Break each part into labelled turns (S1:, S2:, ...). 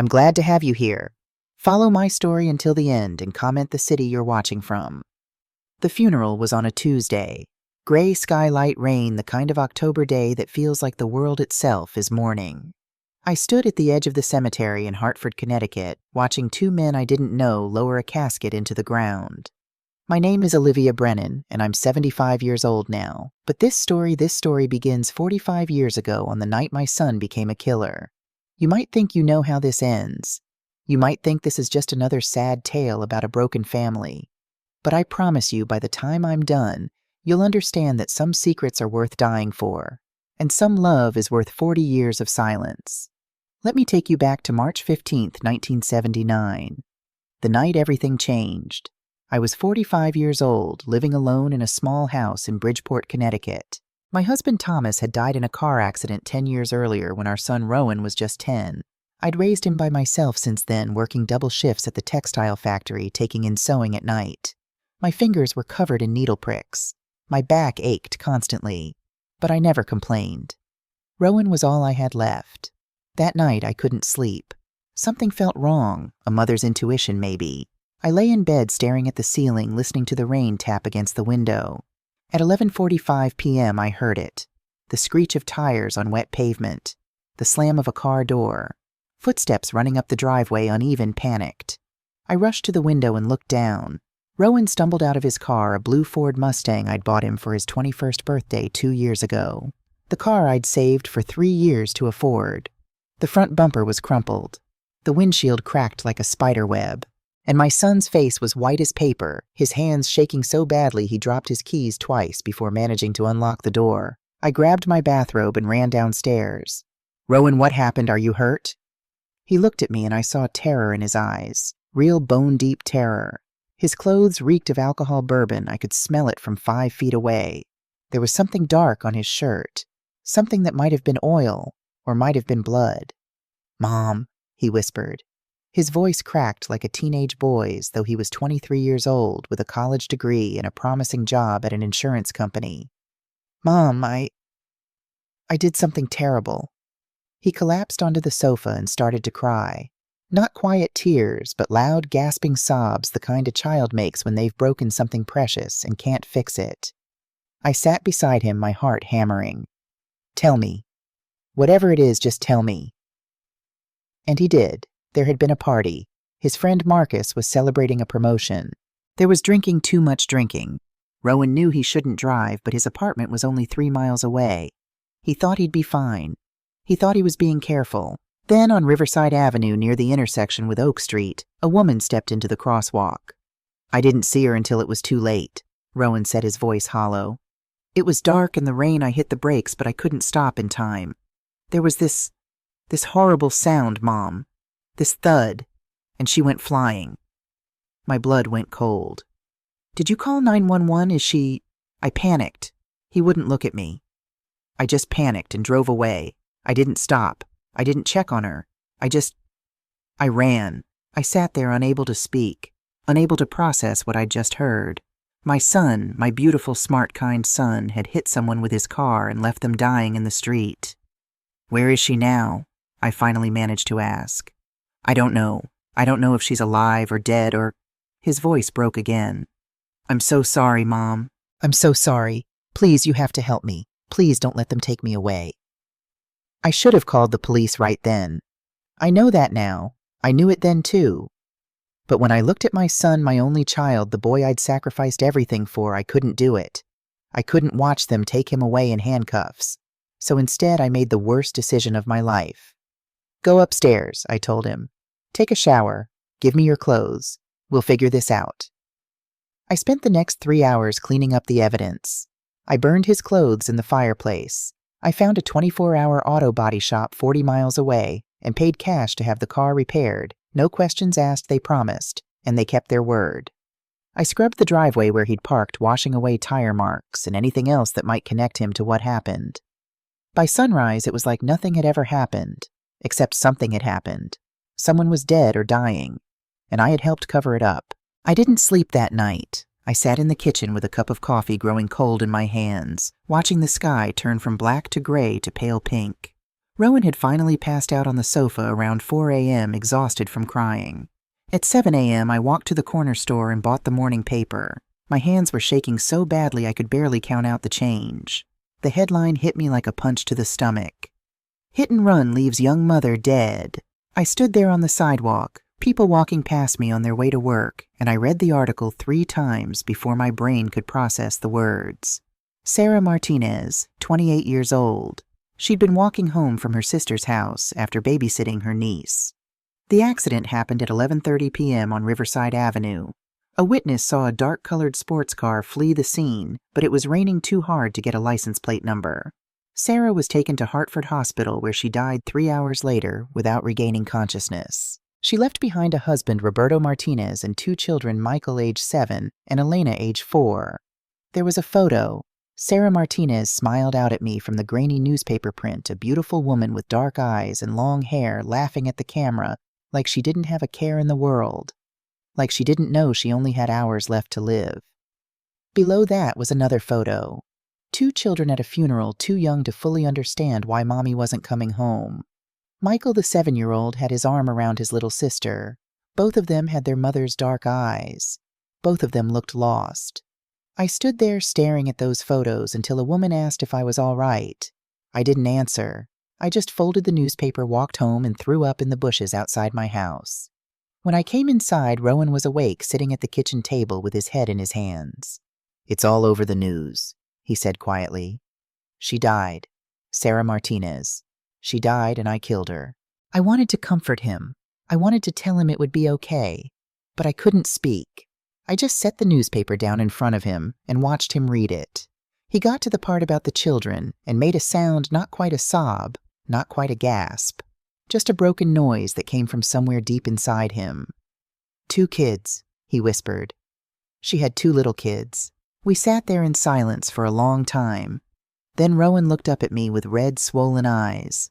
S1: I'm glad to have you here. Follow my story until the end and comment the city you're watching from. The funeral was on a Tuesday. Gray skylight rain, the kind of October day that feels like the world itself is mourning. I stood at the edge of the cemetery in Hartford, Connecticut, watching two men I didn't know lower a casket into the ground. My name is Olivia Brennan, and I'm 75 years old now. But this story begins 45 years ago on the night my son became a killer. You might think you know how this ends. You might think this is just another sad tale about a broken family. But I promise you, by the time I'm done, you'll understand that some secrets are worth dying for, and some love is worth 40 years of silence. Let me take you back to March 15th, 1979. The night everything changed. I was 45 years old, living alone in a small house in Bridgeport, Connecticut. My husband Thomas had died in a car accident 10 years earlier when our son Rowan was just 10. I'd raised him by myself since then, working double shifts at the textile factory, taking in sewing at night. My fingers were covered in needle pricks. My back ached constantly, but I never complained. Rowan was all I had left. That night I couldn't sleep. Something felt wrong, a mother's intuition maybe. I lay in bed staring at the ceiling, listening to the rain tap against the window. At 11:45 p.m. I heard it. The screech of tires on wet pavement. The slam of a car door. Footsteps running up the driveway, uneven, panicked. I rushed to the window and looked down. Rowan stumbled out of his car, a blue Ford Mustang I'd bought him for his 21st birthday 2 years ago. The car I'd saved for 3 years to afford. The front bumper was crumpled. The windshield cracked like a spider web. And my son's face was white as paper, his hands shaking so badly he dropped his keys twice before managing to unlock the door. I grabbed my bathrobe and ran downstairs. "Rowan, what happened? Are you hurt?" He looked at me and I saw terror in his eyes, real bone-deep terror. His clothes reeked of alcohol bourbon. I could smell it from 5 feet away. There was something dark on his shirt, something that might have been oil or might have been blood. "Mom," he whispered. His voice cracked like a teenage boy's, though he was 23 years old with a college degree and a promising job at an insurance company. "Mom, I did something terrible." He collapsed onto the sofa and started to cry. Not quiet tears, but loud, gasping sobs, the kind a child makes when they've broken something precious and can't fix it. I sat beside him, my heart hammering. "Tell me. Whatever it is, just tell me." And he did. There had been a party. His friend Marcus was celebrating a promotion. There was drinking, too much drinking. Rowan knew he shouldn't drive, but his apartment was only 3 miles away. He thought he'd be fine. He thought he was being careful. Then, on Riverside Avenue near the intersection with Oak Street, a woman stepped into the crosswalk. "I didn't see her until it was too late," Rowan said, his voice hollow. "It was dark in the rain. I hit the brakes, but I couldn't stop in time. There was this horrible sound, Mom. This thud, and she went flying." My blood went cold. "Did you call 911? Is she—" I panicked. He wouldn't look at me. I just panicked and drove away. I didn't stop. I didn't check on her. I ran. I sat there unable to speak, unable to process what I'd just heard. My son, my beautiful, smart, kind son, had hit someone with his car and left them dying in the street. "Where is she now?" I finally managed to ask. "I don't know. I don't know if she's alive or dead or—" His voice broke again. "I'm so sorry, Mom. I'm so sorry. Please, you have to help me. Please don't let them take me away." I should have called the police right then. I know that now. I knew it then too. But when I looked at my son, my only child, the boy I'd sacrificed everything for, I couldn't do it. I couldn't watch them take him away in handcuffs. So instead, I made the worst decision of my life. "Go upstairs," I told him. "Take a shower. Give me your clothes. We'll figure this out." I spent the next 3 hours cleaning up the evidence. I burned his clothes in the fireplace. I found a 24-hour auto body shop 40 miles away and paid cash to have the car repaired. No questions asked, they promised, and they kept their word. I scrubbed the driveway where he'd parked, washing away tire marks and anything else that might connect him to what happened. By sunrise, it was like nothing had ever happened, except something had happened. Someone was dead or dying, and I had helped cover it up. I didn't sleep that night. I sat in the kitchen with a cup of coffee growing cold in my hands, watching the sky turn from black to gray to pale pink. Rowan had finally passed out on the sofa around 4 a.m., exhausted from crying. At 7 a.m., I walked to the corner store and bought the morning paper. My hands were shaking so badly I could barely count out the change. The headline hit me like a punch to the stomach. Hit and run leaves young mother dead. I stood there on the sidewalk, people walking past me on their way to work, and I read the article 3 times before my brain could process the words. Sarah Martinez, 28 years old. She'd been walking home from her sister's house after babysitting her niece. The accident happened at 11:30 p.m. on Riverside Avenue. A witness saw a dark-colored sports car flee the scene, but it was raining too hard to get a license plate number. Sarah was taken to Hartford Hospital, where she died 3 hours later without regaining consciousness. She left behind a husband, Roberto Martinez, and 2 children, Michael, age 7, and Elena, age 4. There was a photo. Sarah Martinez smiled out at me from the grainy newspaper print, a beautiful woman with dark eyes and long hair laughing at the camera like she didn't have a care in the world, like she didn't know she only had hours left to live. Below that was another photo. 2 children at a funeral too young to fully understand why mommy wasn't coming home. Michael, the 7-year-old, had his arm around his little sister. Both of them had their mother's dark eyes. Both of them looked lost. I stood there staring at those photos until a woman asked if I was all right. I didn't answer. I just folded the newspaper, walked home, and threw up in the bushes outside my house. When I came inside, Rowan was awake, sitting at the kitchen table with his head in his hands. "It's all over the news," he said quietly. "She died. Sarah Martinez. She died and I killed her." I wanted to comfort him. I wanted to tell him it would be okay, but I couldn't speak. I just set the newspaper down in front of him and watched him read it. He got to the part about the children and made a sound, not quite a sob, not quite a gasp, just a broken noise that came from somewhere deep inside him. 2 kids, he whispered. She had 2 little kids. We sat there in silence for a long time. Then Rowan looked up at me with red, swollen eyes.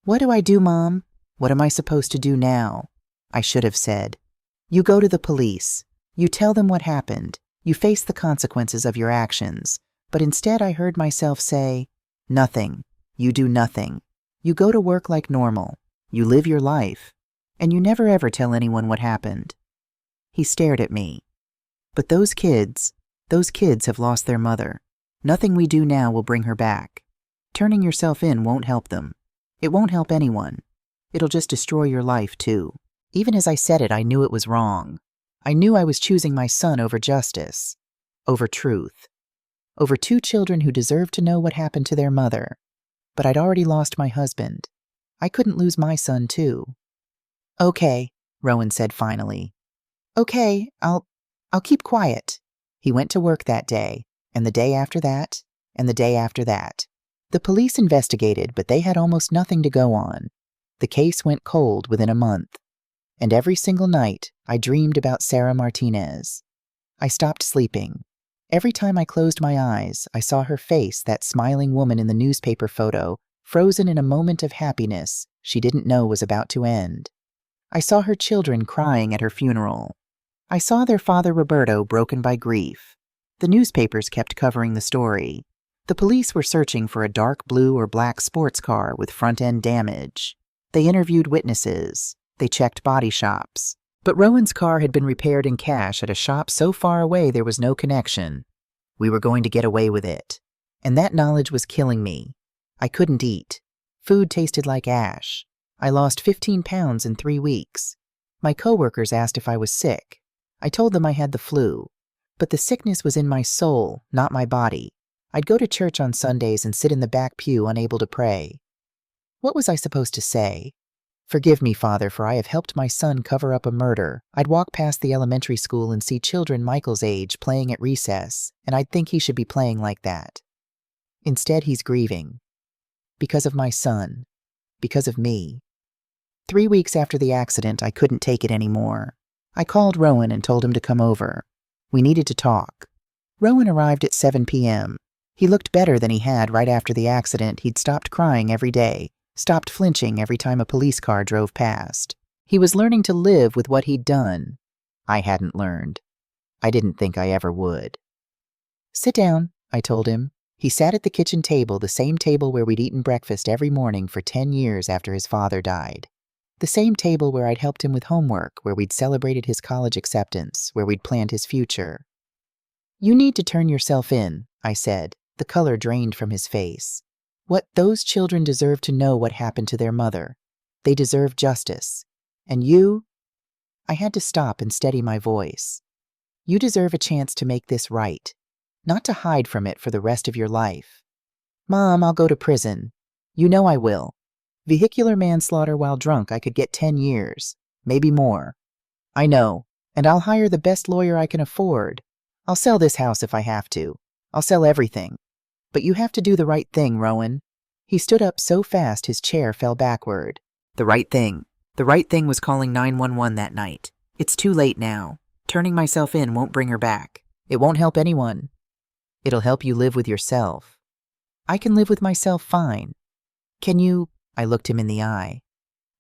S1: "What do I do, Mom? What am I supposed to do now?" I should have said, "You go to the police. You tell them what happened. You face the consequences of your actions." But instead I heard myself say, "Nothing. You do nothing. You go to work like normal. You live your life. And you never ever tell anyone what happened." He stared at me. "But those kids have lost their mother. Nothing we do now will bring her back. Turning yourself in won't help them. It won't help anyone. It'll just destroy your life, too." Even as I said it, I knew it was wrong. I knew I was choosing my son over justice, over truth, over 2 children who deserved to know what happened to their mother. But I'd already lost my husband. I couldn't lose my son, too. "Okay," Rowan said finally. "Okay, I'll keep quiet." He went to work that day, and the day after that, and the day after that. The police investigated, but they had almost nothing to go on. The case went cold within a month. And every single night, I dreamed about Sarah Martinez. I stopped sleeping. Every time I closed my eyes, I saw her face, that smiling woman in the newspaper photo, frozen in a moment of happiness she didn't know was about to end. I saw her children crying at her funeral. I saw their father, Roberto, broken by grief. The newspapers kept covering the story. The police were searching for a dark blue or black sports car with front-end damage. They interviewed witnesses. They checked body shops. But Rowan's car had been repaired in cash at a shop so far away there was no connection. We were going to get away with it. And that knowledge was killing me. I couldn't eat. Food tasted like ash. I lost 15 pounds in 3 weeks. My coworkers asked if I was sick. I told them I had the flu. But the sickness was in my soul, not my body. I'd go to church on Sundays and sit in the back pew, unable to pray. What was I supposed to say? "Forgive me, Father, for I have helped my son cover up a murder." I'd walk past the elementary school and see children Michael's age playing at recess, and I'd think he should be playing like that. Instead, he's grieving. Because of my son. Because of me. 3 weeks after the accident, I couldn't take it anymore. I called Rowan and told him to come over. We needed to talk. Rowan arrived at 7 p.m. He looked better than he had right after the accident. He'd stopped crying every day. Stopped flinching every time a police car drove past. He was learning to live with what he'd done. I hadn't learned. I didn't think I ever would. "Sit down," I told him. He sat at the kitchen table, the same table where we'd eaten breakfast every morning for 10 years after his father died. The same table where I'd helped him with homework, where we'd celebrated his college acceptance, where we'd planned his future. "You need to turn yourself in," I said, the color drained from his face. Those children deserve to know what happened to their mother. They deserve justice. And you? I had to stop and steady my voice. You deserve a chance to make this right, not to hide from it for the rest of your life. Mom, I'll go to prison. You know I will. Vehicular manslaughter while drunk, I could get 10 years, maybe more. I know, and I'll hire the best lawyer I can afford. I'll sell this house if I have to. I'll sell everything. But you have to do the right thing, Rowan. He stood up so fast his chair fell backward. The right thing. The right thing was calling 911 that night. It's too late now. Turning myself in won't bring her back. It won't help anyone. It'll help you live with yourself. I can live with myself fine. Can you? I looked him in the eye.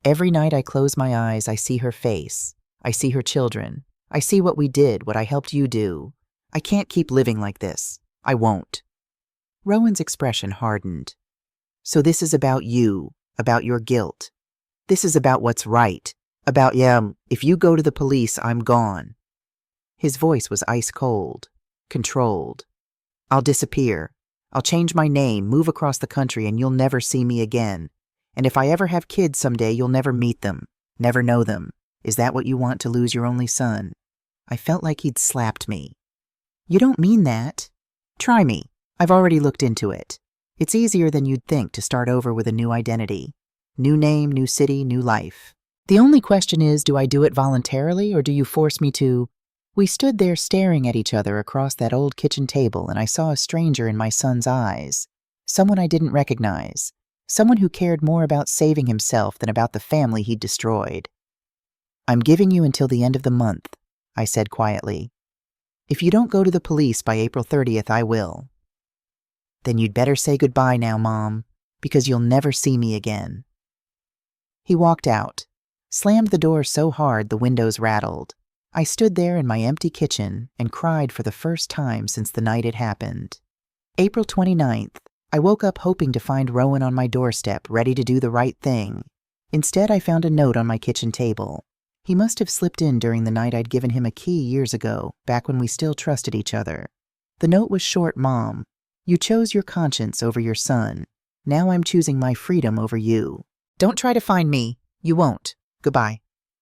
S1: Every night I close my eyes, I see her face. I see her children. I see what we did, what I helped you do. I can't keep living like this. I won't. Rowan's expression hardened. So this is about you, about your guilt. This is about what's right. About, if you go to the police, I'm gone. His voice was ice cold, controlled. I'll disappear. I'll change my name, move across the country, and you'll never see me again. And if I ever have kids someday, you'll never meet them, never know them. Is that what you want, to lose your only son? I felt like he'd slapped me. You don't mean that. Try me. I've already looked into it. It's easier than you'd think to start over with a new identity. New name, new city, new life. The only question is, do I do it voluntarily or do you force me to? We stood there staring at each other across that old kitchen table, and I saw a stranger in my son's eyes. Someone I didn't recognize. Someone who cared more about saving himself than about the family he'd destroyed. I'm giving you until the end of the month, I said quietly. If you don't go to the police by April 30th, I will. Then you'd better say goodbye now, Mom, because you'll never see me again. He walked out, slammed the door so hard the windows rattled. I stood there in my empty kitchen and cried for the first time since the night it happened. April 29th, I woke up hoping to find Rowan on my doorstep, ready to do the right thing. Instead, I found a note on my kitchen table. He must have slipped in during the night I'd given him a key years ago, back when we still trusted each other. The note was short, Mom. You chose your conscience over your son. Now I'm choosing my freedom over you. Don't try to find me. You won't. Goodbye.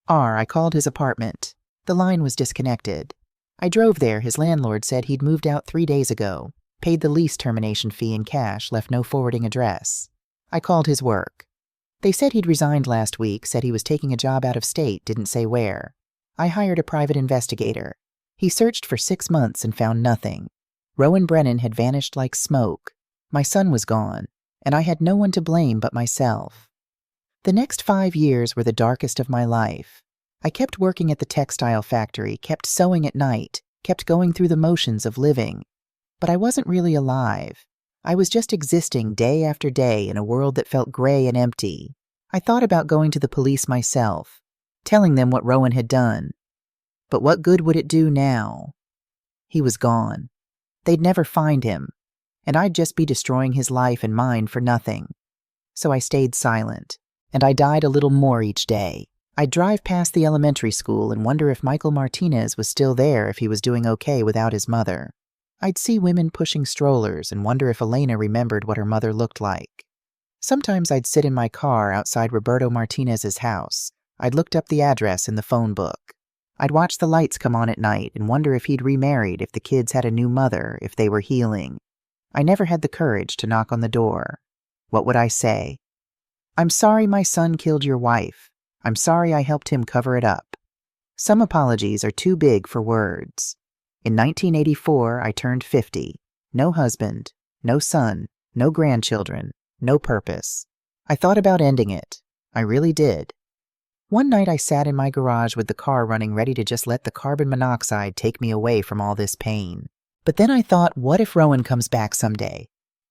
S1: I called his apartment. The line was disconnected. I drove there. His landlord said he'd moved out 3 days ago, paid the lease termination fee in cash, left no forwarding address. I called his work. They said he'd resigned last week, said he was taking a job out of state, didn't say where. I hired a private investigator. He searched for 6 months and found nothing. Rowan Brennan had vanished like smoke. My son was gone, and I had no one to blame but myself. The next 5 years were the darkest of my life. I kept working at the textile factory, kept sewing at night, kept going through the motions of living. But I wasn't really alive. I was just existing day after day in a world that felt gray and empty. I thought about going to the police myself, telling them what Rowan had done. But what good would it do now? He was gone. They'd never find him, and I'd just be destroying his life and mine for nothing. So I stayed silent, and I died a little more each day. I'd drive past the elementary school and wonder if Michael Martinez was still there, if he was doing okay without his mother. I'd see women pushing strollers and wonder if Elena remembered what her mother looked like. Sometimes I'd sit in my car outside Roberto Martinez's house. I'd looked up the address in the phone book. I'd watch the lights come on at night and wonder if he'd remarried, if the kids had a new mother, if they were healing. I never had the courage to knock on the door. What would I say? I'm sorry my son killed your wife. I'm sorry I helped him cover it up. Some apologies are too big for words. In 1984, I turned 50. No husband, no son, no grandchildren, no purpose. I thought about ending it. I really did. One night I sat in my garage with the car running, ready to just let the carbon monoxide take me away from all this pain. But then I thought, what if Rowan comes back someday?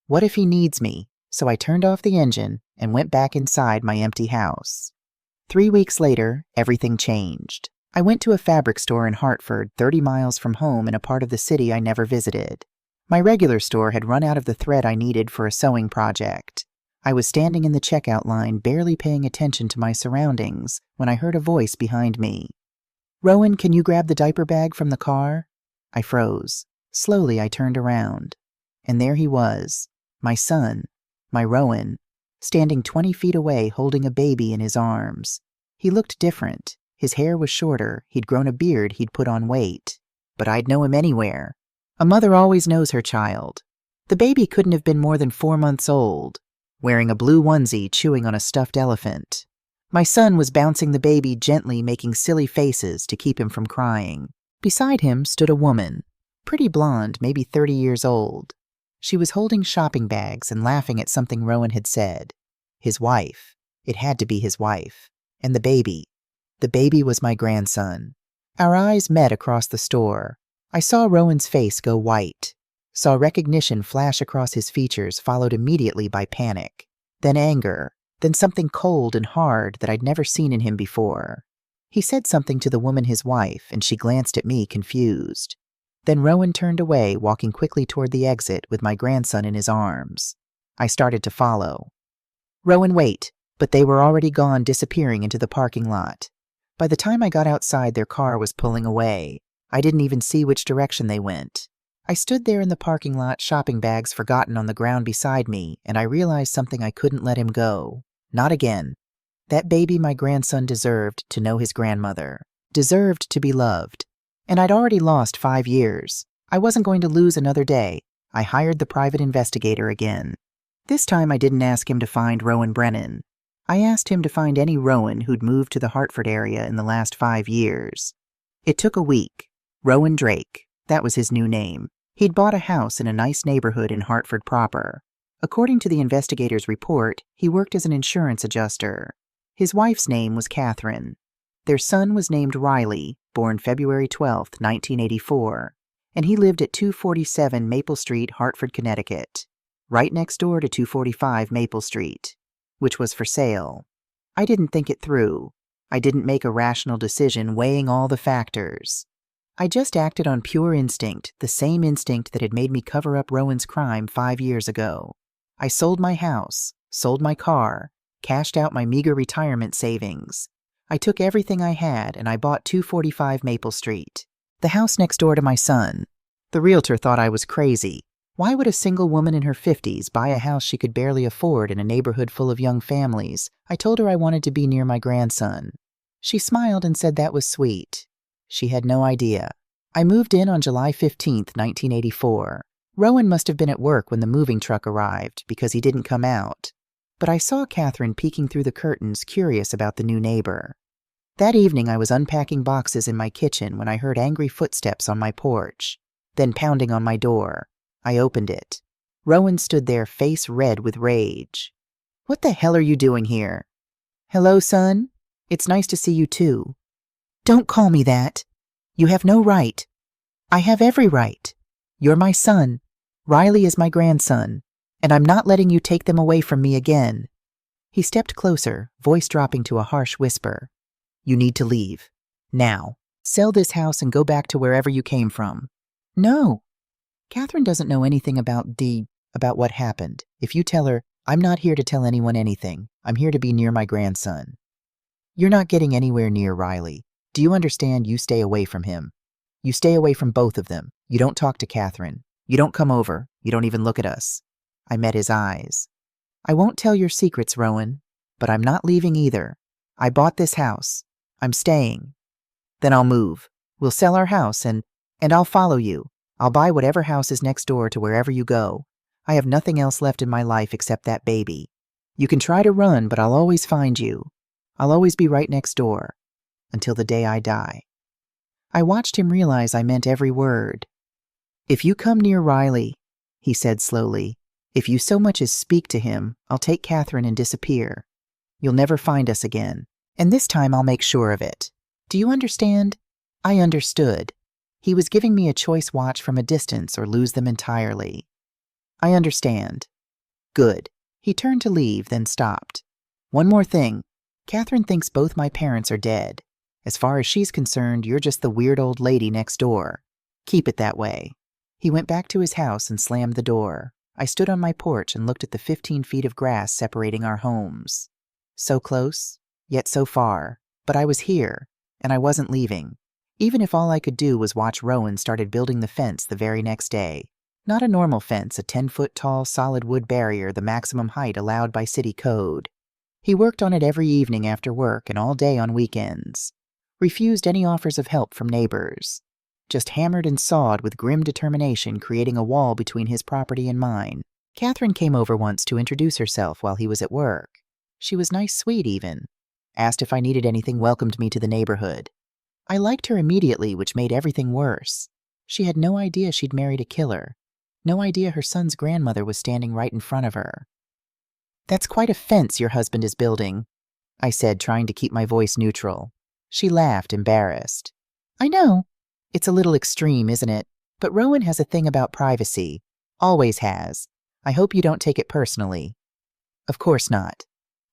S1: What if he needs me? So I turned off the engine and went back inside my empty house. 3 weeks later, everything changed. I went to a fabric store in Hartford, 30 miles from home in a part of the city I never visited. My regular store had run out of the thread I needed for a sewing project. I was standing in the checkout line, barely paying attention to my surroundings, when I heard a voice behind me. "Rowan, can you grab the diaper bag from the car?" I froze. Slowly, I turned around. And there he was, my son, my Rowan, standing 20 feet away holding a baby in his arms. He looked different. His hair was shorter, he'd grown a beard, he'd put on weight. But I'd know him anywhere. A mother always knows her child. The baby couldn't have been more than 4 months old, wearing a blue onesie, chewing on a stuffed elephant. My son was bouncing the baby gently, making silly faces to keep him from crying. Beside him stood a woman, pretty blonde, maybe 30 years old. She was holding shopping bags and laughing at something Rowan had said. His wife. It had to be his wife. And the baby. The baby was my grandson. Our eyes met across the store. I saw Rowan's face go white. Saw recognition flash across his features, followed immediately by panic. Then anger. Then something cold and hard that I'd never seen in him before. He said something to the woman, his wife, and she glanced at me, confused. Then Rowan turned away, walking quickly toward the exit with my grandson in his arms. I started to follow. "Rowan, wait," but they were already gone, disappearing into the parking lot. By the time I got outside, their car was pulling away. I didn't even see which direction they went. I stood there in the parking lot, shopping bags forgotten on the ground beside me, and I realized something: I couldn't let him go. Not again. That baby, my grandson, deserved to know his grandmother. Deserved to be loved. And I'd already lost 5 years. I wasn't going to lose another day. I hired the private investigator again. This time I didn't ask him to find Rowan Brennan. I asked him to find any Rowan who'd moved to the Hartford area in the last 5 years. It took a week. Rowan Drake. That was his new name. He'd bought a house in a nice neighborhood in Hartford proper. According to the investigator's report, he worked as an insurance adjuster. His wife's name was Catherine. Their son was named Riley, born February 12, 1984, and he lived at 247 Maple Street, Hartford, Connecticut, right next door to 245 Maple Street, which was for sale. I didn't think it through. I didn't make a rational decision weighing all the factors. I just acted on pure instinct, the same instinct that had made me cover up Rowan's crime 5 years ago. I sold my house, sold my car, cashed out my meager retirement savings. I took everything I had and I bought 245 Maple Street, the house next door to my son. The realtor thought I was crazy. Why would a single woman in her 50s buy a house she could barely afford in a neighborhood full of young families? I told her I wanted to be near my grandson. She smiled and said that was sweet. She had no idea. I moved in on July 15, 1984. Rowan must have been at work when the moving truck arrived because he didn't come out. But I saw Catherine peeking through the curtains, curious about the new neighbor. That evening I was unpacking boxes in my kitchen when I heard angry footsteps on my porch, then pounding on my door. I opened it. Rowan stood there, face red with rage. "What the hell are you doing here?" "Hello, son. It's nice to see you too." "Don't call me that. You have no right." "I have every right. You're my son. Riley is my grandson, and I'm not letting you take them away from me again." He stepped closer, voice dropping to a harsh whisper. "You need to leave. Now. Sell this house and go back to wherever you came from." "No. Catherine doesn't know anything about what happened. If you tell her, I'm not here to tell anyone anything. I'm here to be near my grandson." "You're not getting anywhere near Riley. Do you understand? You stay away from him. You stay away from both of them. You don't talk to Catherine. You don't come over. You don't even look at us." I met his eyes. "I won't tell your secrets, Rowan, but I'm not leaving either. I bought this house. I'm staying. Then I'll move. We'll sell our house and I'll follow you. I'll buy whatever house is next door to wherever you go. I have nothing else left in my life except that baby. You can try to run, but I'll always find you. I'll always be right next door. Until the day I die." I watched him realize I meant every word. "If you come near Riley," he said slowly, "if you so much as speak to him, I'll take Catherine and disappear. You'll never find us again. And this time I'll make sure of it. Do you understand?" I understood. He was giving me a choice: watch from a distance or lose them entirely. "I understand." "Good." He turned to leave, then stopped. "One more thing. Catherine thinks both my parents are dead. As far as she's concerned, you're just the weird old lady next door. Keep it that way." He went back to his house and slammed the door. I stood on my porch and looked at the 15 feet of grass separating our homes. So close, yet so far. But I was here, and I wasn't leaving. Even if all I could do was watch Rowan started building the fence the very next day. Not a normal fence, a 10-foot tall solid wood barrier, the maximum height allowed by city code. He worked on it every evening after work and all day on weekends. Refused any offers of help from neighbors. Just hammered and sawed with grim determination, creating a wall between his property and mine. Catherine came over once to introduce herself while he was at work. She was nice, sweet even. Asked if I needed anything, welcomed me to the neighborhood. I liked her immediately, which made everything worse. She had no idea she'd married a killer. No idea her son's grandmother was standing right in front of her. "That's quite a fence your husband is building," I said, trying to keep my voice neutral. She laughed, embarrassed. "I know. It's a little extreme, isn't it? But Rowan has a thing about privacy. Always has. I hope you don't take it personally." Of course not.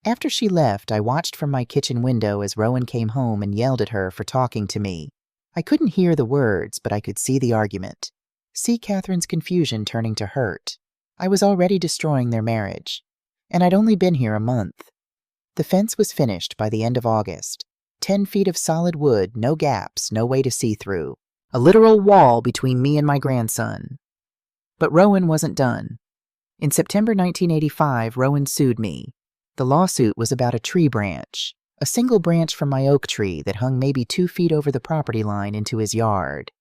S1: After she left, I watched from my kitchen window as Rowan came home and yelled at her for talking to me. I couldn't hear the words, but I could see the argument. See Catherine's confusion turning to hurt. I was already destroying their marriage. And I'd only been here a month. The fence was finished by the end of August. 10 feet of solid wood, no gaps, no way to see through. A literal wall between me and my grandson. But Rowan wasn't done. In September 1985, Rowan sued me. The lawsuit was about a tree branch, a single branch from my oak tree that hung maybe 2 feet over the property line into his yard.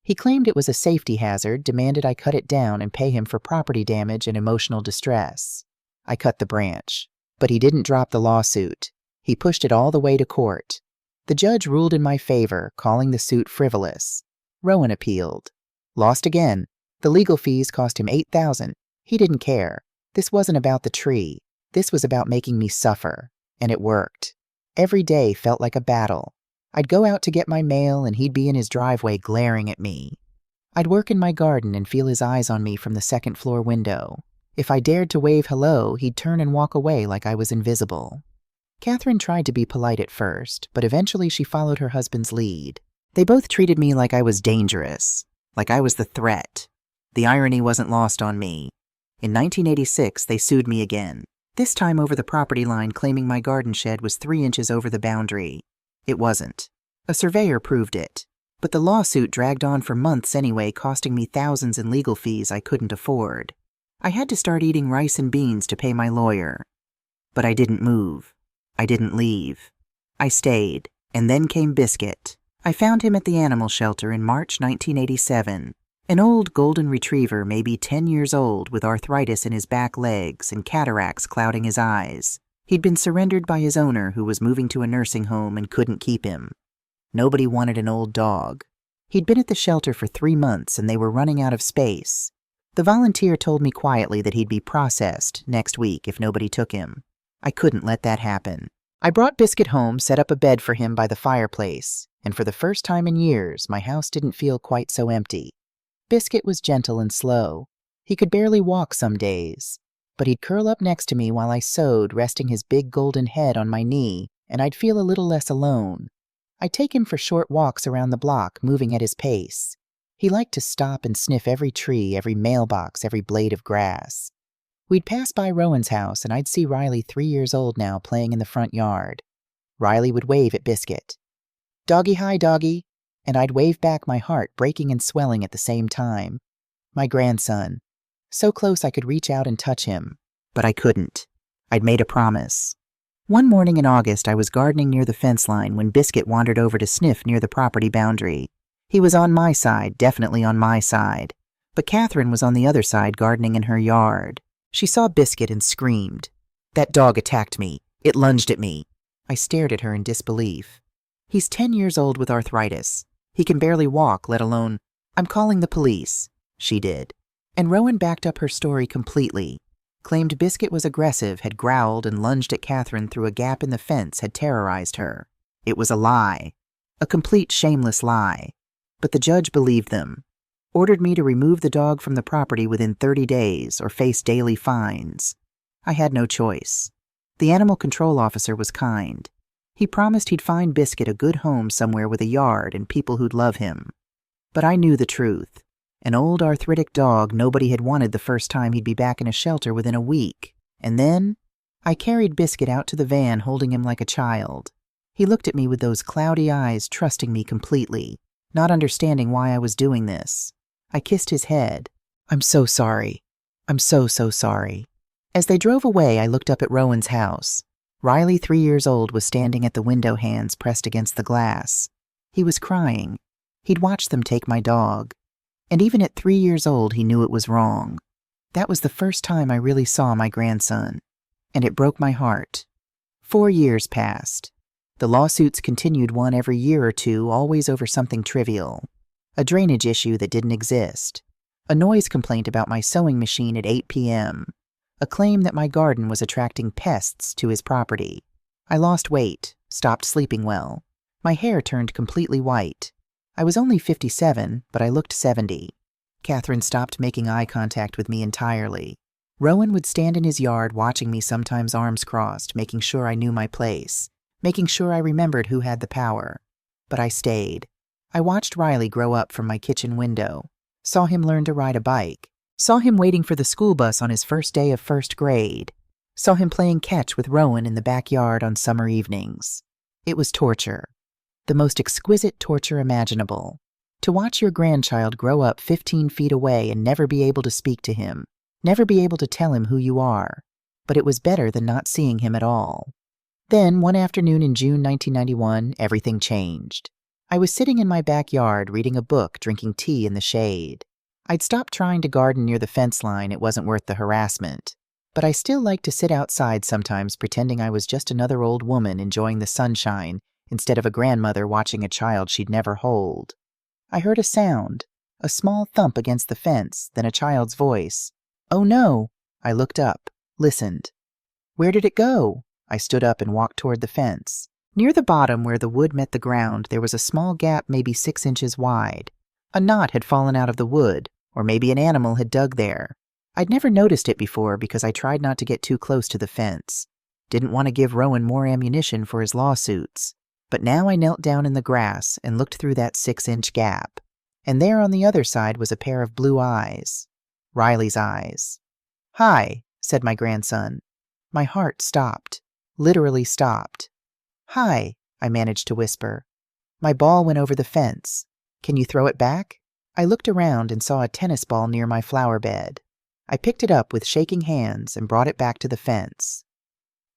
S1: He claimed it was a safety hazard, demanded I cut it down and pay him for property damage and emotional distress. I cut the branch, but he didn't drop the lawsuit. He pushed it all the way to court. The judge ruled in my favor, calling the suit frivolous. Rowan appealed. Lost again. The legal fees cost him $8,000. He didn't care. This wasn't about the tree. This was about making me suffer. And it worked. Every day felt like a battle. I'd go out to get my mail and he'd be in his driveway glaring at me. I'd work in my garden and feel his eyes on me from the second-floor window. If I dared to wave hello, he'd turn and walk away like I was invisible. Catherine tried to be polite at first, but eventually she followed her husband's lead. They both treated me like I was dangerous, like I was the threat. The irony wasn't lost on me. In 1986, they sued me again, this time over the property line, claiming my garden shed was 3 inches over the boundary. It wasn't. A surveyor proved it. But the lawsuit dragged on for months anyway, costing me thousands in legal fees I couldn't afford. I had to start eating rice and beans to pay my lawyer. But I didn't move. I didn't leave. I stayed, and then came Biscuit. I found him at the animal shelter in March 1987. An old golden retriever, maybe 10 years old, with arthritis in his back legs and cataracts clouding his eyes. He'd been surrendered by his owner, who was moving to a nursing home and couldn't keep him. Nobody wanted an old dog. He'd been at the shelter for 3 months, and they were running out of space. The volunteer told me quietly that he'd be processed next week if nobody took him. I couldn't let that happen. I brought Biscuit home, set up a bed for him by the fireplace, and for the first time in years, my house didn't feel quite so empty. Biscuit was gentle and slow. He could barely walk some days, but he'd curl up next to me while I sewed, resting his big golden head on my knee, and I'd feel a little less alone. I'd take him for short walks around the block, moving at his pace. He liked to stop and sniff every tree, every mailbox, every blade of grass. We'd pass by Rowan's house, and I'd see Riley, 3 years old now, playing in the front yard. Riley would wave at Biscuit. "Doggy, hi, doggy," and I'd wave back, my heart breaking and swelling at the same time. My grandson. So close I could reach out and touch him, but I couldn't. I'd made a promise. One morning in August, I was gardening near the fence line when Biscuit wandered over to sniff near the property boundary. He was on my side, definitely on my side, but Catherine was on the other side gardening in her yard. She saw Biscuit and screamed. "That dog attacked me. It lunged at me." I stared at her in disbelief. "He's 10 years old with arthritis. He can barely walk, let alone—" "I'm calling the police." She did. And Rowan backed up her story completely. Claimed Biscuit was aggressive, had growled and lunged at Catherine through a gap in the fence, had terrorized her. It was a lie. A complete shameless lie. But the judge believed them. Ordered me to remove the dog from the property within 30 days or face daily fines. I had no choice. The animal control officer was kind. He promised he'd find Biscuit a good home somewhere with a yard and people who'd love him. But I knew the truth. An old arthritic dog nobody had wanted the first time he'd be back in a shelter within a week. And then I carried Biscuit out to the van holding him like a child. He looked at me with those cloudy eyes, trusting me completely, not understanding why I was doing this. I kissed his head. I'm so sorry. I'm so sorry. As they drove away, I looked up at Rowan's house. Riley, 3 years old, was standing at the window, hands pressed against the glass. He was crying. He'd watched them take my dog. And even at 3 years old, he knew it was wrong. That was the first time I really saw my grandson. And it broke my heart. 4 years passed. The lawsuits continued, one every year or two, always over something trivial. A drainage issue that didn't exist. A noise complaint about my sewing machine at 8 p.m. A claim that my garden was attracting pests to his property. I lost weight, stopped sleeping well. My hair turned completely white. I was only 57, but I looked 70. Catherine stopped making eye contact with me entirely. Rowan would stand in his yard watching me, sometimes arms crossed, making sure I knew my place, making sure I remembered who had the power. But I stayed. I watched Riley grow up from my kitchen window, saw him learn to ride a bike, saw him waiting for the school bus on his first day of first grade, saw him playing catch with Rowan in the backyard on summer evenings. It was torture. The most exquisite torture imaginable. To watch your grandchild grow up 15 feet away and never be able to speak to him, never be able to tell him who you are. But it was better than not seeing him at all. Then, one afternoon in June 1991, everything changed. I was sitting in my backyard reading a book, drinking tea in the shade. I'd stopped trying to garden near the fence line. It wasn't worth the harassment. But I still liked to sit outside sometimes, pretending I was just another old woman enjoying the sunshine instead of a grandmother watching a child she'd never hold. I heard a sound, a small thump against the fence, then a child's voice. Oh no! I looked up, listened. Where did it go? I stood up and walked toward the fence. Near the bottom where the wood met the ground, there was a small gap maybe 6 inches wide. A knot had fallen out of the wood, or maybe an animal had dug there. I'd never noticed it before because I tried not to get too close to the fence. Didn't want to give Rowan more ammunition for his lawsuits. But now I knelt down in the grass and looked through that 6-inch gap. And there on the other side was a pair of blue eyes. Riley's eyes. Hi, said my grandson. My heart stopped. Literally stopped. Hi, I managed to whisper. My ball went over the fence. Can you throw it back? I looked around and saw a tennis ball near my flower bed. I picked it up with shaking hands and brought it back to the fence.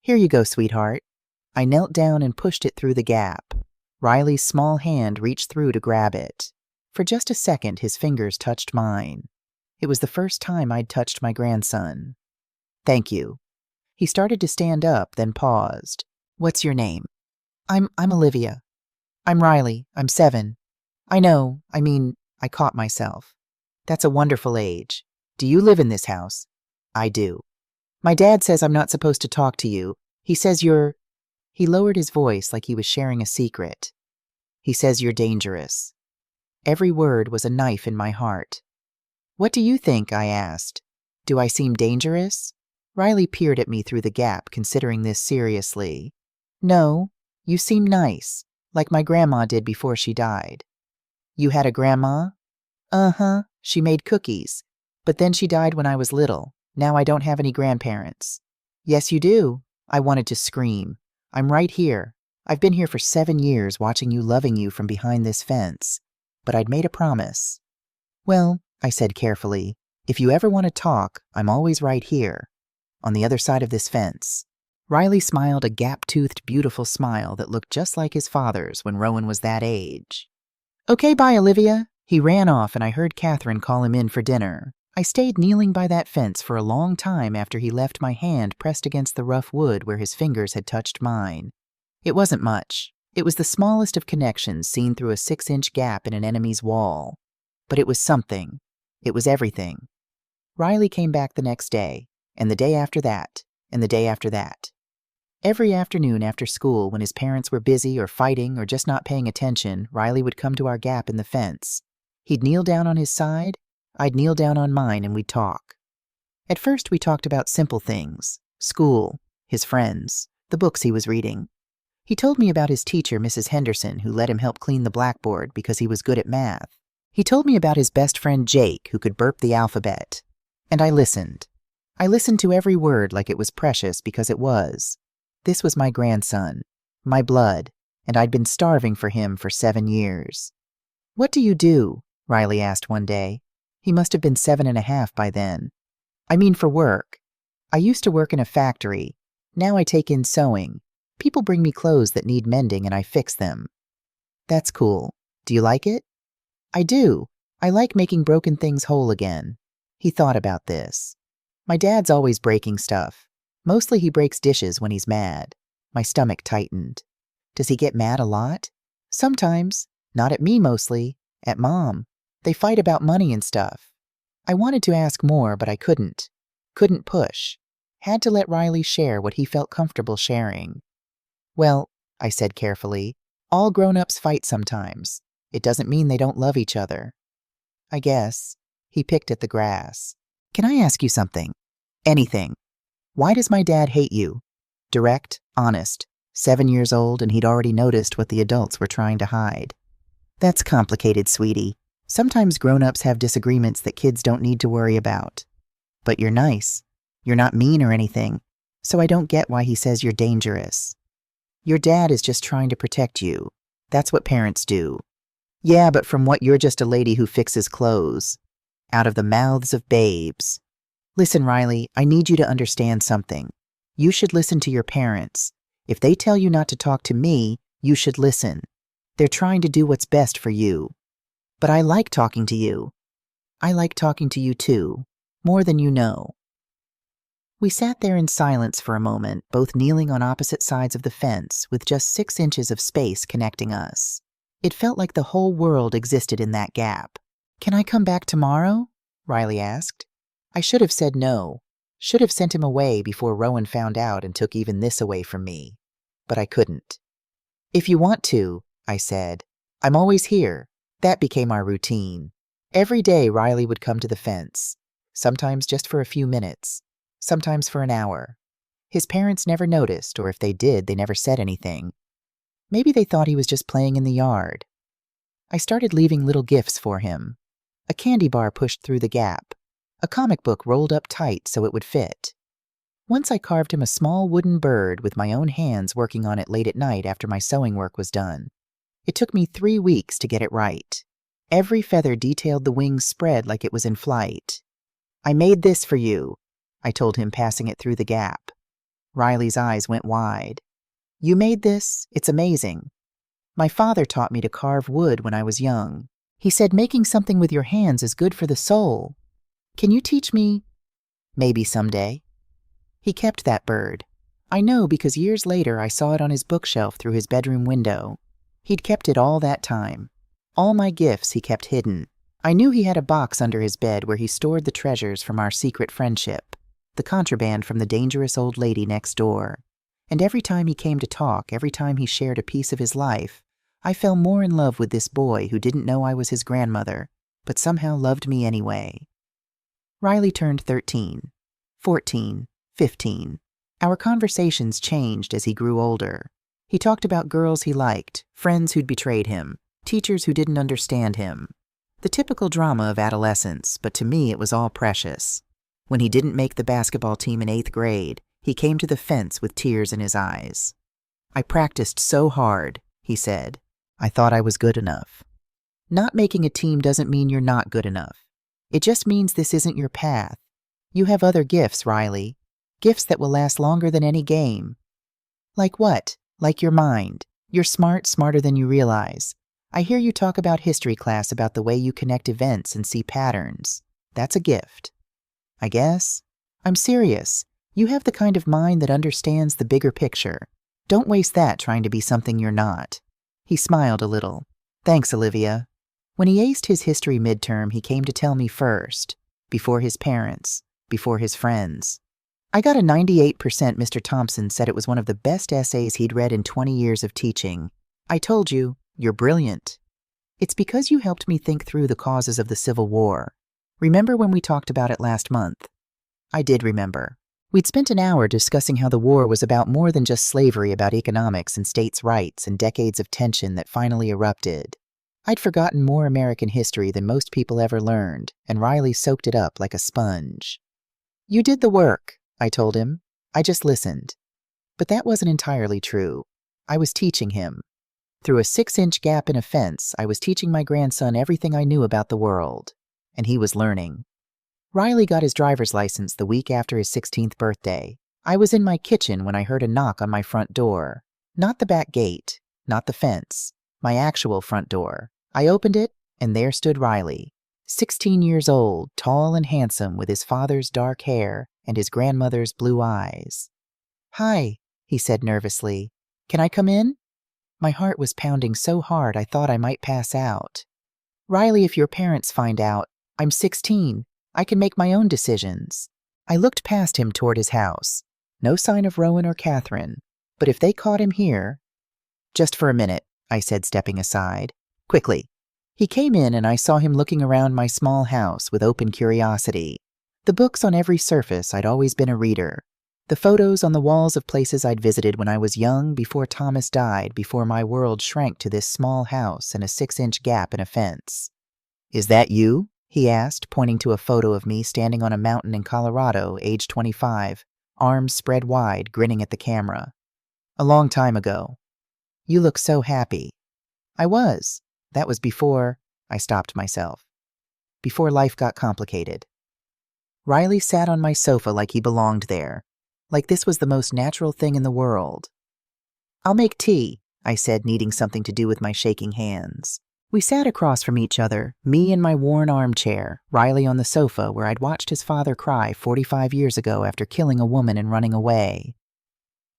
S1: Here you go, sweetheart. I knelt down and pushed it through the gap. Riley's small hand reached through to grab it. For just a second, his fingers touched mine. It was the first time I'd touched my grandson. Thank you. He started to stand up, then paused. What's your name? I'm Olivia. I'm Riley. I'm 7. I know. I caught myself. That's a wonderful age. Do you live in this house? I do. My dad says I'm not supposed to talk to you. He says you're... He lowered his voice like he was sharing a secret. He says you're dangerous. Every word was a knife in my heart. What do you think? I asked. Do I seem dangerous? Riley peered at me through the gap, considering this seriously. No, you seem nice, like my grandma did before she died. You had a grandma? Uh-huh, she made cookies. But then she died when I was little. Now I don't have any grandparents. Yes, you do. I wanted to scream. I'm right here. I've been here for 7 years watching you, loving you from behind this fence. But I'd made a promise. Well, I said carefully, if you ever want to talk, I'm always right here, on the other side of this fence. Riley smiled a gap-toothed, beautiful smile that looked just like his father's when Rowan was that age. Okay, bye, Olivia. He ran off and I heard Catherine call him in for dinner. I stayed kneeling by that fence for a long time after he left my hand pressed against the rough wood where his fingers had touched mine. It wasn't much. It was the smallest of connections seen through a 6-inch gap in an enemy's wall. But it was something. It was everything. Riley came back the next day, and the day after that, and the day after that. Every afternoon after school, when his parents were busy or fighting or just not paying attention, Riley would come to our gap in the fence. He'd kneel down on his side, I'd kneel down on mine, and we'd talk. At first we talked about simple things, school, his friends, the books he was reading. He told me about his teacher, Mrs. Henderson, who let him help clean the blackboard because he was good at math. He told me about his best friend Jake, who could burp the alphabet. And I listened. I listened to every word like it was precious because it was. This was my grandson, my blood, and I'd been starving for him for 7 years. "What do you do?" Riley asked one day. He must have been 7.5 by then. "I mean for work. I used to work in a factory. Now I take in sewing. People bring me clothes that need mending and I fix them." "That's cool. Do you like it?" "I do. I like making broken things whole again." He thought about this. "My dad's always breaking stuff. Mostly he breaks dishes when he's mad." My stomach tightened. "Does he get mad a lot?" "Sometimes. Not at me mostly. At Mom. They fight about money and stuff." I wanted to ask more, but I couldn't. Couldn't push. Had to let Riley share what he felt comfortable sharing. "Well," I said carefully, "all grown-ups fight sometimes. It doesn't mean they don't love each other." "I guess." He picked at the grass. "Can I ask you something?" "Anything." "Why does my dad hate you?" Direct, honest. 7 years old, and he'd already noticed what the adults were trying to hide. "That's complicated, sweetie. Sometimes grown-ups have disagreements that kids don't need to worry about. But you're nice. You're not mean or anything, so I don't get why he says you're dangerous." "Your dad is just trying to protect you. That's what parents do." "Yeah, but from what you're just a lady who fixes clothes." Out of the mouths of babes. "Listen, Riley, I need you to understand something. You should listen to your parents. If they tell you not to talk to me, you should listen. They're trying to do what's best for you." "But I like talking to you." "I like talking to you too. More than you know." We sat there in silence for a moment, both kneeling on opposite sides of the fence with just 6 inches of space connecting us. It felt like the whole world existed in that gap. "Can I come back tomorrow?" Riley asked. I should have said no. Should have sent him away before Rowan found out and took even this away from me. But I couldn't. "If you want to," I said. "I'm always here." That became our routine. Every day Riley would come to the fence, sometimes just for a few minutes, sometimes for an hour. His parents never noticed, or if they did, they never said anything. Maybe they thought he was just playing in the yard. I started leaving little gifts for him. A candy bar pushed through the gap. A comic book rolled up tight so it would fit. Once I carved him a small wooden bird with my own hands, working on it late at night after my sewing work was done. It took me 3 weeks to get it right. Every feather detailed the wings spread like it was in flight. "I made this for you," I told him, passing it through the gap. Riley's eyes went wide. "You made this? It's amazing." "My father taught me to carve wood when I was young. He said making something with your hands is good for the soul. Can you teach me?" "Maybe someday." He kept that bird. I know because years later I saw it on his bookshelf through his bedroom window. He'd kept it all that time. All my gifts he kept hidden. I knew he had a box under his bed where he stored the treasures from our secret friendship, the contraband from the dangerous old lady next door. And every time he came to talk, every time he shared a piece of his life, I fell more in love with this boy who didn't know I was his grandmother, but somehow loved me anyway. Riley turned 13, 14, 15. Our conversations changed as he grew older. He talked about girls he liked, friends who'd betrayed him, teachers who didn't understand him. The typical drama of adolescence, but to me it was all precious. When he didn't make the basketball team in 8th grade, he came to the fence with tears in his eyes. "I practiced so hard," he said. "I thought I was good enough." Not making a team doesn't mean you're not good enough. It just means this isn't your path. You have other gifts, Riley. Gifts that will last longer than any game. "Like what?" "Like your mind. You're smart, smarter than you realize. I hear you talk about history class about the way you connect events and see patterns. That's a gift." "I guess." "I'm serious. You have the kind of mind that understands the bigger picture. Don't waste that trying to be something you're not." He smiled a little. "Thanks, Olivia." When he aced his history midterm, he came to tell me first, before his parents, before his friends. I got a 98%. Mr. Thompson said it was one of the best essays he'd read in 20 years of teaching. "I told you, you're brilliant." "It's because you helped me think through the causes of the Civil War. Remember when we talked about it last month?" I did remember. We'd spent an hour discussing how the war was about more than just slavery, about economics and states' rights and decades of tension that finally erupted. I'd forgotten more American history than most people ever learned, and Riley soaked it up like a sponge. "You did the work," I told him. "I just listened." But that wasn't entirely true. I was teaching him. Through a 6-inch gap in a fence, I was teaching my grandson everything I knew about the world. And he was learning. Riley got his driver's license the week after his 16th birthday. I was in my kitchen when I heard a knock on my front door. Not the back gate, not the fence, my actual front door. I opened it, and there stood Riley, 16 years old, tall and handsome, with his father's dark hair and his grandmother's blue eyes. "Hi," he said nervously. "Can I come in?" My heart was pounding so hard I thought I might pass out. "Riley, if your parents find out, I'm 16. I can make my own decisions." I looked past him toward his house. No sign of Rowan or Catherine. But if they caught him here... "Just for a minute," I said, stepping aside. "Quickly." He came in and I saw him looking around my small house with open curiosity. The books on every surface, I'd always been a reader. The photos on the walls of places I'd visited when I was young, before Thomas died, before my world shrank to this small house and a 6-inch gap in a fence. "Is that you?" he asked, pointing to a photo of me standing on a mountain in Colorado, age 25, arms spread wide, grinning at the camera. "A long time ago." "You look so happy." I was. That was before... I stopped myself. Before life got complicated. Riley sat on my sofa like he belonged there, like this was the most natural thing in the world. "I'll make tea," I said, needing something to do with my shaking hands. We sat across from each other, me in my worn armchair, Riley on the sofa where I'd watched his father cry 45 years ago after killing a woman and running away.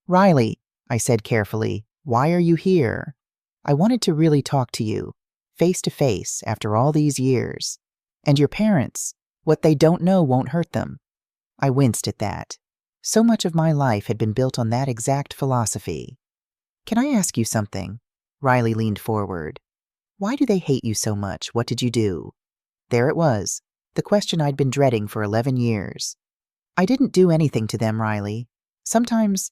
S1: "Riley," I said carefully, "why are you here? I wanted to really talk to you, face to face, after all these years. And your parents, what they don't know won't hurt them." I winced at that. So much of my life had been built on that exact philosophy. "Can I ask you something?" Riley leaned forward. "Why do they hate you so much? What did you do?" There it was, the question I'd been dreading for 11 years. "I didn't do anything to them, Riley. Sometimes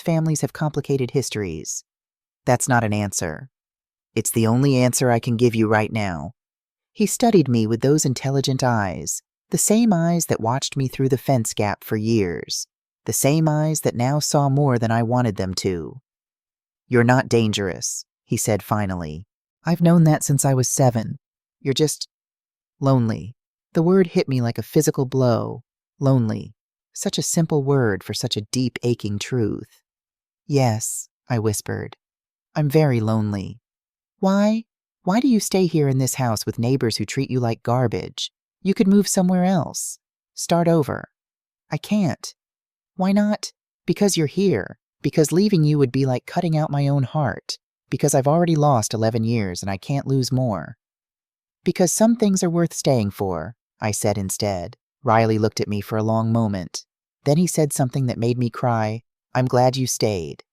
S1: families have complicated histories." "That's not an answer." "It's the only answer I can give you right now." He studied me with those intelligent eyes, the same eyes that watched me through the fence gap for years, the same eyes that now saw more than I wanted them to. "You're not dangerous," he said finally. "I've known that since I was 7. You're just... lonely." The word hit me like a physical blow. Lonely. Such a simple word for such a deep, aching truth. "Yes," I whispered. "I'm very lonely." "Why? Why do you stay here in this house with neighbors who treat you like garbage? You could move somewhere else. Start over." "I can't." "Why not?" "Because you're here. Because leaving you would be like cutting out my own heart. Because I've already lost 11 years and I can't lose more." "Because some things are worth staying for," I said instead. Riley looked at me for a long moment. Then he said something that made me cry. "I'm glad you stayed."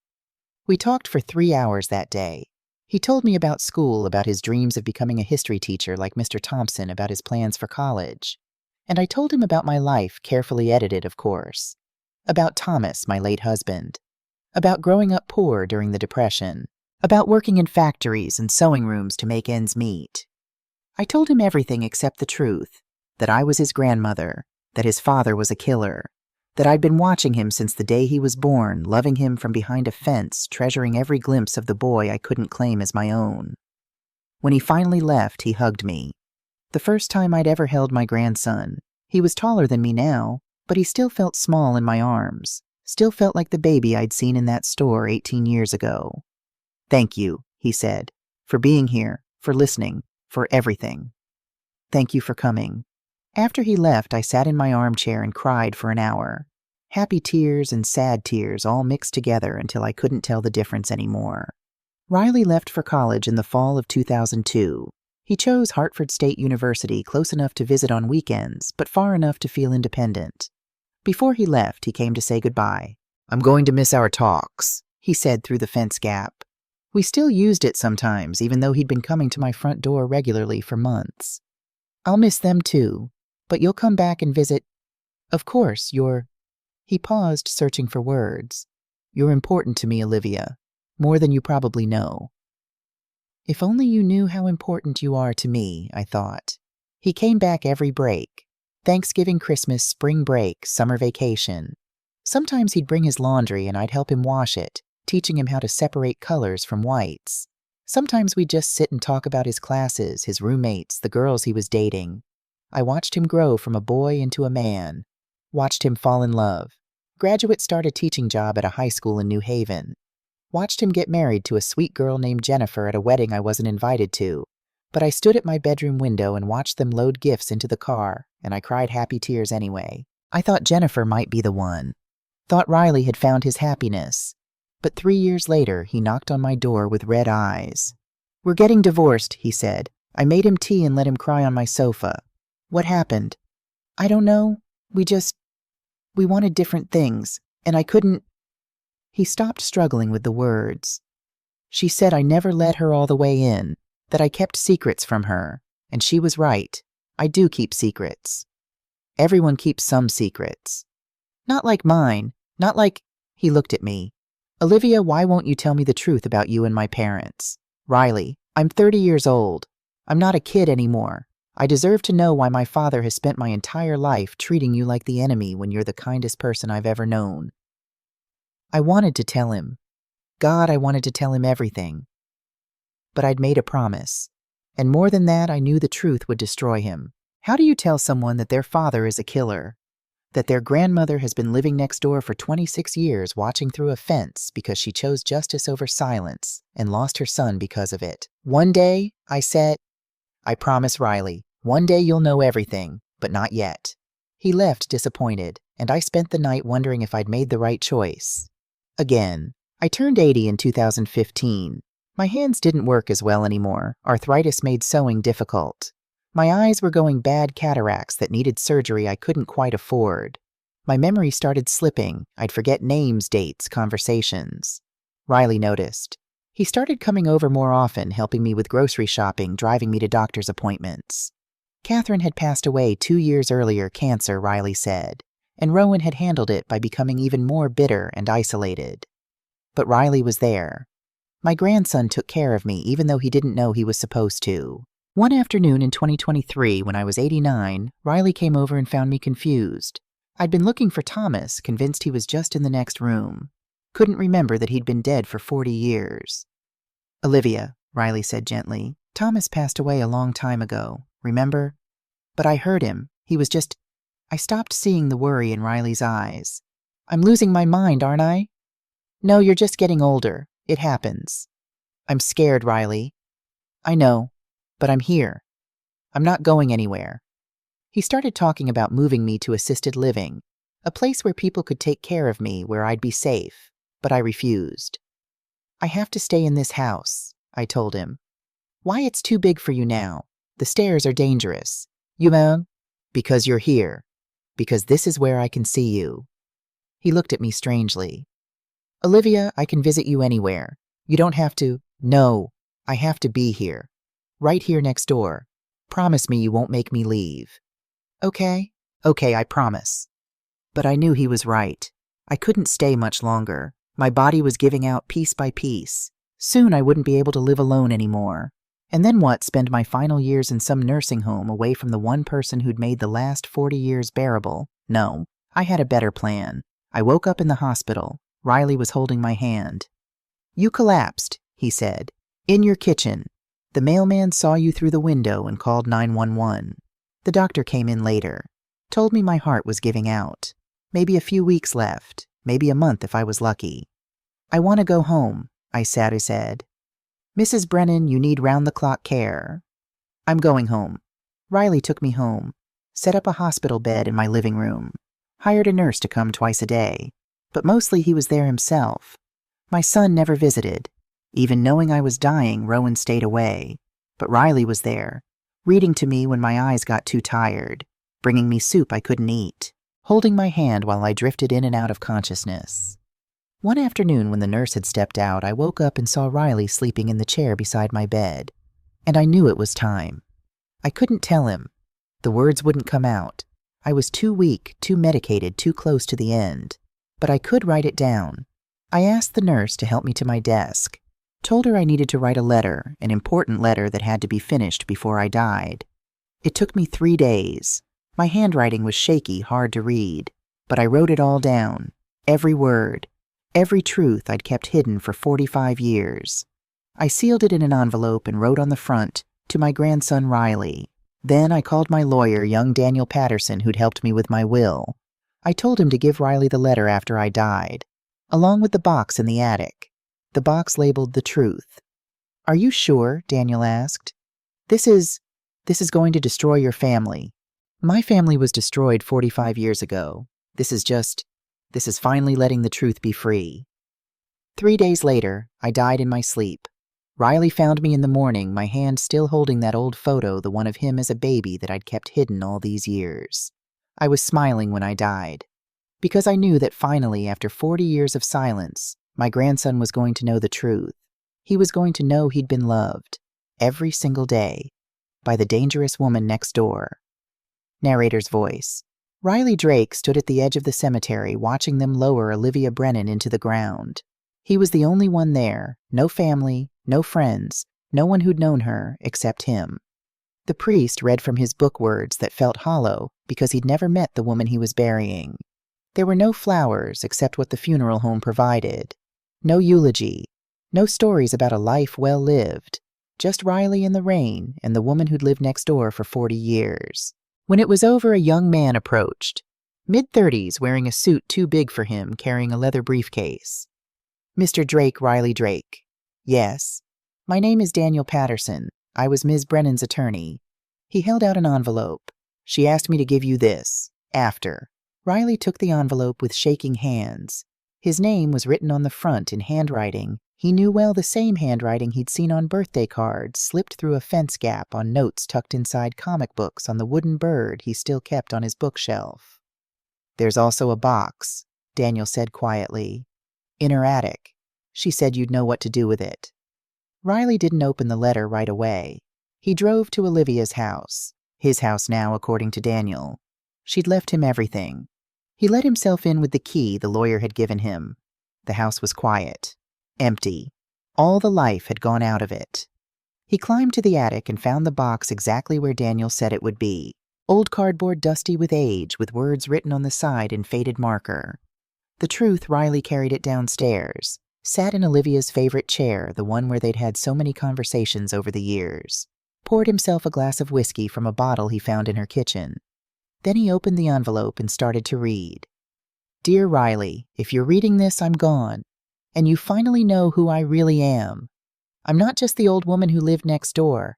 S1: We talked for 3 hours that day. He told me about school, about his dreams of becoming a history teacher like Mr. Thompson, about his plans for college. And I told him about my life, carefully edited, of course. About Thomas, my late husband. About growing up poor during the Depression. About working in factories and sewing rooms to make ends meet. I told him everything except the truth. That I was his grandmother. That his father was a killer. That I'd been watching him since the day he was born, loving him from behind a fence, treasuring every glimpse of the boy I couldn't claim as my own. When he finally left, he hugged me. The first time I'd ever held my grandson. He was taller than me now, but he still felt small in my arms. Still felt like the baby I'd seen in that store 18 years ago. "Thank you," he said, "for being here, for listening, for everything. Thank you for coming." After he left, I sat in my armchair and cried for an hour. Happy tears and sad tears all mixed together until I couldn't tell the difference anymore. Riley left for college in the fall of 2002. He chose Hartford State University, close enough to visit on weekends, but far enough to feel independent. Before he left, he came to say goodbye. "I'm going to miss our talks," he said through the fence gap. We still used it sometimes, even though he'd been coming to my front door regularly for months. "I'll miss them too, but you'll come back and visit. Of course, you're..." He paused, searching for words. "You're important to me, Olivia. More than you probably know." If only you knew how important you are to me, I thought. He came back every break. Thanksgiving, Christmas, spring break, summer vacation. Sometimes he'd bring his laundry and I'd help him wash it, teaching him how to separate colors from whites. Sometimes we'd just sit and talk about his classes, his roommates, the girls he was dating. I watched him grow from a boy into a man. Watched him fall in love. Graduate, start a teaching job at a high school in New Haven. Watched him get married to a sweet girl named Jennifer at a wedding I wasn't invited to. But I stood at my bedroom window and watched them load gifts into the car, and I cried happy tears anyway. I thought Jennifer might be the one. Thought Riley had found his happiness. But 3 years later, he knocked on my door with red eyes. "We're getting divorced," he said. I made him tea and let him cry on my sofa. "What happened?" "I don't know. We wanted different things, and I couldn't." He stopped struggling with the words. "She said I never let her all the way in, that I kept secrets from her, and she was right. I do keep secrets. Everyone keeps some secrets. Not like mine, not like—" He looked at me. "Olivia, why won't you tell me the truth about you and my parents? Riley, I'm 30 years old. I'm not a kid anymore. I deserve to know why my father has spent my entire life treating you like the enemy when you're the kindest person I've ever known." I wanted to tell him. God, I wanted to tell him everything. But I'd made a promise. And more than that, I knew the truth would destroy him. How do you tell someone that their father is a killer? That their grandmother has been living next door for 26 years watching through a fence because she chose justice over silence and lost her son because of it? "One day," I said, "I promise, Riley, one day you'll know everything, but not yet." He left disappointed, and I spent the night wondering if I'd made the right choice. Again, I turned 80 in 2015. My hands didn't work as well anymore. Arthritis made sewing difficult. My eyes were going bad, cataracts that needed surgery I couldn't quite afford. My memory started slipping. I'd forget names, dates, conversations. Riley noticed. He started coming over more often, helping me with grocery shopping, driving me to doctor's appointments. Catherine had passed away 2 years earlier, cancer, Riley said, and Rowan had handled it by becoming even more bitter and isolated. But Riley was there. My grandson took care of me, even though he didn't know he was supposed to. One afternoon in 2023, when I was 89, Riley came over and found me confused. I'd been looking for Thomas, convinced he was just in the next room. Couldn't remember that he'd been dead for 40 years. "Olivia," Riley said gently, "Thomas passed away a long time ago, remember? But I heard him. He was just—" I stopped seeing the worry in Riley's eyes. "I'm losing my mind, aren't I?" "No, you're just getting older. It happens." "I'm scared, Riley." "I know, but I'm here. I'm not going anywhere." He started talking about moving me to assisted living, a place where people could take care of me, where I'd be safe, but I refused. "I have to stay in this house," I told him. "Why, it's too big for you now. The stairs are dangerous." "You know?" "Because you're here. Because this is where I can see you." He looked at me strangely. "Olivia, I can visit you anywhere. You don't have to—" "No, I have to be here. Right here next door. Promise me you won't make me leave." "Okay. Okay, I promise." But I knew he was right. I couldn't stay much longer. My body was giving out piece by piece. Soon I wouldn't be able to live alone anymore. And then what, spend my final years in some nursing home away from the one person who'd made the last 40 years bearable? No, I had a better plan. I woke up in the hospital. Riley was holding my hand. "You collapsed," he said. "In your kitchen. The mailman saw you through the window and called 911. The doctor came in later. Told me my heart was giving out. Maybe a few weeks left. Maybe a month if I was lucky. I want to go home," I said. "Mrs. Brennan, you need round-the-clock care." "I'm going home." Riley took me home. Set up a hospital bed in my living room. Hired a nurse to come twice a day. But mostly he was there himself. My son never visited. Even knowing I was dying, Rowan stayed away. But Riley was there, reading to me when my eyes got too tired, bringing me soup I couldn't eat, holding my hand while I drifted in and out of consciousness. One afternoon when the nurse had stepped out, I woke up and saw Riley sleeping in the chair beside my bed. And I knew it was time. I couldn't tell him. The words wouldn't come out. I was too weak, too medicated, too close to the end. But I could write it down. I asked the nurse to help me to my desk. Told her I needed to write a letter, an important letter that had to be finished before I died. It took me 3 days. My handwriting was shaky, hard to read, but I wrote it all down, every word, every truth I'd kept hidden for 45 years. I sealed it in an envelope and wrote on the front, "To my grandson Riley." Then I called my lawyer, young Daniel Patterson, who'd helped me with my will. I told him to give Riley the letter after I died, along with the box in the attic. The box labeled "The Truth." "Are you sure?" Daniel asked. This is going to destroy your family. My family was destroyed 45 years ago. This is finally letting the truth be free." 3 days later, I died in my sleep. Riley found me in the morning, my hand still holding that old photo, the one of him as a baby that I'd kept hidden all these years. I was smiling when I died, because I knew that finally, after 40 years of silence, my grandson was going to know the truth. He was going to know he'd been loved, every single day, by the dangerous woman next door. Narrator's voice. Riley Drake stood at the edge of the cemetery watching them lower Olivia Brennan into the ground. He was the only one there, no family, no friends, no one who'd known her except him. The priest read from his book words that felt hollow because he'd never met the woman he was burying. There were no flowers except what the funeral home provided. No eulogy, no stories about a life well lived. Just Riley in the rain and the woman who'd lived next door for 40 years. When it was over, a young man approached, mid-30s, wearing a suit too big for him, carrying a leather briefcase. "Mr. Drake, Riley Drake." "Yes." "My name is Daniel Patterson. I was Ms. Brennan's attorney." He held out an envelope. "She asked me to give you this, after." Riley took the envelope with shaking hands. His name was written on the front in handwriting. He knew well, the same handwriting he'd seen on birthday cards slipped through a fence gap on notes tucked inside comic books on the wooden bird he still kept on his bookshelf. "There's also a box," Daniel said quietly. "In her attic. She said you'd know what to do with it." Riley didn't open the letter right away. He drove to Olivia's house, his house now, according to Daniel. She'd left him everything. He let himself in with the key the lawyer had given him. The house was quiet, empty. All the life had gone out of it. He climbed to the attic and found the box exactly where Daniel said it would be. Old cardboard dusty with age, with words written on the side in faded marker. The truth, Riley carried it downstairs, sat in Olivia's favorite chair, the one where they'd had so many conversations over the years, poured himself a glass of whiskey from a bottle he found in her kitchen. Then he opened the envelope and started to read. "Dear Riley, if you're reading this, I'm gone, and you finally know who I really am. I'm not just the old woman who lived next door.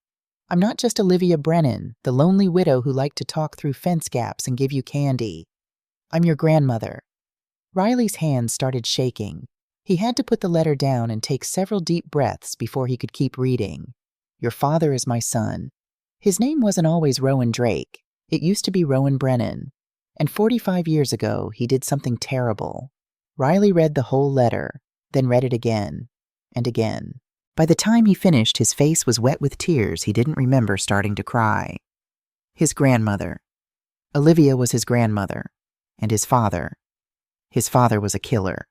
S1: I'm not just Olivia Brennan, the lonely widow who liked to talk through fence gaps and give you candy. I'm your grandmother." Riley's hands started shaking. He had to put the letter down and take several deep breaths before he could keep reading. "Your father is my son. His name wasn't always Rowan Drake. It used to be Rowan Brennan. And 45 years ago, he did something terrible." Riley read the whole letter, then read it again and again. By the time he finished, his face was wet with tears he didn't remember starting to cry. His grandmother. Olivia was his grandmother. And his father. His father was a killer.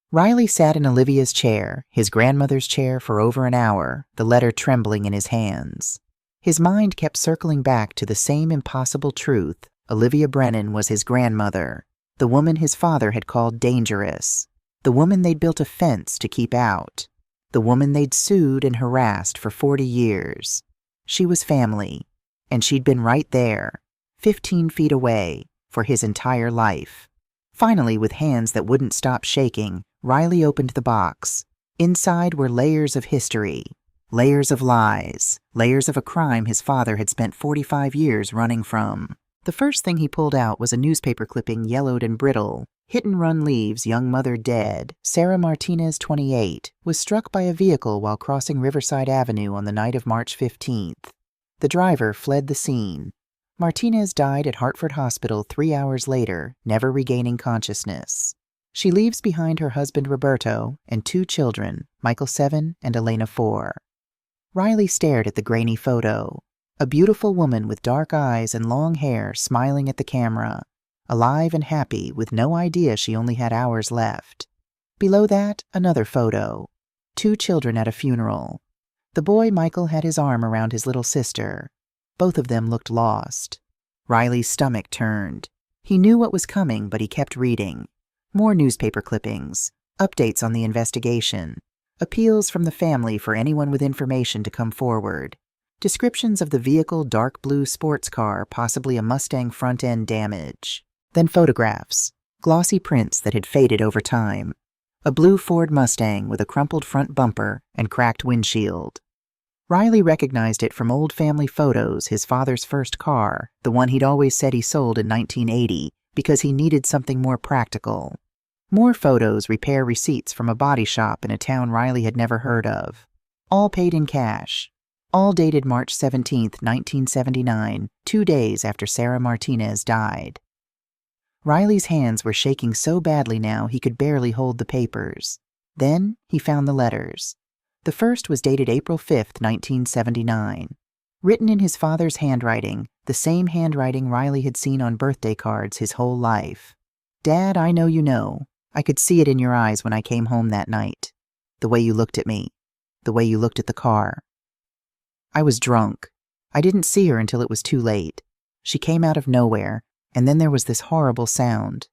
S1: Riley sat in Olivia's chair, his grandmother's chair, for over an hour, the letter trembling in his hands. His mind kept circling back to the same impossible truth. Olivia Brennan was his grandmother, the woman his father had called dangerous, the woman they'd built a fence to keep out, the woman they'd sued and harassed for 40 years. She was family, and she'd been right there, 15 feet away, for his entire life. Finally, with hands that wouldn't stop shaking, Riley opened the box. Inside were layers of history, layers of lies, layers of a crime his father had spent 45 years running from. The first thing he pulled out was a newspaper clipping, yellowed and brittle. "Hit and run leaves, young mother dead. Sarah Martinez, 28, was struck by a vehicle while crossing Riverside Avenue on the night of March 15th. The driver fled the scene. Martinez died at Hartford Hospital 3 hours later, never regaining consciousness. She leaves behind her husband Roberto and 2 children, Michael 7 and Elena 4. Riley stared at the grainy photo. A beautiful woman with dark eyes and long hair smiling at the camera, alive and happy with no idea she only had hours left. Below that, another photo. 2 children at a funeral. The boy, Michael, had his arm around his little sister. Both of them looked lost. Riley's stomach turned. He knew what was coming, but he kept reading. More newspaper clippings, updates on the investigation, appeals from the family for anyone with information to come forward, descriptions of the vehicle, dark blue sports car, possibly a Mustang front-end damage. Then photographs, glossy prints that had faded over time. A blue Ford Mustang with a crumpled front bumper and cracked windshield. Riley recognized it from old family photos, his father's first car, the one he'd always said he sold in 1980 because he needed something more practical. More photos, repair receipts from a body shop in a town Riley had never heard of. All paid in cash. All dated March 17, 1979, 2 days after Sarah Martinez died. Riley's hands were shaking so badly now he could barely hold the papers. Then he found the letters. The first was dated April 5, 1979. Written in his father's handwriting, the same handwriting Riley had seen on birthday cards his whole life. Dad, I know you know. I could see it in your eyes when I came home that night. The way you looked at me. The way you looked at the car. I was drunk. I didn't see her until it was too late. She came out of nowhere, and then there was this horrible sound.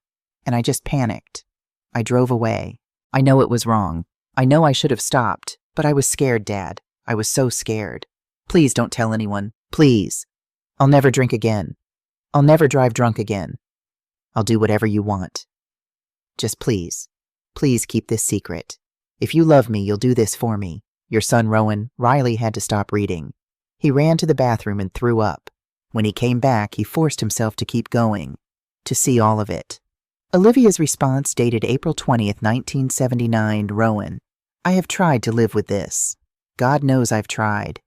S1: And I just panicked. I drove away. I know it was wrong. I know I should have stopped, but I was scared, Dad. I was so scared. Please don't tell anyone. Please. I'll never drink again. I'll never drive drunk again. I'll do whatever you want. Just please keep this secret. If you love me, you'll do this for me. Your son, Rowan. Riley had to stop reading. He ran to the bathroom and threw up. When he came back, he forced himself to keep going, to see all of it. Olivia's response, dated April 20th, 1979, Rowan. I have tried to live with this. God knows I've tried.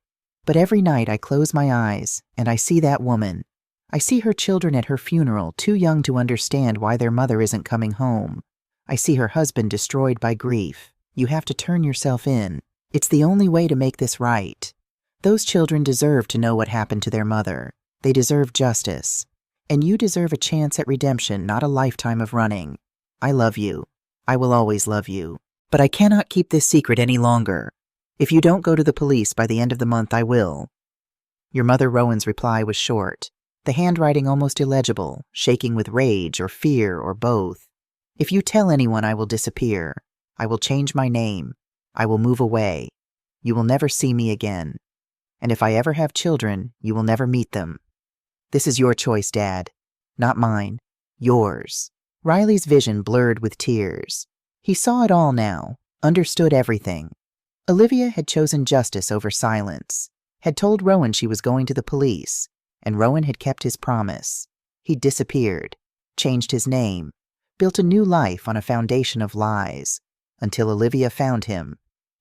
S1: But every night I close my eyes, and I see that woman. I see her children at her funeral, too young to understand why their mother isn't coming home. I see her husband destroyed by grief. You have to turn yourself in. It's the only way to make this right. Those children deserve to know what happened to their mother. They deserve justice. And you deserve a chance at redemption, not a lifetime of running. I love you. I will always love you. But I cannot keep this secret any longer. If you don't go to the police by the end of the month, I will. Your mother Rowan's reply was short, the handwriting almost illegible, shaking with rage or fear or both. If you tell anyone, I will disappear. I will change my name. I will move away. You will never see me again. And if I ever have children, you will never meet them. This is your choice, Dad. Not mine. Yours. Riley's vision blurred with tears. He saw it all now, understood everything. Olivia had chosen justice over silence, had told Rowan she was going to the police, and Rowan had kept his promise. He disappeared, changed his name, built a new life on a foundation of lies, until Olivia found him,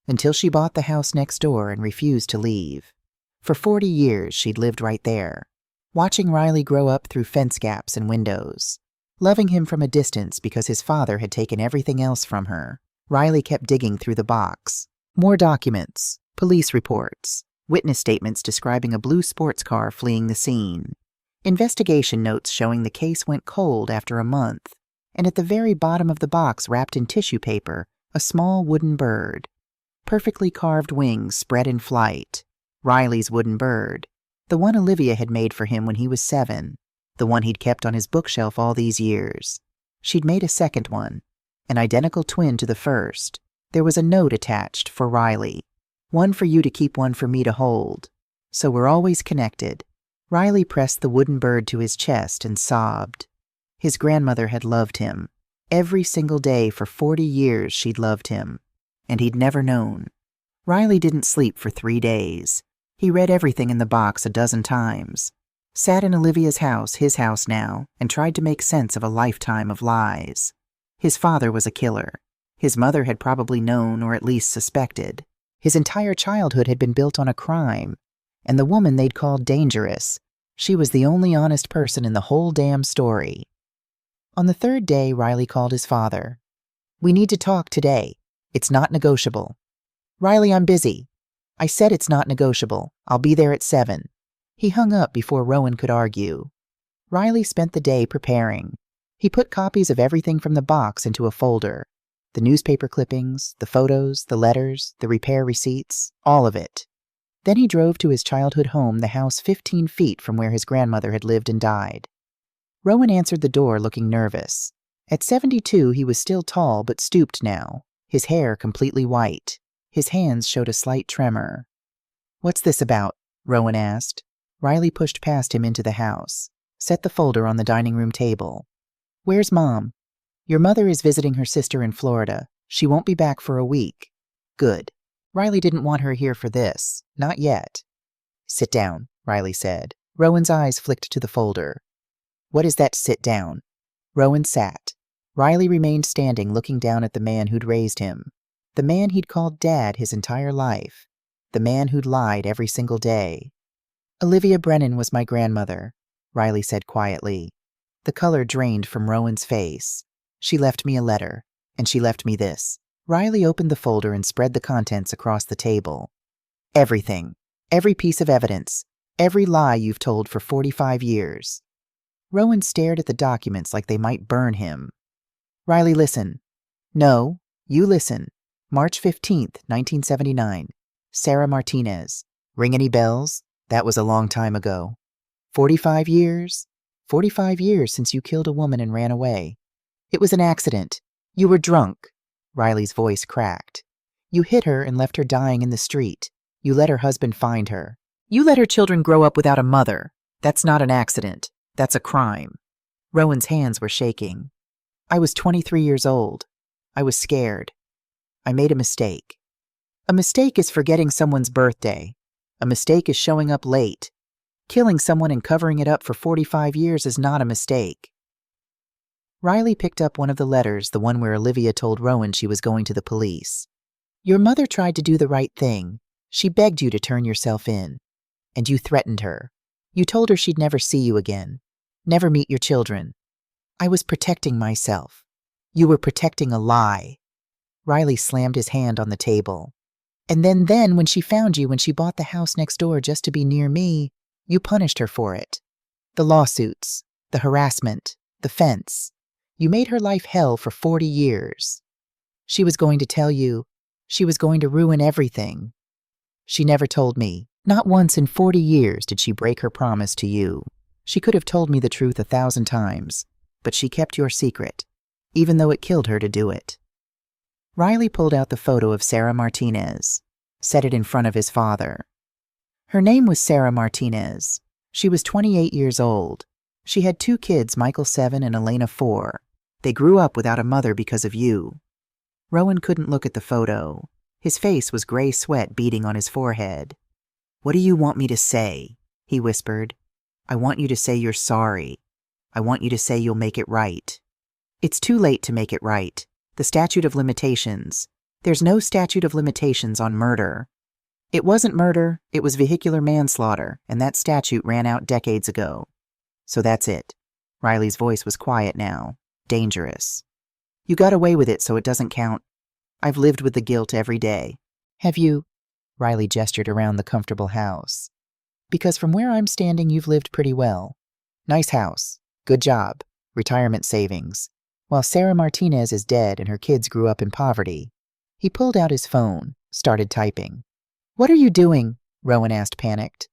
S1: until she bought the house next door and refused to leave. For 40 years she'd lived right there, watching Riley grow up through fence gaps and windows, loving him from a distance because his father had taken everything else from her. Riley kept digging through the box. More documents, police reports, witness statements describing a blue sports car fleeing the scene, investigation notes showing the case went cold after a month, and at the very bottom of the box, wrapped in tissue paper, a small wooden bird. Perfectly carved wings spread in flight. Riley's wooden bird. The one Olivia had made for him when he was 7. The one he'd kept on his bookshelf all these years. She'd made a second one, an identical twin to the first. There was a note attached for Riley. One for you to keep, one for me to hold. So we're always connected. Riley pressed the wooden bird to his chest and sobbed. His grandmother had loved him. Every single day for 40 years she'd loved him. And he'd never known. Riley didn't sleep for 3 days. He read everything in the box a dozen times. Sat in Olivia's house, his house now, and tried to make sense of a lifetime of lies. His father was a killer. His mother had probably known, or at least suspected. His entire childhood had been built on a crime. And the woman they'd called dangerous, she was the only honest person in the whole damn story. On the 3rd day, Riley called his father. We need to talk today. It's not negotiable. Riley, I'm busy. I said it's not negotiable. I'll be there at 7. He hung up before Rowan could argue. Riley spent the day preparing. He put copies of everything from the box into a folder. The newspaper clippings, the photos, the letters, the repair receipts, all of it. Then he drove to his childhood home, the house 15 feet from where his grandmother had lived and died. Rowan answered the door looking nervous. At 72, he was still tall but stooped now, his hair completely white. His hands showed a slight tremor. "What's this about?" Rowan asked. Riley pushed past him into the house, set the folder on the dining room table. "Where's Mom?" "Your mother is visiting her sister in Florida. She won't be back for a week." "Good." Riley didn't want her here for this. Not yet. "Sit down," Riley said. Rowan's eyes flicked to the folder. "What is that sit down?" Rowan sat. Riley remained standing, looking down at the man who'd raised him. The man he'd called Dad his entire life. The man who'd lied every single day. "Olivia Brennan was my grandmother," Riley said quietly. The color drained from Rowan's face. "She left me a letter, and she left me this." Riley opened the folder and spread the contents across the table. "Everything. Every piece of evidence. Every lie you've told for 45 years. Rowan stared at the documents like they might burn him. "Riley, listen." "No, you listen. March 15th, 1979. Sarah Martinez. Ring any bells? That was a long time ago. 45 years? 45 years since you killed a woman and ran away. It was an accident. You were drunk." Riley's voice cracked. "You hit her and left her dying in the street. You let her husband find her. You let her children grow up without a mother. That's not an accident. That's a crime." Rowan's hands were shaking. "I was 23 years old. I was scared. I made a mistake." "A mistake is forgetting someone's birthday. A mistake is showing up late. Killing someone and covering it up for 45 years is not a mistake." Riley picked up one of the letters, the one where Olivia told Rowan she was going to the police. "Your mother tried to do the right thing. She begged you to turn yourself in. And you threatened her. You told her she'd never see you again. Never meet your children. I was protecting myself. You were protecting a lie." Riley slammed his hand on the table. "And then when she found you, when she bought the house next door just to be near me, you punished her for it. The lawsuits, the harassment, the fence. You made her life hell for 40 years. She was going to tell you. She was going to ruin everything. She never told me. Not once in 40 years did she break her promise to you. She could have told me the truth 1,000 times, but she kept your secret, even though it killed her to do it." Riley pulled out the photo of Sarah Martinez, set it in front of his father. Her name was Sarah Martinez. She was 28 years old. She had 2 kids, Michael 7 and Elena 4. They grew up without a mother because of you. Rowan couldn't look at the photo. His face was gray sweat beading on his forehead. "What do you want me to say?" he whispered. "I want you to say you're sorry. I want you to say you'll make it right." "It's too late to make it right. The statute of limitations. There's no statute of limitations on murder. It wasn't murder, it was vehicular manslaughter, and that statute ran out decades ago. So that's it." Riley's voice was quiet now, dangerous. "You got away with it, so it doesn't count. I've lived with the guilt every day." "Have you?" Riley gestured around the comfortable house. "Because from where I'm standing, you've lived pretty well. Nice house. Good job. Retirement savings. While Sarah Martinez is dead and her kids grew up in poverty." He pulled out his phone, started typing. "What are you doing?" Rowan asked, panicked.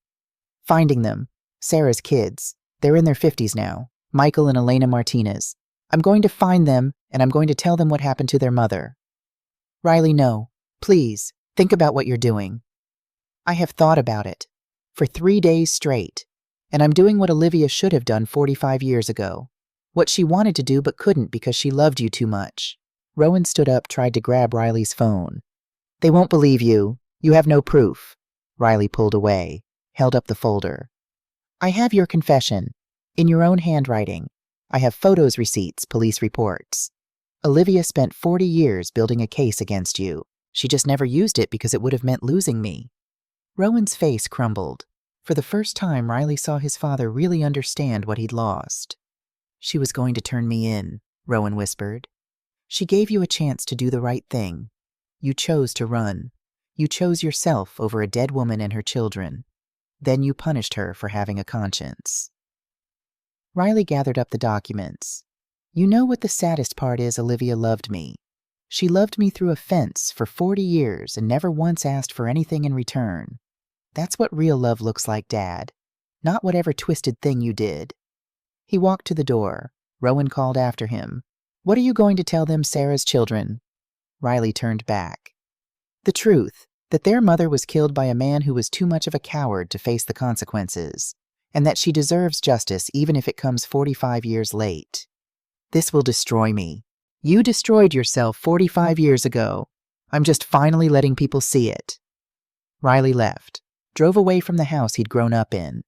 S1: "Finding them. Sarah's kids. They're in their 50s now. Michael and Elena Martinez. I'm going to find them, and I'm going to tell them what happened to their mother." "Riley, no. Please, think about what you're doing." "I have thought about it. For 3 days straight. And I'm doing what Olivia should have done 45 years ago. What she wanted to do but couldn't because she loved you too much." Rowan stood up, tried to grab Riley's phone. "They won't believe you. You have no proof." Riley pulled away, held up the folder. "I have your confession. In your own handwriting. I have photos, receipts, police reports. Olivia spent 40 years building a case against you. She just never used it because it would have meant losing me." Rowan's face crumbled. For the first time, Riley saw his father really understand what he'd lost. "She was going to turn me in," Rowan whispered. "She gave you a chance to do the right thing. You chose to run. You chose yourself over a dead woman and her children. Then you punished her for having a conscience." Riley gathered up the documents. "You know what the saddest part is? Olivia loved me. She loved me through a fence for 40 years and never once asked for anything in return. That's what real love looks like, Dad. Not whatever twisted thing you did." He walked to the door. Rowan called after him. "What are you going to tell them, Sarah's children?" Riley turned back. "The truth, that their mother was killed by a man who was too much of a coward to face the consequences, and that she deserves justice even if it comes 45 years late. This will destroy me. You destroyed yourself 45 years ago. I'm just finally letting people see it." Riley left, drove away from the house he'd grown up in,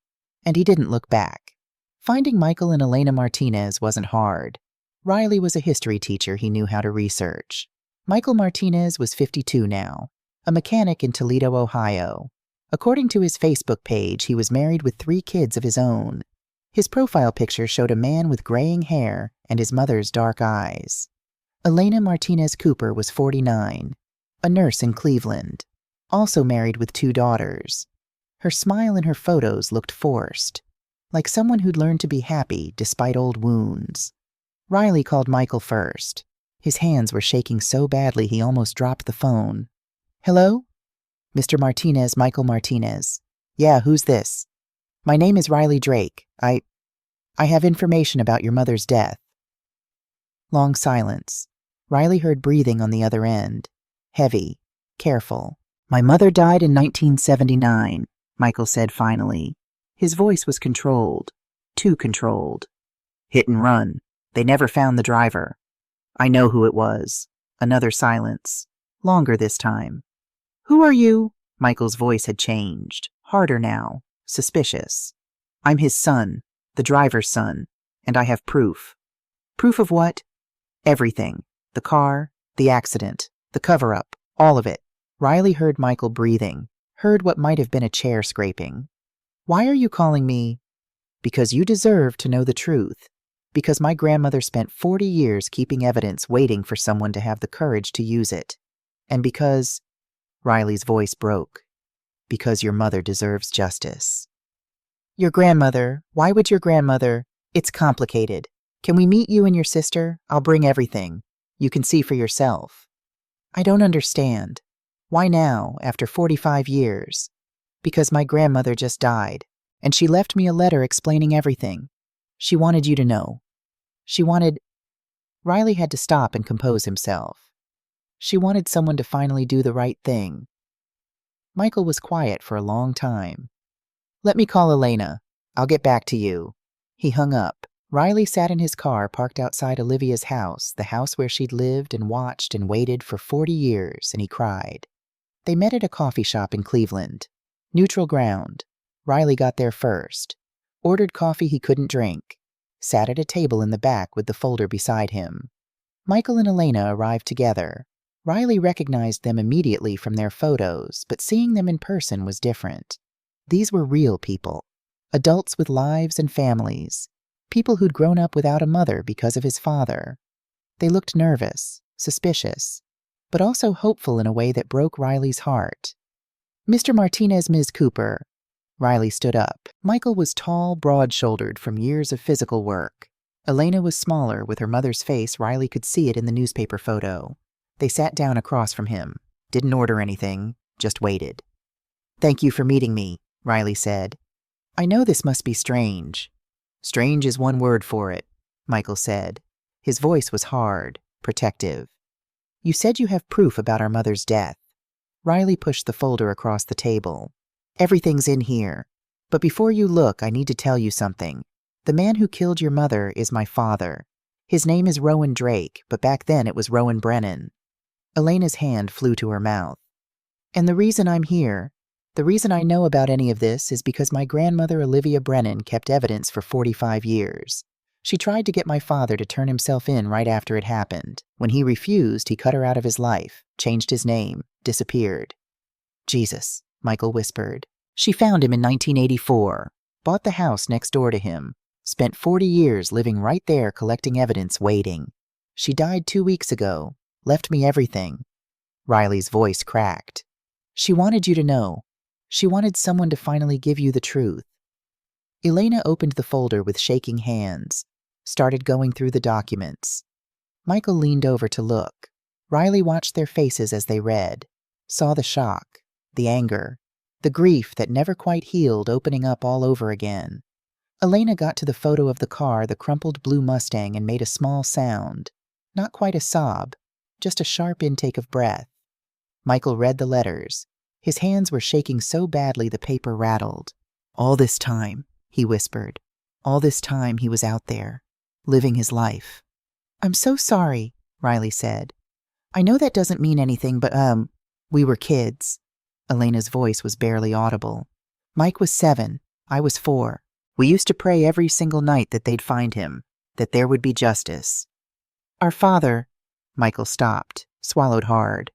S1: and he didn't look back. Finding Michael and Elena Martinez wasn't hard. Riley was a history teacher he knew how to research. Michael Martinez was 52 now, a mechanic in Toledo, Ohio. According to his Facebook page, he was married with 3 kids of his own. His profile picture showed a man with graying hair and his mother's dark eyes. Elena Martinez Cooper was 49, a nurse in Cleveland, also married with 2 daughters. Her smile in her photos looked forced, like someone who'd learned to be happy despite old wounds. Riley called Michael first. His hands were shaking so badly he almost dropped the phone. "Hello? Mr. Martinez, Michael Martinez. Yeah, who's this? My name is Riley Drake. I have information about your mother's death." Long silence. Riley heard breathing on the other end. Heavy, careful. "My mother died in 1979, Michael said finally. His voice was controlled. Too controlled. "Hit and run. They never found the driver. I know who it was." Another silence. Longer this time. "Who are you?" Michael's voice had changed. Harder now. Suspicious. "I'm his son, the driver's son, and I have proof." "Proof of what?" "Everything. The car, the accident, the cover-up, all of it." Riley heard Michael breathing, heard what might have been a chair scraping. "Why are you calling me?" "Because you deserve to know the truth. Because my grandmother spent 40 years keeping evidence waiting for someone to have the courage to use it. And because," Riley's voice broke, "because your mother deserves justice." "Your grandmother? Why would your grandmother?" "It's complicated. Can we meet you and your sister? I'll bring everything. You can see for yourself." "I don't understand. Why now, after 45 years?" "Because my grandmother just died, and she left me a letter explaining everything. She wanted you to know. She wanted—" Riley had to stop and compose himself. "She wanted someone to finally do the right thing." Michael was quiet for a long time. "Let me call Elena. I'll get back to you." He hung up. Riley sat in his car parked outside Olivia's house, the house where she'd lived and watched and waited for 40 years, and he cried. They met at a coffee shop in Cleveland. Neutral ground. Riley got there first. Ordered coffee he couldn't drink. Sat at a table in the back with the folder beside him. Michael and Elena arrived together. Riley recognized them immediately from their photos, but seeing them in person was different. These were real people. Adults with lives and families. People who'd grown up without a mother because of his father. They looked nervous, suspicious, but also hopeful in a way that broke Riley's heart. "Mr. Martinez, Ms. Cooper." Riley stood up. Michael was tall, broad-shouldered from years of physical work. Elena was smaller, with her mother's face. Riley could see it in the newspaper photo. They sat down across from him. Didn't order anything, just waited. "Thank you for meeting me," Riley said. "I know this must be strange." "Strange is one word for it," Michael said. His voice was hard, protective. "You said you have proof about our mother's death." Riley pushed the folder across the table. "Everything's in here. But before you look, I need to tell you something. The man who killed your mother is my father. His name is Rowan Drake, but back then it was Rowan Brennan." Elena's hand flew to her mouth. "And the reason I'm here, the reason I know about any of this is because my grandmother Olivia Brennan kept evidence for 45 years. She tried to get my father to turn himself in right after it happened. When he refused, he cut her out of his life, changed his name, disappeared." "Jesus," Michael whispered. "She found him in 1984, bought the house next door to him, spent 40 years living right there collecting evidence, waiting. She died 2 weeks ago, left me everything." Riley's voice cracked. "She wanted you to know. She wanted someone to finally give you the truth." Elena opened the folder with shaking hands, started going through the documents. Michael leaned over to look. Riley watched their faces as they read, saw the shock, the anger, the grief that never quite healed opening up all over again. Elena got to the photo of the car, the crumpled blue Mustang, and made a small sound. Not quite a sob, just a sharp intake of breath. Michael read the letters. His hands were shaking so badly the paper rattled. All this time, he whispered. All this time he was out there, living his life. I'm so sorry, Riley said. I know that doesn't mean anything, but, we were kids. Elena's voice was barely audible. Mike was 7. I was 4. We used to pray every single night that they'd find him, that there would be justice. Our father, Michael stopped, swallowed hard.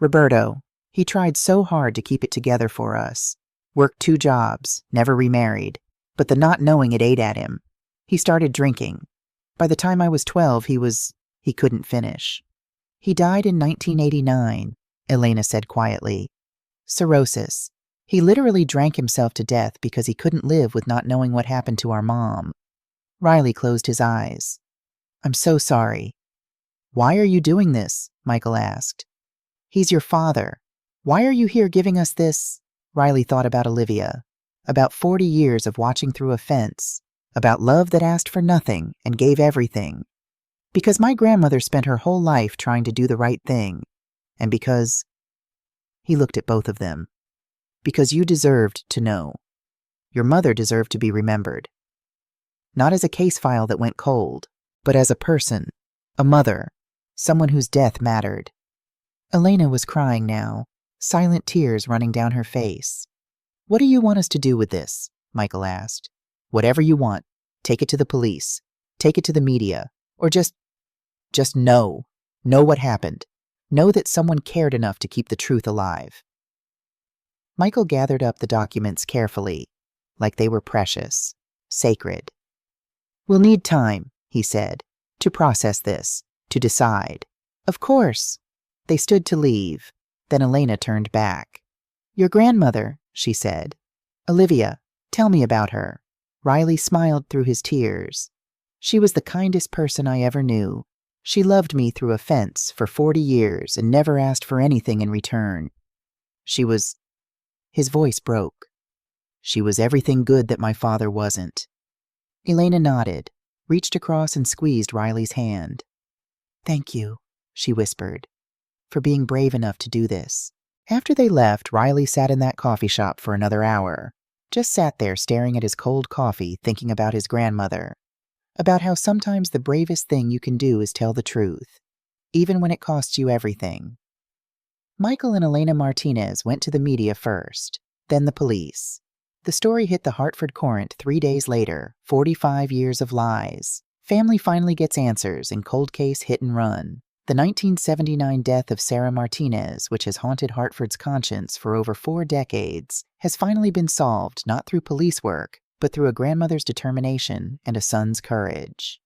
S1: Roberto, he tried so hard to keep it together for us. Worked 2 jobs, never remarried, but the not knowing it ate at him. He started drinking. By the time I was 12, he couldn't finish. He died in 1989, Elena said quietly. Cirrhosis. He literally drank himself to death because he couldn't live with not knowing what happened to our mom. Riley closed his eyes. I'm so sorry. Why are you doing this? Michael asked. He's your father. Why are you here giving us this? Riley thought about Olivia, about 40 years of watching through a fence, about love that asked for nothing and gave everything. Because my grandmother spent her whole life trying to do the right thing, and because... He looked at both of them. Because you deserved to know. Your mother deserved to be remembered. Not as a case file that went cold, but as a person, a mother, someone whose death mattered. Elena was crying now, silent tears running down her face. What do you want us to do with this? Michael asked. Whatever you want. Take it to the police. Take it to the media. Or just know. Know what happened. Know that someone cared enough to keep the truth alive. Michael gathered up the documents carefully, like they were precious, sacred. We'll need time, he said, to process this, to decide. Of course. They stood to leave. Then Elena turned back. Your grandmother, she said. Olivia, tell me about her. Riley smiled through his tears. She was the kindest person I ever knew. She loved me through a fence for 40 years and never asked for anything in return. She was... His voice broke. She was everything good that my father wasn't. Elena nodded, reached across and squeezed Riley's hand. Thank you, she whispered, for being brave enough to do this. After they left, Riley sat in that coffee shop for another hour. Just sat there staring at his cold coffee, thinking about his grandmother. About how sometimes the bravest thing you can do is tell the truth, even when it costs you everything. Michael and Elena Martinez went to the media first, then the police. The story hit the Hartford Courant 3 days later, 45 years of lies. Family finally gets answers in cold case hit and run. The 1979 death of Sarah Martinez, which has haunted Hartford's conscience for over 4 decades, has finally been solved not through police work, but through a grandmother's determination and a son's courage.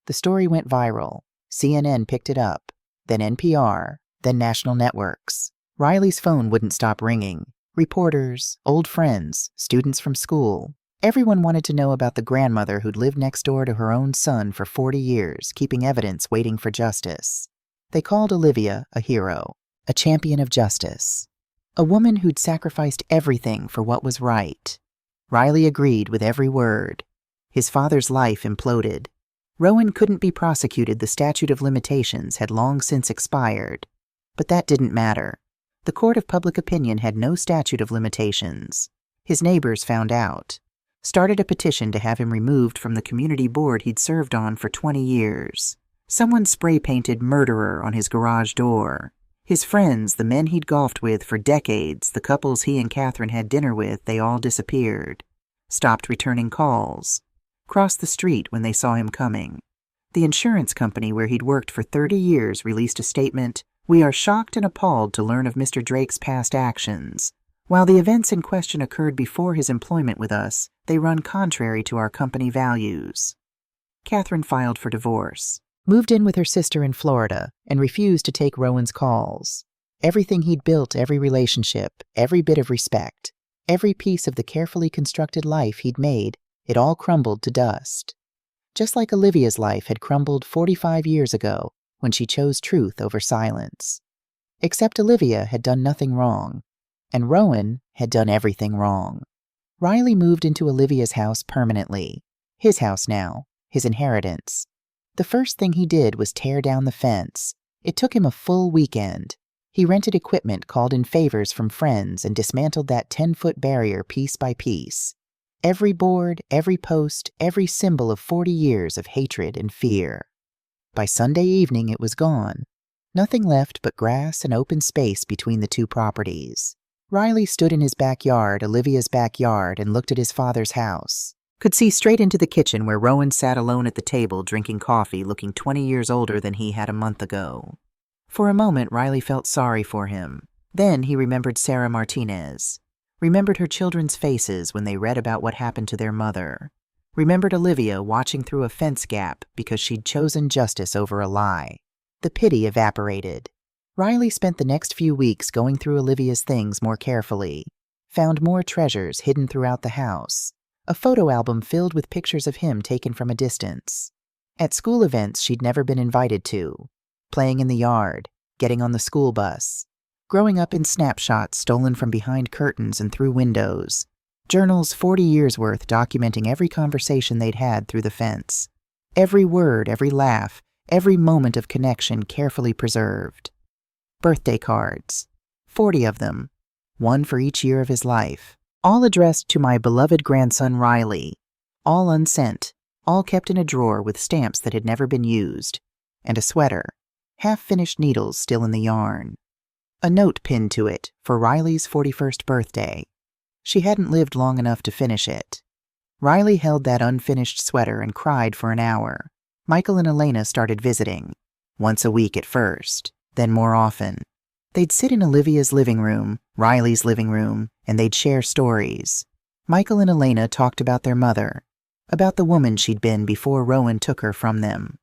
S1: The story went viral. CNN picked it up, then NPR, then national networks. Riley's phone wouldn't stop ringing. Reporters, old friends, students from school. Everyone wanted to know about the grandmother who'd lived next door to her own son for 40 years, keeping evidence waiting for justice. They called Olivia a hero, a champion of justice, a woman who'd sacrificed everything for what was right. Riley agreed with every word. His father's life imploded. Rowan couldn't be prosecuted. The statute of limitations had long since expired. But that didn't matter. The court of public opinion had no statute of limitations. His neighbors found out, started a petition to have him removed from the community board he'd served on for 20 years. Someone spray-painted murderer on his garage door. His friends, the men he'd golfed with for decades, the couples he and Catherine had dinner with, they all disappeared. Stopped returning calls. Crossed the street when they saw him coming. The insurance company where he'd worked for 30 years released a statement, "We are shocked and appalled to learn of Mr. Drake's past actions. While the events in question occurred before his employment with us, they run contrary to our company values." Catherine filed for divorce. Moved in with her sister in Florida and refused to take Rowan's calls. Everything he'd built, every relationship, every bit of respect, every piece of the carefully constructed life he'd made, it all crumbled to dust. Just like Olivia's life had crumbled 45 years ago when she chose truth over silence. Except Olivia had done nothing wrong, and Rowan had done everything wrong. Riley moved into Olivia's house permanently. His house now, his inheritance. The first thing he did was tear down the fence. It took him a full weekend. He rented equipment, called in favors from friends, and dismantled that 10-foot barrier piece by piece. Every board, every post, every symbol of 40 years of hatred and fear. By Sunday evening it was gone. Nothing left but grass and open space between the two properties. Riley stood in his backyard, Olivia's backyard, and looked at his father's house. Could see straight into the kitchen where Rowan sat alone at the table drinking coffee, looking 20 years older than he had a month ago. For a moment, Riley felt sorry for him. Then he remembered Sarah Martinez. Remembered her children's faces when they read about what happened to their mother. Remembered Olivia watching through a fence gap because she'd chosen justice over a lie. The pity evaporated. Riley spent the next few weeks going through Olivia's things more carefully. Found more treasures hidden throughout the house. A photo album filled with pictures of him taken from a distance. At school events she'd never been invited to. Playing in the yard, getting on the school bus. Growing up in snapshots stolen from behind curtains and through windows. Journals 40 years worth documenting every conversation they'd had through the fence. Every word, every laugh, every moment of connection carefully preserved. Birthday cards. 40 of them. One for each year of his life. All addressed to my beloved grandson Riley. All unsent. All kept in a drawer with stamps that had never been used. And a sweater. Half-finished needles still in the yarn. A note pinned to it for Riley's 41st birthday. She hadn't lived long enough to finish it. Riley held that unfinished sweater and cried for an hour. Michael and Elena started visiting. Once a week at first, then more often. They'd sit in Olivia's living room, Riley's living room, and they'd share stories. Michael and Elena talked about their mother, about the woman she'd been before Rowan took her from them.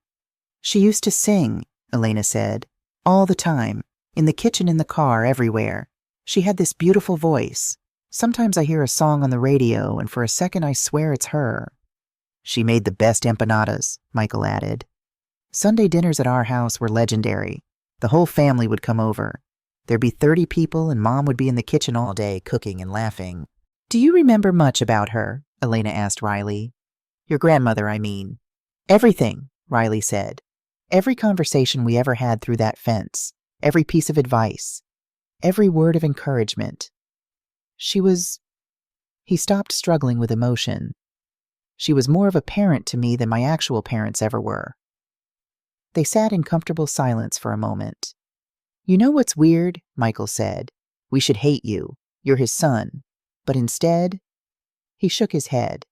S1: She used to sing, Elena said, all the time, in the kitchen, in the car, everywhere. She had this beautiful voice. Sometimes I hear a song on the radio, and for a second I swear it's her. She made the best empanadas, Michael added. Sunday dinners at our house were legendary. The whole family would come over. There'd be 30 people, and Mom would be in the kitchen all day cooking and laughing. Do you remember much about her? Elena asked Riley. Your grandmother, I mean. Everything, Riley said. Every conversation we ever had through that fence. Every piece of advice. Every word of encouragement. She was... He stopped, struggling with emotion. She was more of a parent to me than my actual parents ever were. They sat in comfortable silence for a moment. You know what's weird? Michael said. We should hate you. You're his son. But instead... He shook his head.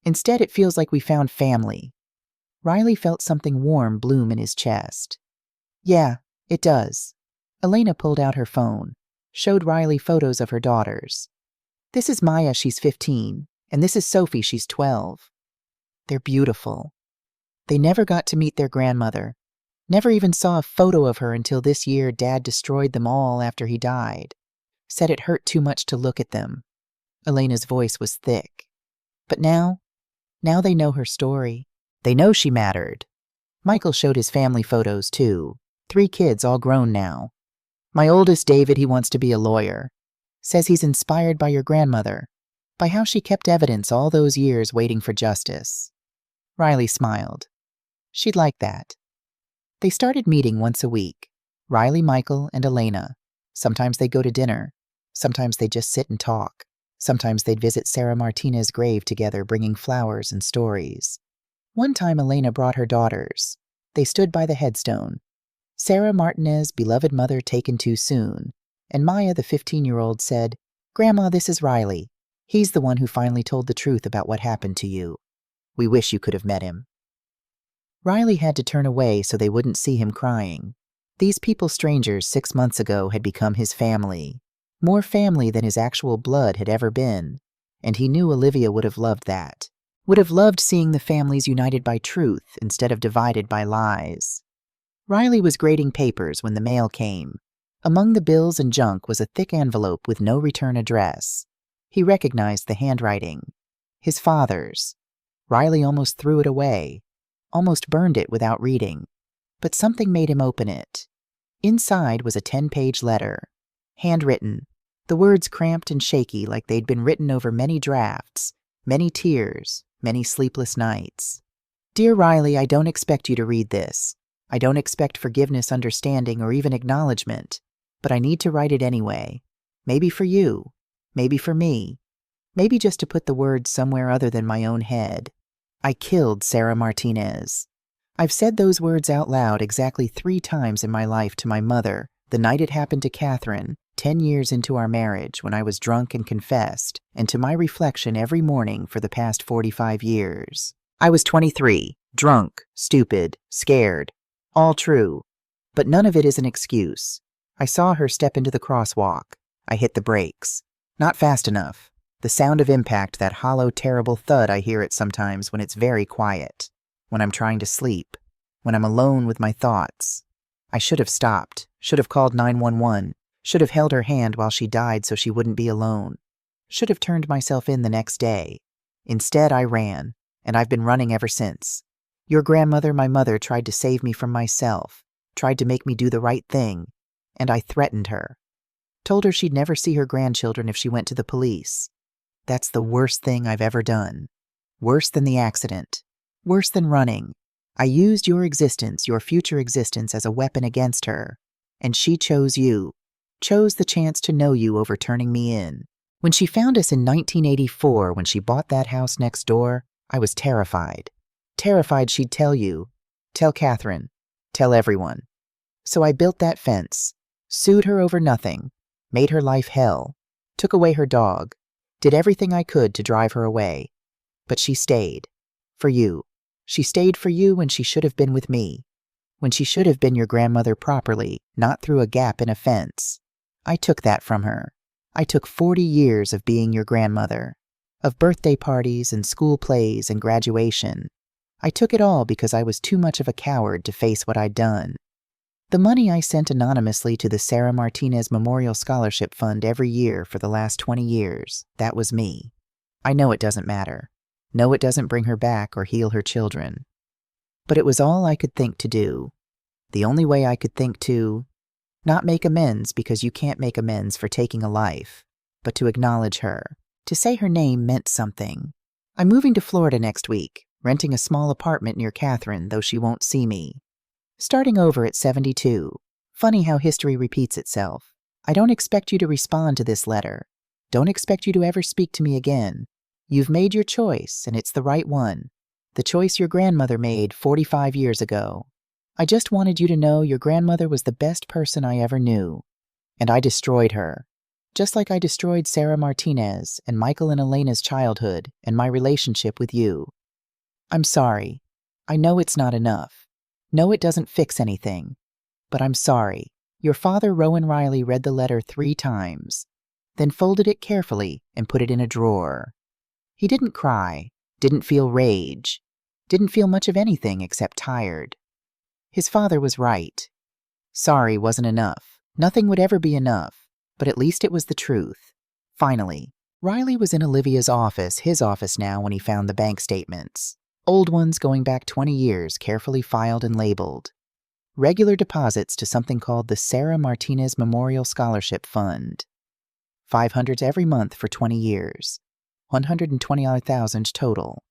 S1: Instead, it feels like we found family. Riley felt something warm bloom in his chest. Yeah, it does. Elena pulled out her phone, showed Riley photos of her daughters. This is Maya, she's 15, and this is Sophie, she's 12. They're beautiful. They never got to meet their grandmother. Never even saw a photo of her until this year Dad destroyed them all after he died. Said it hurt too much to look at them. Elena's voice was thick. But now they know her story. They know she mattered. Michael showed his family photos, too. 3 kids, all grown now. My oldest, David, he wants to be a lawyer. Says he's inspired by your grandmother, by how she kept evidence all those years waiting for justice. Riley smiled. She'd like that. They started meeting once a week. Riley, Michael, and Elena. Sometimes they'd go to dinner. Sometimes they'd just sit and talk. Sometimes they'd visit Sarah Martinez's grave together, bringing flowers and stories. One time Elena brought her daughters. They stood by the headstone. Sarah Martinez, beloved mother taken too soon. And Maya, the 15-year-old, said, Grandma, this is Riley. He's the one who finally told the truth about what happened to you. We wish you could have met him. Riley had to turn away so they wouldn't see him crying. These people strangers 6 months ago had become his family. More family than his actual blood had ever been. And he knew Olivia would have loved that. Would have loved seeing the families united by truth instead of divided by lies. Riley was grading papers when the mail came. Among the bills and junk was a thick envelope with no return address. He recognized the handwriting. His father's. Riley almost threw it away. Almost burned it without reading. but something made him open it. Inside was a 10-page letter, handwritten, the words cramped and shaky like they'd been written over many drafts, many tears, many sleepless nights. Dear Riley, I don't expect you to read this. I don't expect forgiveness, understanding, or even acknowledgement, but I need to write it anyway. Maybe for you, maybe for me, maybe just to put the words somewhere other than my own head. I killed Sarah Martinez. I've said those words out loud exactly 3 times in my life to my mother, the night it happened to Catherine, 10 years into our marriage when I was drunk and confessed, and to my reflection every morning for the past 45 years. I was 23, drunk, stupid, scared. All true. But none of it is an excuse. I saw her step into the crosswalk. I hit the brakes. Not fast enough. The sound of impact, that hollow, terrible thud, I hear it sometimes when it's very quiet, when I'm trying to sleep, when I'm alone with my thoughts. I should have stopped, should have called 911, should have held her hand while she died so she wouldn't be alone, should have turned myself in the next day. Instead, I ran, and I've been running ever since. Your grandmother, my mother, tried to save me from myself, tried to make me do the right thing, and I threatened her. Told her she'd never see her grandchildren if she went to the police. That's the worst thing I've ever done. Worse than the accident. Worse than running. I used your existence, your future existence, as a weapon against her. And she chose you. Chose the chance to know you over turning me in. When she found us in 1984, when she bought that house next door, I was terrified. Terrified she'd tell you. Tell Catherine. Tell everyone. So I built that fence. Sued her over nothing. Made her life hell. Took away her dog. Did everything I could to drive her away. But she stayed. For you. She stayed for you when she should have been with me. When she should have been your grandmother properly, not through a gap in a fence. I took that from her. I took 40 years of being your grandmother. Of birthday parties and school plays and graduation. I took it all because I was too much of a coward to face what I'd done. The money I sent anonymously to the Sarah Martinez Memorial Scholarship Fund every year for the last 20 years, that was me. I know it doesn't matter. No, it doesn't bring her back or heal her children. But it was all I could think to do. The only way I could think to not make amends, because you can't make amends for taking a life, but to acknowledge her, to say her name meant something. I'm moving to Florida next week, renting a small apartment near Catherine, though she won't see me. Starting over at 72. Funny how history repeats itself. I don't expect you to respond to this letter. Don't expect you to ever speak to me again. You've made your choice, and it's the right one. The choice your grandmother made 45 years ago. I just wanted you to know your grandmother was the best person I ever knew. And I destroyed her. Just like I destroyed Sarah Martinez and Michael and Elena's childhood and my relationship with you. I'm sorry. I know it's not enough. No, it doesn't fix anything. But I'm sorry. Your father, Rowan Riley, read the letter 3 times, then folded it carefully and put it in a drawer. He didn't cry, didn't feel rage, didn't feel much of anything except tired. His father was right. Sorry wasn't enough. Nothing would ever be enough, but at least it was the truth. Finally, Riley was in Olivia's office, his office now, when he found the bank statements. Old ones going back 20 years, carefully filed and labeled. Regular deposits to something called the Sarah Martinez Memorial Scholarship Fund. 500s every month for 20 years. 120,000 total.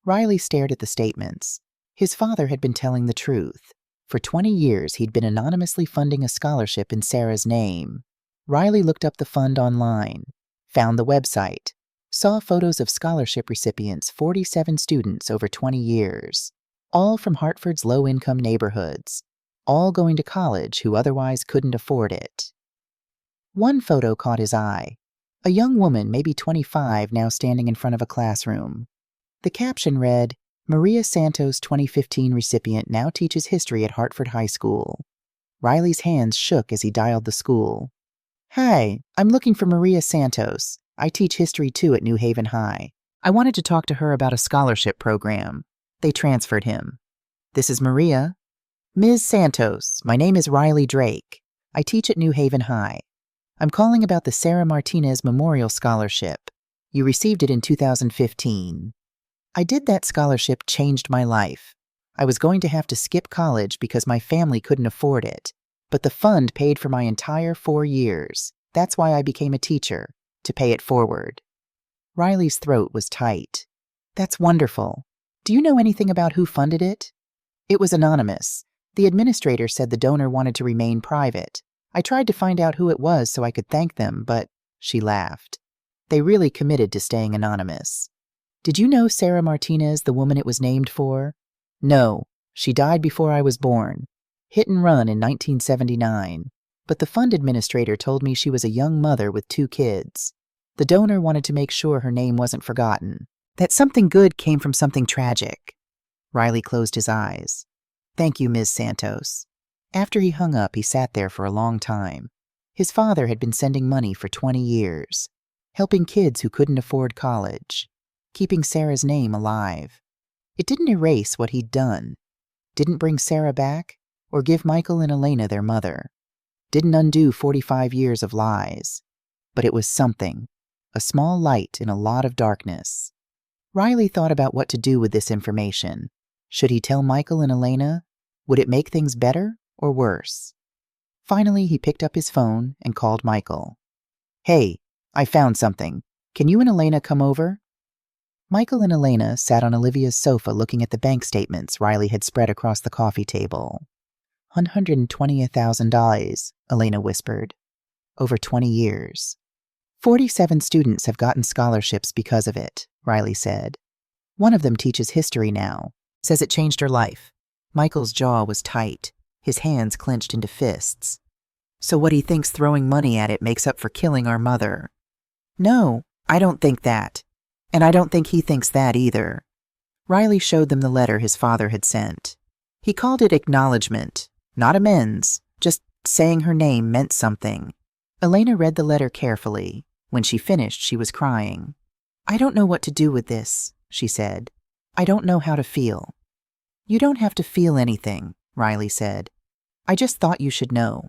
S1: Riley stared at the statements. His father had been telling the truth. For 20 years, he'd been anonymously funding a scholarship in Sarah's name. Riley looked up the fund online, found the website, saw photos of scholarship recipients, 47 students over 20 years, all from Hartford's low-income neighborhoods, all going to college who otherwise couldn't afford it. One photo caught his eye. A young woman, maybe 25, now standing in front of a classroom. The caption read, Maria Santos, 2015 recipient, now teaches history at Hartford High School. Riley's hands shook as he dialed the school. Hi, I'm looking for Maria Santos. I teach history too at New Haven High. I wanted to talk to her about a scholarship program. They transferred him. This is Maria. Ms. Santos, my name is Riley Drake. I teach at New Haven High. I'm calling about the Sarah Martinez Memorial Scholarship. You received it in 2015. I did that scholarship, changed my life. I was going to have to skip college because my family couldn't afford it. But the fund paid for my entire 4 years. That's why I became a teacher, to pay it forward. Riley's throat was tight. That's wonderful. Do you know anything about who funded it? It was anonymous. The administrator said the donor wanted to remain private. I tried to find out who it was so I could thank them, but she laughed. They really committed to staying anonymous. Did you know Sarah Martinez, the woman it was named for? No, she died before I was born. Hit and run in 1979. But the fund administrator told me she was a young mother with 2 kids. The donor wanted to make sure her name wasn't forgotten, that something good came from something tragic. Riley closed his eyes. Thank you, Ms. Santos. After he hung up, he sat there for a long time. His father had been sending money for 20 years, helping kids who couldn't afford college, keeping Sarah's name alive. It didn't erase what he'd done, didn't bring Sarah back, or give Michael and Elena their mother, didn't undo 45 years of lies. But it was something, a small light in a lot of darkness. Riley thought about what to do with this information. Should he tell Michael and Elena? Would it make things better or worse? Finally, he picked up his phone and called Michael. Hey, I found something. Can you and Elena come over? Michael and Elena sat on Olivia's sofa looking at the bank statements Riley had spread across the coffee table. $120,000, Elena whispered. Over 20 years. 47 students have gotten scholarships because of it, Riley said. One of them teaches history now, says it changed her life. Michael's jaw was tight, his hands clenched into fists. So what he thinks throwing money at it makes up for killing our mother. No, I don't think that. And I don't think he thinks that either. Riley showed them the letter his father had sent. He called it acknowledgement, not amends, just saying her name meant something. Elena read the letter carefully. When she finished, she was crying. I don't know what to do with this, she said. I don't know how to feel. You don't have to feel anything, Riley said. I just thought you should know.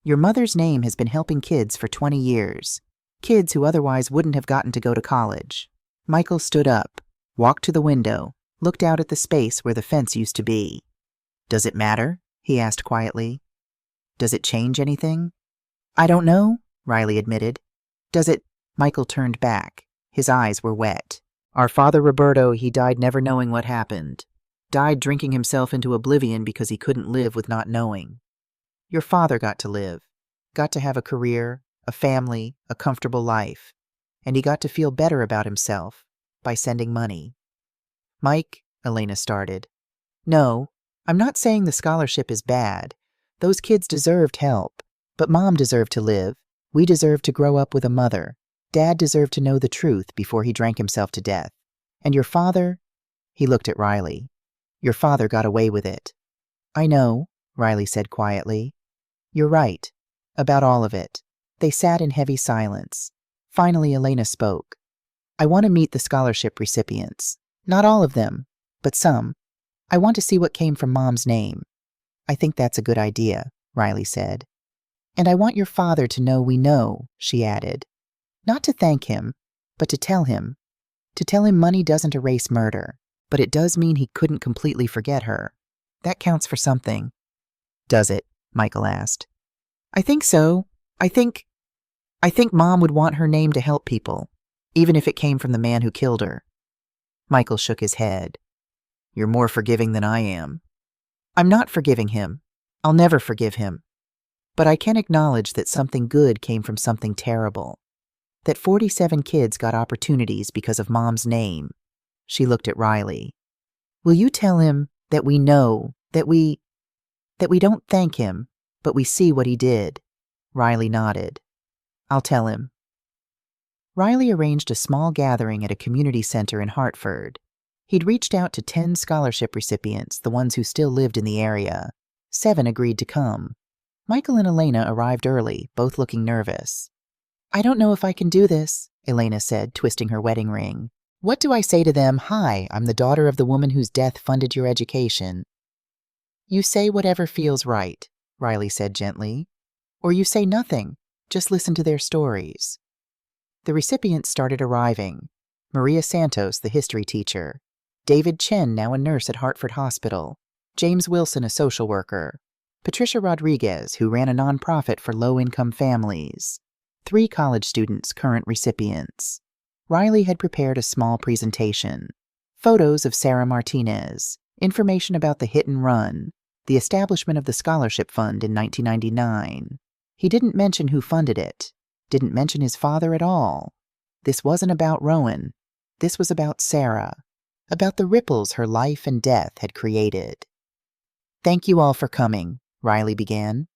S1: Your mother's name has been helping kids for 20 years. Kids who otherwise wouldn't have gotten to go to college. Michael stood up, walked to the window, looked out at the space where the fence used to be. Does it matter? He asked quietly. Does it change anything? I don't know, Riley admitted. Does it? Michael turned back. His eyes were wet. Our father Roberto, he died never knowing what happened. Died drinking himself into oblivion because he couldn't live with not knowing. Your father got to live, got to have a career, a family, a comfortable life, and he got to feel better about himself by sending money. Mike, Elena started. No, I'm not saying the scholarship is bad. Those kids deserved help, but Mom deserved to live. We deserved to grow up with a mother. Dad deserved to know the truth before he drank himself to death. And your father? He looked at Riley. Your father got away with it. I know, Riley said quietly. You're right. About all of it. They sat in heavy silence. Finally, Elena spoke. I want to meet the scholarship recipients. Not all of them, but some. I want to see what came from Mom's name. I think that's a good idea, Riley said. And I want your father to know we know, she added. Not to thank him, but to tell him. To tell him money doesn't erase murder, but it does mean he couldn't completely forget her. That counts for something. Does it? Michael asked. I think so. I think Mom would want her name to help people, even if it came from the man who killed her. Michael shook his head. You're more forgiving than I am. I'm not forgiving him. I'll never forgive him. But I can acknowledge that something good came from something terrible. That 47 kids got opportunities because of Mom's name. She looked at Riley. Will you tell him that we know, that we don't thank him, but we see what he did? Riley nodded. I'll tell him. Riley arranged a small gathering at a community center in Hartford. He'd reached out to 10 scholarship recipients, the ones who still lived in the area. 7 agreed to come. Michael and Elena arrived early, both looking nervous. I don't know if I can do this, Elena said, twisting her wedding ring. What do I say to them? Hi, I'm the daughter of the woman whose death funded your education. You say whatever feels right, Riley said gently. Or you say nothing. Just listen to their stories. The recipients started arriving. Maria Santos, the history teacher. David Chen, now a nurse at Hartford Hospital. James Wilson, a social worker, Patricia Rodriguez, who ran a nonprofit for low-income families, 3 college students, current recipients. Riley had prepared a small presentation. Photos of Sarah Martinez, information about the hit and run, the establishment of the scholarship fund in 1999. He didn't mention who funded it, didn't mention his father at all. This wasn't about Rowan. This was about Sarah, about the ripples her life and death had created. "Thank you all for coming," Riley began.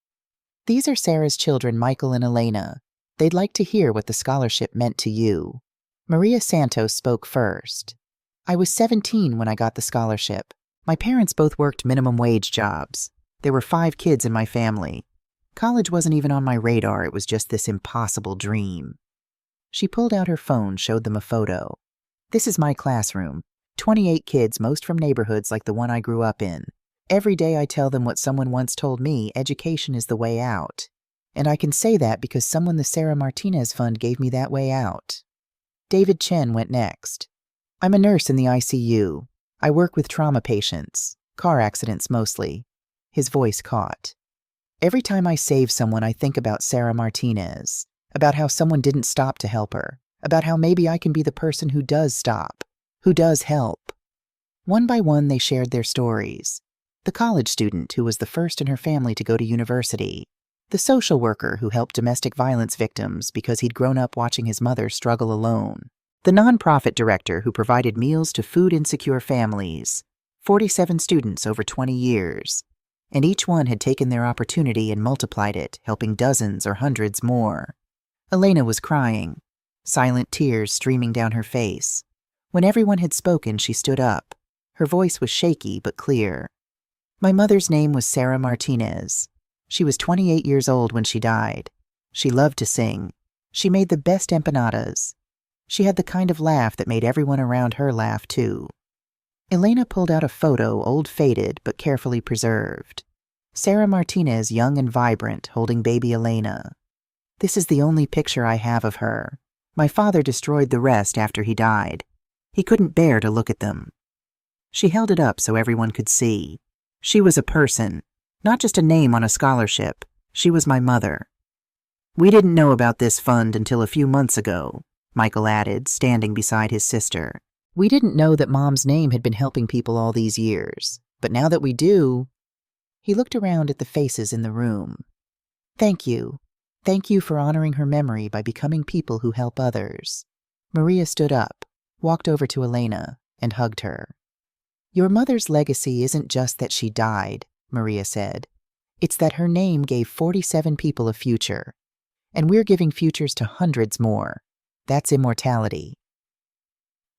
S1: "These are Sarah's children, Michael and Elena. They'd like to hear what the scholarship meant to you." Maria Santos spoke first. "I was 17 when I got the scholarship. My parents both worked minimum wage jobs. There were 5 kids in my family. College wasn't even on my radar. It was just this impossible dream." She pulled out her phone, showed them a photo. "This is my classroom. 28 kids, most from neighborhoods like the one I grew up in. Every day I tell them what someone once told me, education is the way out. And I can say that because someone the Sarah Martinez Fund gave me that way out." David Chen went next. "I'm a nurse in the ICU. I work with trauma patients, car accidents mostly." His voice caught. "Every time I save someone, I think about Sarah Martinez, about how someone didn't stop to help her, about how maybe I can be the person who does stop, who does help." One by one, they shared their stories. The college student who was the first in her family to go to university, the social worker who helped domestic violence victims because he'd grown up watching his mother struggle alone, the nonprofit director who provided meals to food-insecure families, 47 students over 20 years, and each one had taken their opportunity and multiplied it, helping dozens or hundreds more. Elena was crying, silent tears streaming down her face. When everyone had spoken, she stood up. Her voice was shaky but clear. "My mother's name was Sarah Martinez. She was 28 years old when she died. She loved to sing. She made the best empanadas. She had the kind of laugh that made everyone around her laugh, too." Elena pulled out a photo, old-faded but carefully preserved. Sarah Martinez, young and vibrant, holding baby Elena. "This is the only picture I have of her. My father destroyed the rest after he died. He couldn't bear to look at them." She held it up so everyone could see. "She was a person, not just a name on a scholarship. She was my mother." "We didn't know about this fund until a few months ago," Michael added, standing beside his sister. "We didn't know that Mom's name had been helping people all these years. But now that we do..." He looked around at the faces in the room. "Thank you. Thank you for honoring her memory by becoming people who help others." Maria stood up, walked over to Elena, and hugged her. "Your mother's legacy isn't just that she died," Maria said. "It's that her name gave 47 people a future. And we're giving futures to hundreds more. That's immortality."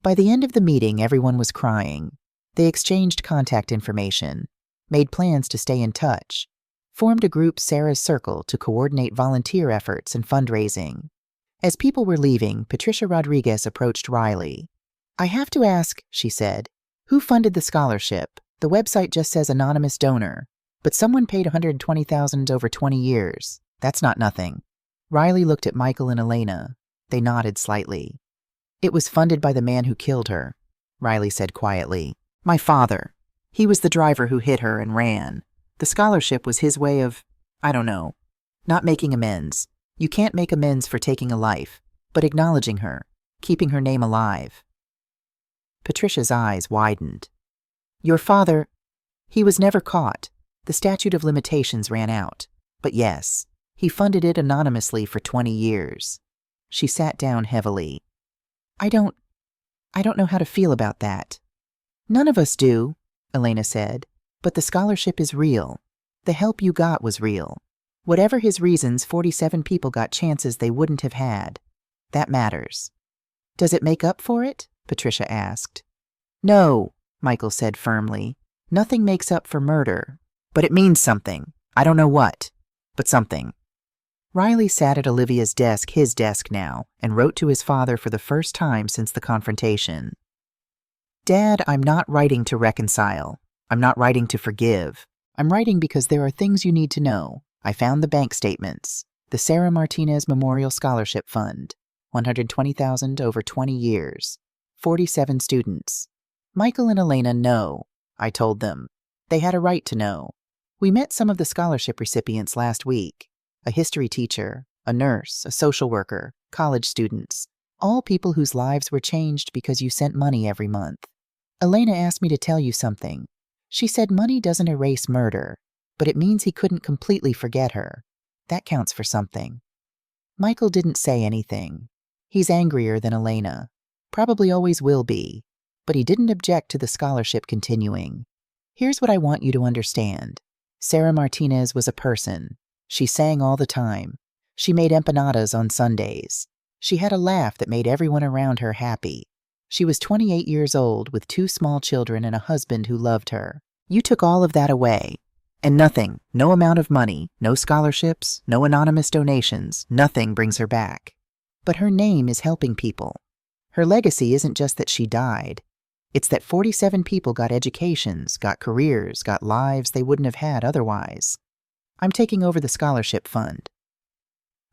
S1: By the end of the meeting, everyone was crying. They exchanged contact information, made plans to stay in touch, formed a group, Sarah's Circle, to coordinate volunteer efforts and fundraising. As people were leaving, Patricia Rodriguez approached Riley. "I have to ask," she said, "who funded the scholarship? The website just says anonymous donor, but someone paid $120,000 over 20 years. That's not nothing." Riley looked at Michael and Elena. They nodded slightly. "It was funded by the man who killed her," Riley said quietly. "My father. He was the driver who hit her and ran. The scholarship was his way of, I don't know, not making amends. You can't make amends for taking a life, but acknowledging her, keeping her name alive." Patricia's eyes widened. "Your father, he was never caught. The statute of limitations ran out. But yes, he funded it anonymously for 20 years. She sat down heavily. I don't know how to feel about that." "None of us do," Elena said, "but the scholarship is real. The help you got was real. Whatever his reasons, 47 people got chances they wouldn't have had. That matters." "Does it make up for it?" Patricia asked. "No," Michael said firmly. "Nothing makes up for murder. But it means something. I don't know what, but something." Riley sat at Olivia's desk, his desk now, and wrote to his father for the first time since the confrontation. "Dad, I'm not writing to reconcile. I'm not writing to forgive. I'm writing because there are things you need to know. I found the bank statements. The Sarah Martinez Memorial Scholarship Fund. $120,000 over 20 years. 47 students. Michael and Elena know. I told them. They had a right to know. We met some of the scholarship recipients last week. A history teacher, a nurse, a social worker, college students. All people whose lives were changed because you sent money every month. Elena asked me to tell you something. She said money doesn't erase murder, but it means he couldn't completely forget her. That counts for something. Michael didn't say anything. He's angrier than Elena. Probably always will be. But he didn't object to the scholarship continuing. Here's what I want you to understand. Sarah Martinez was a person. She sang all the time. She made empanadas on Sundays. She had a laugh that made everyone around her happy. She was 28 years old with 2 small children and a husband who loved her. You took all of that away. And nothing, no amount of money, no scholarships, no anonymous donations, nothing brings her back. But her name is helping people. Her legacy isn't just that she died. It's that 47 people got educations, got careers, got lives they wouldn't have had otherwise. I'm taking over the scholarship fund.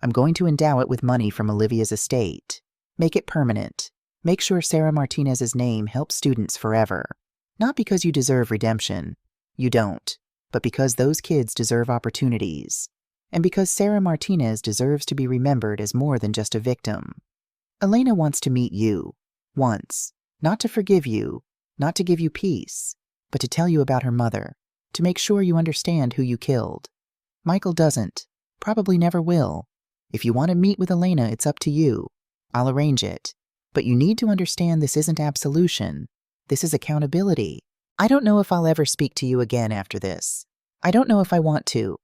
S1: I'm going to endow it with money from Olivia's estate. Make it permanent. Make sure Sarah Martinez's name helps students forever. Not because you deserve redemption. You don't. But because those kids deserve opportunities. And because Sarah Martinez deserves to be remembered as more than just a victim. Elena wants to meet you. Once. Not to forgive you. Not to give you peace. But to tell you about her mother. To make sure you understand who you killed. Michael doesn't. Probably never will. If you want to meet with Elena, it's up to you. I'll arrange it. But you need to understand this isn't absolution. This is accountability. I don't know if I'll ever speak to you again after this. I don't know if I want to.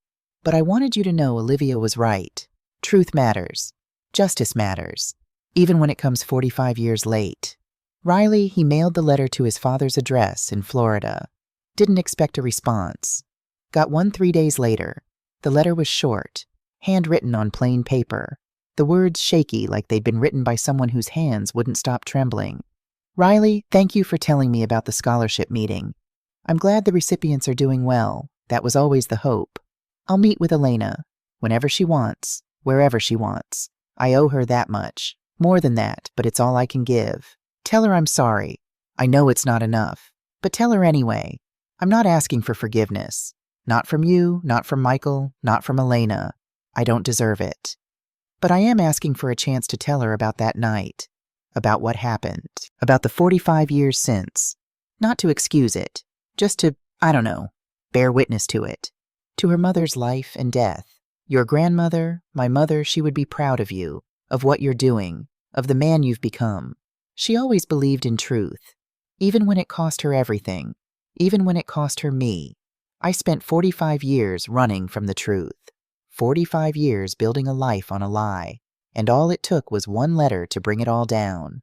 S1: But I wanted you to know Olivia was right. Truth matters. Justice matters. Even when it comes 45 years late. Riley, he mailed the letter to his father's address in Florida. Didn't expect a response. Got one 3 days later. The letter was short. Handwritten on plain paper. The words shaky like they'd been written by someone whose hands wouldn't stop trembling. Riley, thank you for telling me about the scholarship meeting. I'm glad the recipients are doing well. That was always the hope. I'll meet with Elena. Whenever she wants. Wherever she wants. I owe her that much. More than that, but it's all I can give. Tell her I'm sorry. I know it's not enough. But tell her anyway. I'm not asking for forgiveness. Not from you, not from Michael, not from Elena. I don't deserve it. But I am asking for a chance to tell her about that night. About what happened. About the 45 years since. Not to excuse it. Just to, I don't know, bear witness to it. To her mother's life and death. Your grandmother, my mother, she would be proud of you. Of what you're doing. Of the man you've become. She always believed in truth. Even when it cost her everything. Even when it cost her me. I spent 45 years running from the truth. 45 years building a life on a lie. And all it took was one letter to bring it all down.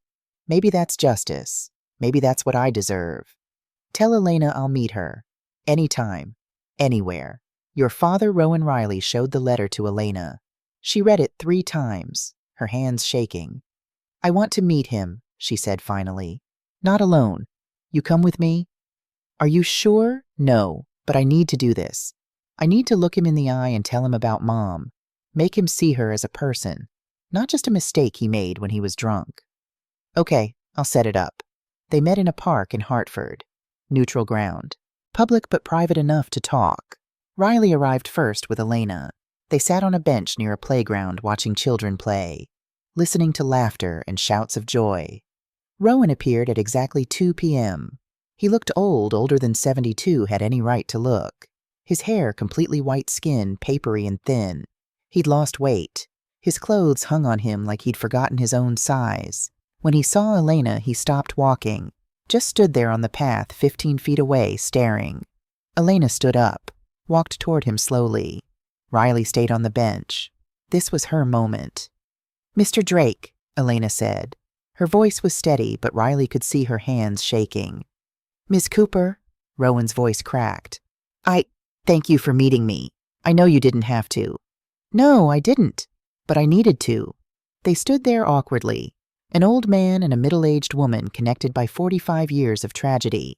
S1: Maybe that's justice. Maybe that's what I deserve. Tell Elena I'll meet her. Anytime. Anywhere. Your father, Rowan Riley, showed the letter to Elena. She read it 3 times, her hands shaking. I want to meet him, she said finally. Not alone. You come with me? Are you sure? No, but I need to do this. I need to look him in the eye and tell him about Mom. Make him see her as a person. Not just a mistake he made when he was drunk. Okay, I'll set it up. They met in a park in Hartford. Neutral ground. Public but private enough to talk. Riley arrived first with Elena. They sat on a bench near a playground watching children play, listening to laughter and shouts of joy. Rowan appeared at exactly 2 p.m. He looked old, older than 72 had any right to look. His hair completely white skin, papery and thin. He'd lost weight. His clothes hung on him like he'd forgotten his own size. When he saw Elena, he stopped walking, just stood there on the path 15 feet away, staring. Elena stood up, walked toward him slowly. Riley stayed on the bench. This was her moment. Mr. Drake, Elena said. Her voice was steady, but Riley could see her hands shaking. Miss Cooper, Rowan's voice cracked. Thank you for meeting me. I know you didn't have to. No, I didn't. But I needed to. They stood there awkwardly. An old man and a middle-aged woman connected by 45 years of tragedy.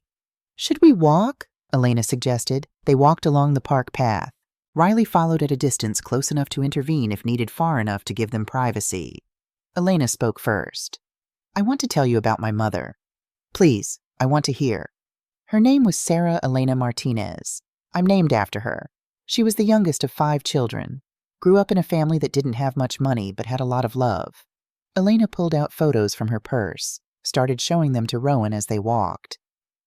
S1: Should we walk? Elena suggested. They walked along the park path. Riley followed at a distance close enough to intervene if needed, far enough to give them privacy. Elena spoke first. I want to tell you about my mother. Please, I want to hear. Her name was Sarah Elena Martinez. I'm named after her. She was the youngest of 5 children. Grew up in a family that didn't have much money but had a lot of love. Elena pulled out photos from her purse, started showing them to Rowan as they walked.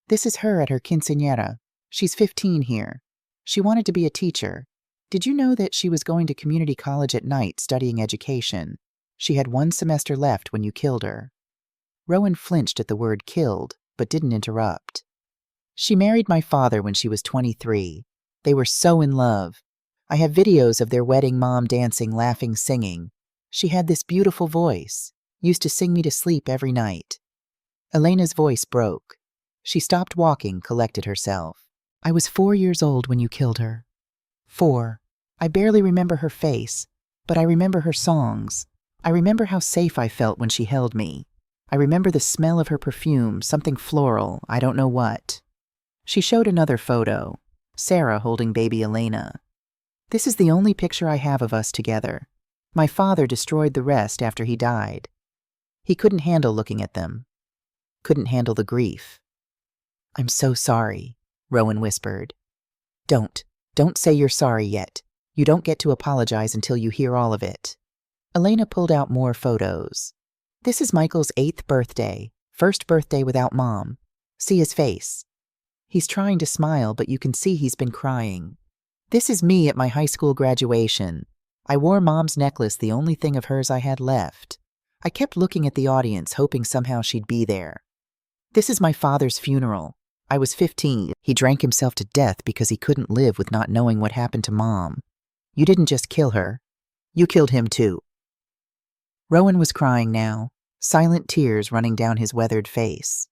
S1: This is her at her quinceañera. She's 15 here. She wanted to be a teacher. Did you know that she was going to community college at night studying education? She had 1 semester left when you killed her. Rowan flinched at the word killed, but didn't interrupt. She married my father when she was 23. They were so in love. I have videos of their wedding, mom dancing, laughing, singing. She had this beautiful voice, used to sing me to sleep every night. Elena's voice broke. She stopped walking, collected herself. I was 4 years old when you killed her. 4. I barely remember her face, but I remember her songs. I remember how safe I felt when she held me. I remember the smell of her perfume, something floral, I don't know what. She showed another photo, Sarah holding baby Elena. This is the only picture I have of us together. My father destroyed the rest after he died. He couldn't handle looking at them. Couldn't handle the grief. I'm so sorry, Rowan whispered. Don't say you're sorry yet. You don't get to apologize until you hear all of it. Elena pulled out more photos. This is Michael's 8th birthday, first birthday without Mom. See his face. He's trying to smile, but you can see he's been crying. This is me at my high school graduation. I wore Mom's necklace, the only thing of hers I had left. I kept looking at the audience, hoping somehow she'd be there. This is my father's funeral. I was 15. He drank himself to death because he couldn't live with not knowing what happened to Mom. You didn't just kill her. You killed him too. Rowan was crying now, silent tears running down his weathered face.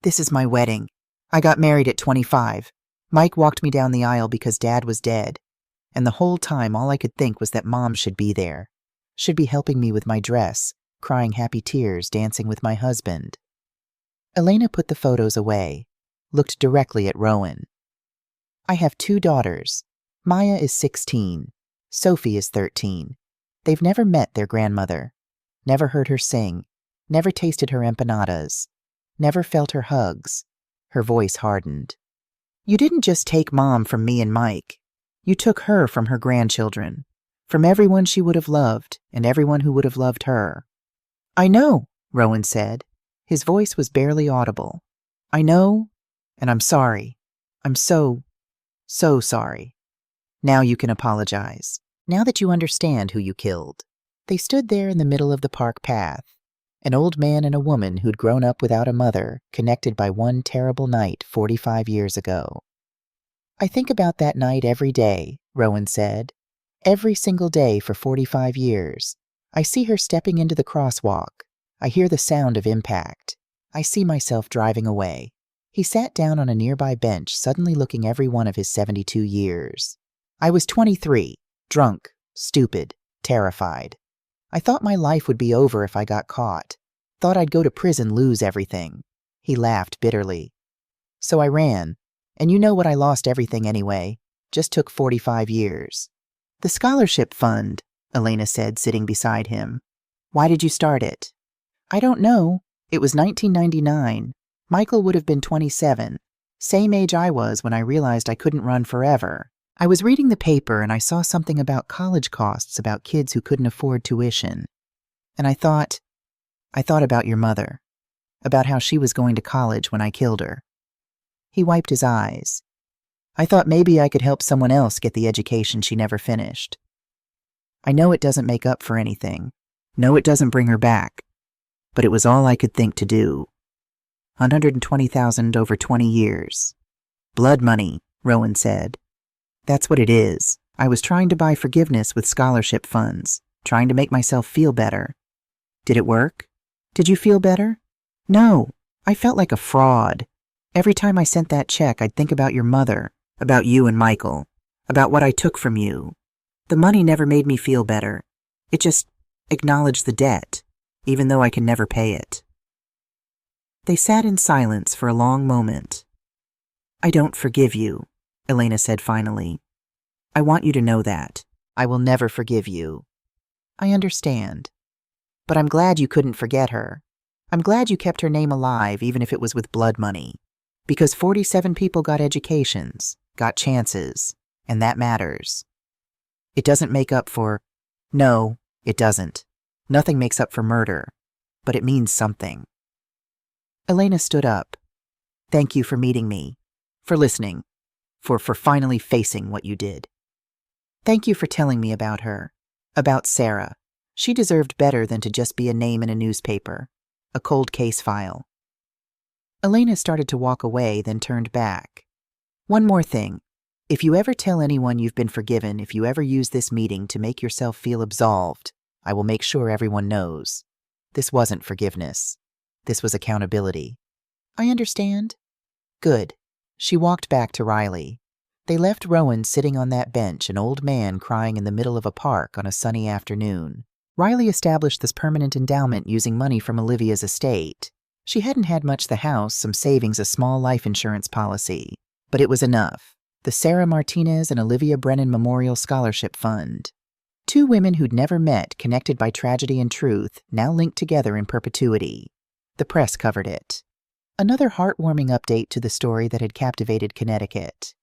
S1: This is my wedding. I got married at 25. Mike walked me down the aisle because Dad was dead. And the whole time all I could think was that Mom should be there. Should be helping me with my dress, crying happy tears, dancing with my husband. Elena put the photos away, looked directly at Rowan. I have 2 daughters. Maya is 16. Sophie is 13. They've never met their grandmother. Never heard her sing. Never tasted her empanadas. Never felt her hugs. Her voice hardened. You didn't just take Mom from me and Mike. You took her from her grandchildren, from everyone she would have loved and everyone who would have loved her. I know, Rowan said. His voice was barely audible. I know, and I'm sorry. I'm so sorry. Now you can apologize. Now that you understand who you killed. They stood there in the middle of the park path. An old man and a woman who'd grown up without a mother, connected by one terrible night 45 years ago. I think about that night every day, Rowan said. Every single day for 45 years. I see her stepping into the crosswalk. I hear the sound of impact. I see myself driving away. He sat down on a nearby bench, suddenly looking every one of his 72 years. I was 23, drunk, stupid, terrified. I thought my life would be over if I got caught. Thought I'd go to prison, lose everything. He laughed bitterly. So I ran. And you know what, I lost everything anyway. Just took 45 years. The scholarship fund, Elena said, sitting beside him. Why did you start it? I don't know. It was 1999. Michael would have been 27. Same age I was when I realized I couldn't run forever. I was reading the paper and I saw something about college costs, about kids who couldn't afford tuition. And I thought about your mother, about how she was going to college when I killed her. He wiped his eyes. I thought maybe I could help someone else get the education she never finished. I know it doesn't make up for anything. No, it doesn't bring her back. But it was all I could think to do. $120,000 over 20 years. Blood money, Rowan said. That's what it is. I was trying to buy forgiveness with scholarship funds, trying to make myself feel better. Did it work? Did you feel better? No, I felt like a fraud. Every time I sent that check, I'd think about your mother, about you and Michael, about what I took from you. The money never made me feel better. It just acknowledged the debt, even though I can never pay it. They sat in silence for a long moment. I don't forgive you, Elena said finally. I want you to know that. I will never forgive you. I understand. But I'm glad you couldn't forget her. I'm glad you kept her name alive, even if it was with blood money. Because 47 people got educations, got chances, and that matters. It doesn't make up for... No, it doesn't. Nothing makes up for murder, but it means something. Elena stood up. Thank you for meeting me, for listening, for finally facing what you did. Thank you for telling me about her, about Sarah. She deserved better than to just be a name in a newspaper, a cold case file. Elena started to walk away, then turned back. One more thing. If you ever tell anyone you've been forgiven, if you ever use this meeting to make yourself feel absolved, I will make sure everyone knows. This wasn't forgiveness. This was accountability. I understand. Good. She walked back to Riley. They left Rowan sitting on that bench, an old man crying in the middle of a park on a sunny afternoon. Riley established this permanent endowment using money from Olivia's estate. She hadn't had much: the house, some savings, a small life insurance policy. But it was enough. The Sarah Martinez and Olivia Brennan Memorial Scholarship Fund. Two women who'd never met, connected by tragedy and truth, now linked together in perpetuity. The press covered it. Another heartwarming update to the story that had captivated Connecticut.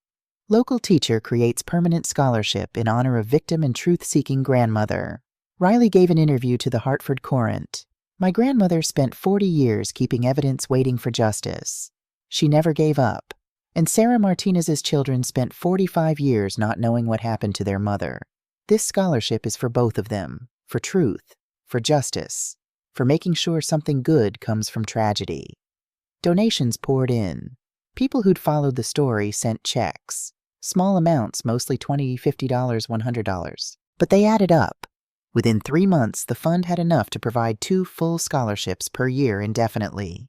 S1: Local teacher creates permanent scholarship in honor of victim and truth-seeking grandmother. Riley gave an interview to the Hartford Courant. My grandmother spent 40 years keeping evidence, waiting for justice. She never gave up. And Sarah Martinez's children spent 45 years not knowing what happened to their mother. This scholarship is for both of them, for truth, for justice, for making sure something good comes from tragedy. Donations poured in. People who'd followed the story sent checks. Small amounts, mostly $20, $50, $100. But they added up. Within 3 months, the fund had enough to provide 2 full scholarships per year indefinitely.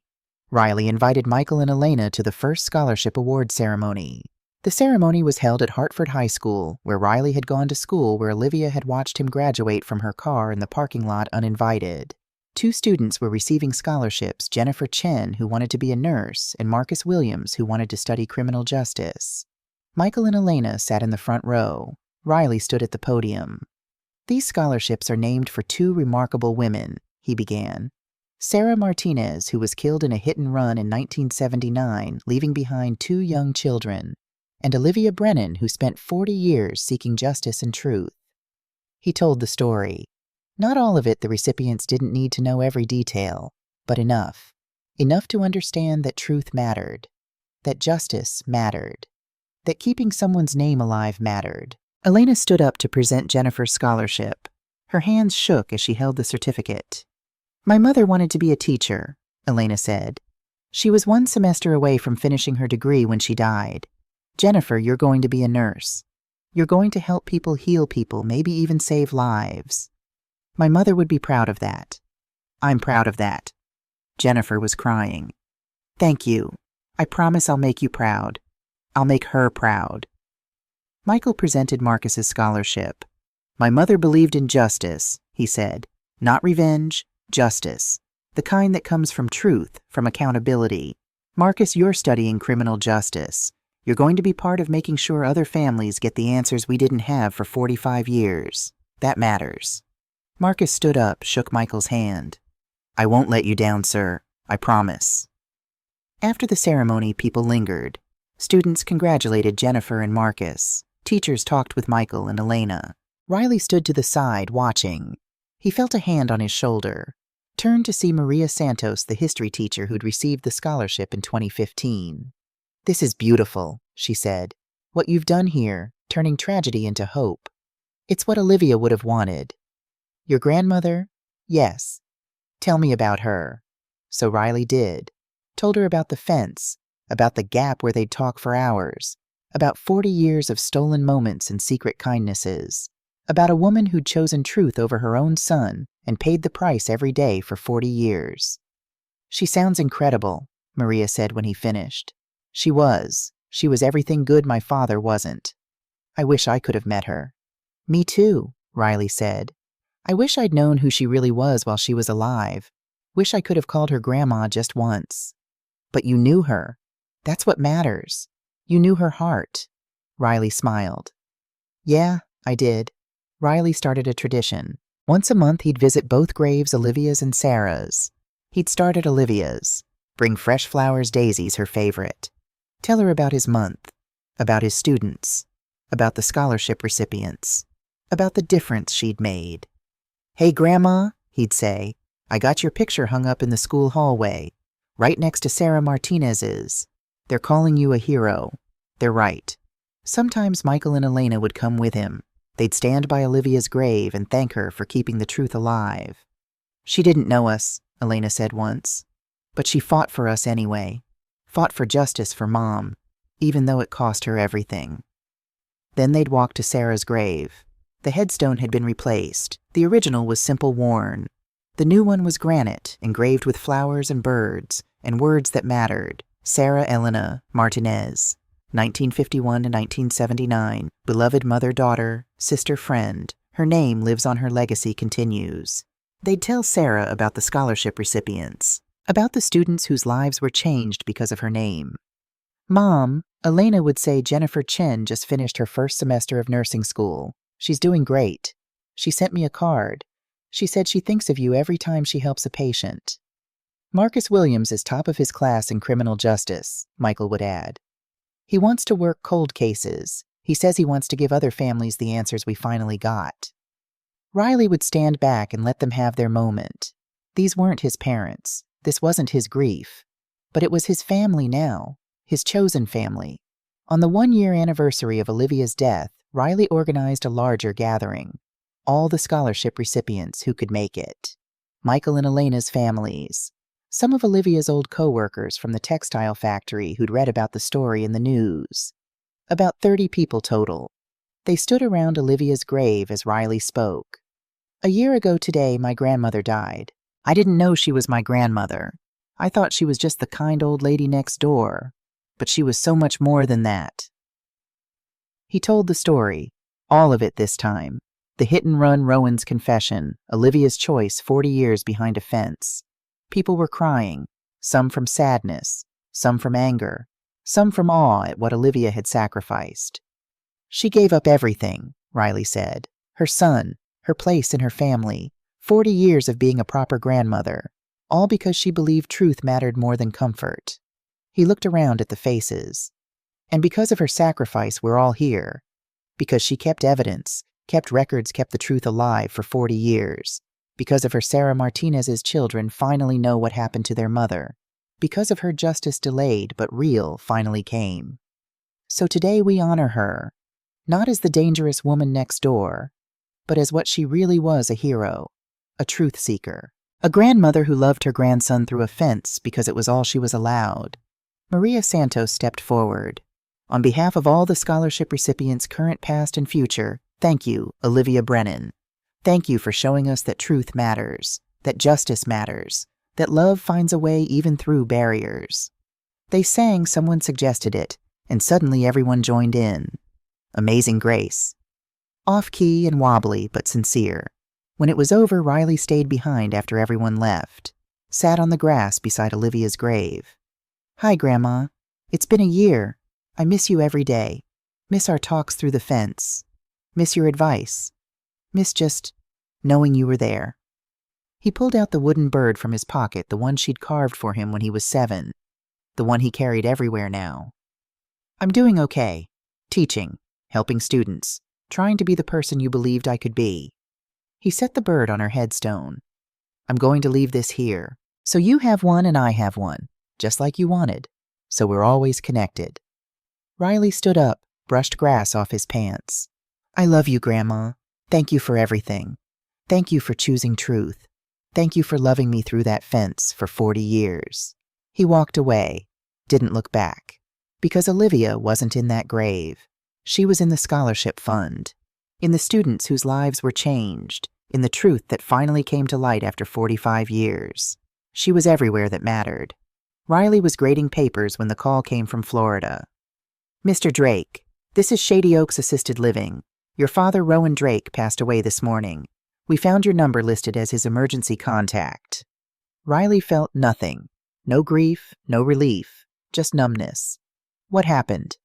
S1: Riley invited Michael and Elena to the first scholarship award ceremony. The ceremony was held at Hartford High School, where Riley had gone to school, where Olivia had watched him graduate from her car in the parking lot uninvited. 2 students were receiving scholarships: Jennifer Chen, who wanted to be a nurse, and Marcus Williams, who wanted to study criminal justice. Michael and Elena sat in the front row. Riley stood at the podium. These scholarships are named for 2 remarkable women, he began. Sarah Martinez, who was killed in a hit-and-run in 1979, leaving behind 2 young children, and Olivia Brennan, who spent 40 years seeking justice and truth. He told the story. Not all of it the recipients didn't need to know every detail, but enough. Enough to understand that truth mattered, that justice mattered, that keeping someone's name alive mattered. Elena stood up to present Jennifer's scholarship. Her hands shook as she held the certificate. My mother wanted to be a teacher, Elena said. She was 1 semester away from finishing her degree when she died. Jennifer, you're going to be a nurse. You're going to help people, heal people, maybe even save lives. My mother would be proud of that. I'm proud of that. Jennifer was crying. Thank you. I promise I'll make you proud. I'll make her proud. Michael presented Marcus's scholarship. My mother believed in justice, he said. Not revenge, justice. The kind that comes from truth, from accountability. Marcus, you're studying criminal justice. You're going to be part of making sure other families get the answers we didn't have for 45 years. That matters. Marcus stood up, shook Michael's hand. I won't let you down, sir. I promise. After the ceremony, people lingered. Students congratulated Jennifer and Marcus. Teachers talked with Michael and Elena. Riley stood to the side, watching. He felt a hand on his shoulder. Turned to see Maria Santos, the history teacher who'd received the scholarship in 2015. This is beautiful, she said. What you've done here, turning tragedy into hope. It's what Olivia would have wanted. Your grandmother? Yes. Tell me about her. So Riley did. Told her about the fence, about the gap where they'd talk for hours, about 40 years of stolen moments and secret kindnesses, about a woman who'd chosen truth over her own son and paid the price every day for 40 years. She sounds incredible, Maria said when he finished. She was. She was everything good my father wasn't. I wish I could have met her. Me too, Riley said. I wish I'd known who she really was while she was alive. Wish I could have called her grandma just once. But you knew her. That's what matters. You knew her heart. Riley smiled. Yeah, I did. Riley started a tradition. Once a month he'd visit both graves, Olivia's and Sarah's. He'd start at Olivia's. Bring fresh flowers, daisies, her favorite. Tell her about his month, about his students, about the scholarship recipients, about the difference she'd made. "Hey, Grandma," he'd say, "I got your picture hung up in the school hallway, right next to Sarah Martinez's. They're calling you a hero." They're right. Sometimes Michael and Elena would come with him. They'd stand by Olivia's grave and thank her for keeping the truth alive. "She didn't know us," Elena said once, "but she fought for us anyway, fought for justice for Mom, even though it cost her everything." Then they'd walk to Sarah's grave. The headstone had been replaced. The original was simple worn. The new one was granite, engraved with flowers and birds, and words that mattered. Sarah Elena Martinez, 1951 to 1979, beloved mother-daughter, sister-friend. Her name lives on, her legacy continues. They'd tell Sarah about the scholarship recipients, about the students whose lives were changed because of her name. "Mom," Elena would say, "Jennifer Chen just finished her first semester of nursing school. She's doing great. She sent me a card. She said she thinks of you every time she helps a patient." "Marcus Williams is top of his class in criminal justice," Michael would add. "He wants to work cold cases. He says he wants to give other families the answers we finally got." Riley would stand back and let them have their moment. These weren't his parents. This wasn't his grief. But it was his family now, his chosen family. On the 1-year anniversary of Olivia's death, Riley organized a larger gathering. All the scholarship recipients who could make it. Michael and Elena's families. Some of Olivia's old co-workers from the textile factory who'd read about the story in the news. About 30 people total. They stood around Olivia's grave as Riley spoke. "A year ago today, my grandmother died. I didn't know she was my grandmother. I thought she was just the kind old lady next door. But she was so much more than that." He told the story, all of it this time. The hit-and-run Rowan's confession, Olivia's choice 40 years behind a fence. People were crying, some from sadness, some from anger, some from awe at what Olivia had sacrificed. "She gave up everything," Riley said. "Her son, her place in her family, 40 years of being a proper grandmother, all because she believed truth mattered more than comfort." He looked around at the faces. "And because of her sacrifice, we're all here. Because she kept evidence, kept records, kept the truth alive for 40 years. Because of her, Sarah Martinez's children finally know what happened to their mother. Because of her, justice delayed but real finally came. So today we honor her, not as the dangerous woman next door, but as what she really was, a hero, a truth seeker, a grandmother who loved her grandson through a fence because it was all she was allowed." Maria Santos stepped forward. "On behalf of all the scholarship recipients, current, past, and future, thank you, Olivia Brennan. Thank you for showing us that truth matters, that justice matters, that love finds a way even through barriers." They sang Someone Suggested It, and suddenly everyone joined in. Amazing Grace. Off-key and wobbly, but sincere. When it was over, Riley stayed behind after everyone left, sat on the grass beside Olivia's grave. "Hi, Grandma. It's been a year. I miss you every day. Miss our talks through the fence. Miss your advice. Miss just knowing you were there." He pulled out the wooden bird from his pocket, the one she'd carved for him when he was 7, the one he carried everywhere now. "I'm doing okay. Teaching, helping students, trying to be the person you believed I could be." He set the bird on her headstone. "I'm going to leave this here, so you have one and I have one, just like you wanted, so we're always connected." Riley stood up, brushed grass off his pants. "I love you, Grandma. Thank you for everything. Thank you for choosing truth. Thank you for loving me through that fence for 40 years. He walked away, didn't look back. Because Olivia wasn't in that grave. She was in the scholarship fund, in the students whose lives were changed, in the truth that finally came to light after 45 years. She was everywhere that mattered. Riley was grading papers when the call came from Florida. "Mr. Drake, this is Shady Oaks Assisted Living. Your father, Rowan Drake, passed away this morning. We found your number listed as his emergency contact." Riley felt nothing. No grief, no relief, just numbness. "What happened?"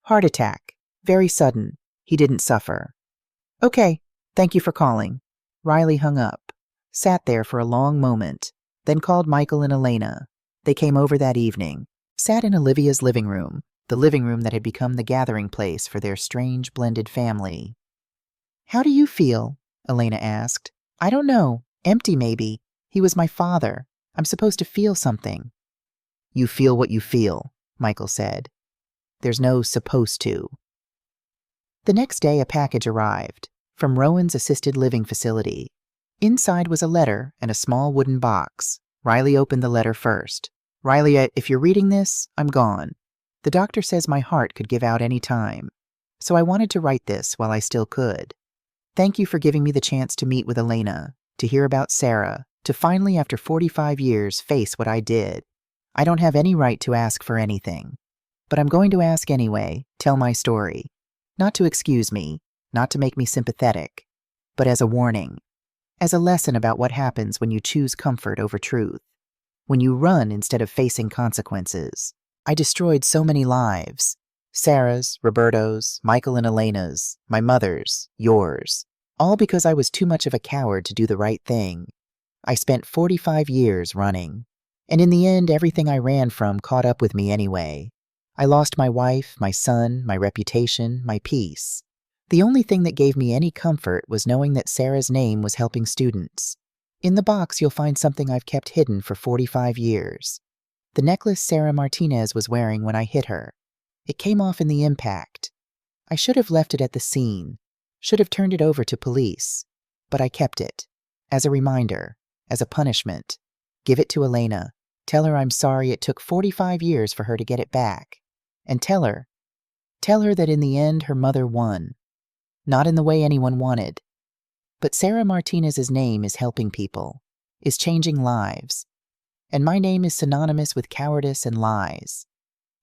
S1: "Heart attack. Very sudden. He didn't suffer." "Okay, thank you for calling." Riley hung up, sat there for a long moment, then called Michael and Elena. They came over that evening, sat in Olivia's living room, the living room that had become the gathering place for their strange blended family. "How do you feel?" Elena asked. "I don't know. Empty, maybe. He was my father. I'm supposed to feel something." "You feel what you feel," Michael said. "There's no supposed to." The next day, a package arrived from Rowan's assisted living facility. Inside was a letter and a small wooden box. Riley opened the letter first. "Riley, if you're reading this, I'm gone. The doctor says my heart could give out any time. So I wanted to write this while I still could. Thank you for giving me the chance to meet with Elena, to hear about Sarah, to finally, after 45 years, face what I did. I don't have any right to ask for anything. But I'm going to ask anyway, tell my story. Not to excuse me, not to make me sympathetic, but as a warning. As a lesson about what happens when you choose comfort over truth. When you run instead of facing consequences. I destroyed so many lives. Sarah's, Roberto's, Michael and Elena's, my mother's, yours. All because I was too much of a coward to do the right thing. I spent 45 years running. And in the end, everything I ran from caught up with me anyway. I lost my wife, my son, my reputation, my peace. The only thing that gave me any comfort was knowing that Sarah's name was helping students. In the box, you'll find something I've kept hidden for 45 years. The necklace Sarah Martinez was wearing when I hit her. It came off in the impact. I should have left it at the scene, should have turned it over to police, but I kept it. As a reminder, as a punishment. Give it to Elena. Tell her I'm sorry it took 45 years for her to get it back. And tell her that in the end her mother won. Not in the way anyone wanted. But Sarah Martinez's name is helping people, is changing lives. And my name is synonymous with cowardice and lies.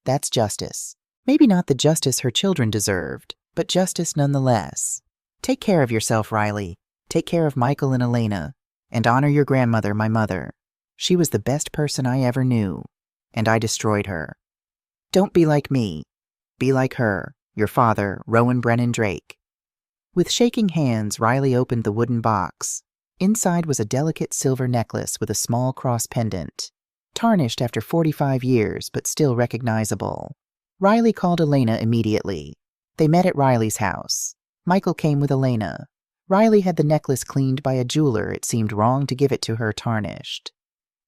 S1: That's justice. Maybe not the justice her children deserved, but justice nonetheless. Take care of yourself, Riley. Take care of Michael and Elena. And honor your grandmother, my mother. She was the best person I ever knew, and I destroyed her. Don't be like me. Be like her, your father, Rowan Brennan Drake. With shaking hands, Riley opened the wooden box. Inside was a delicate silver necklace with a small cross pendant. Tarnished after 45 years, but still recognizable. Riley called Elena immediately. They met at Riley's house. Michael came with Elena. Riley had the necklace cleaned by a jeweler. It seemed wrong to give it to her tarnished.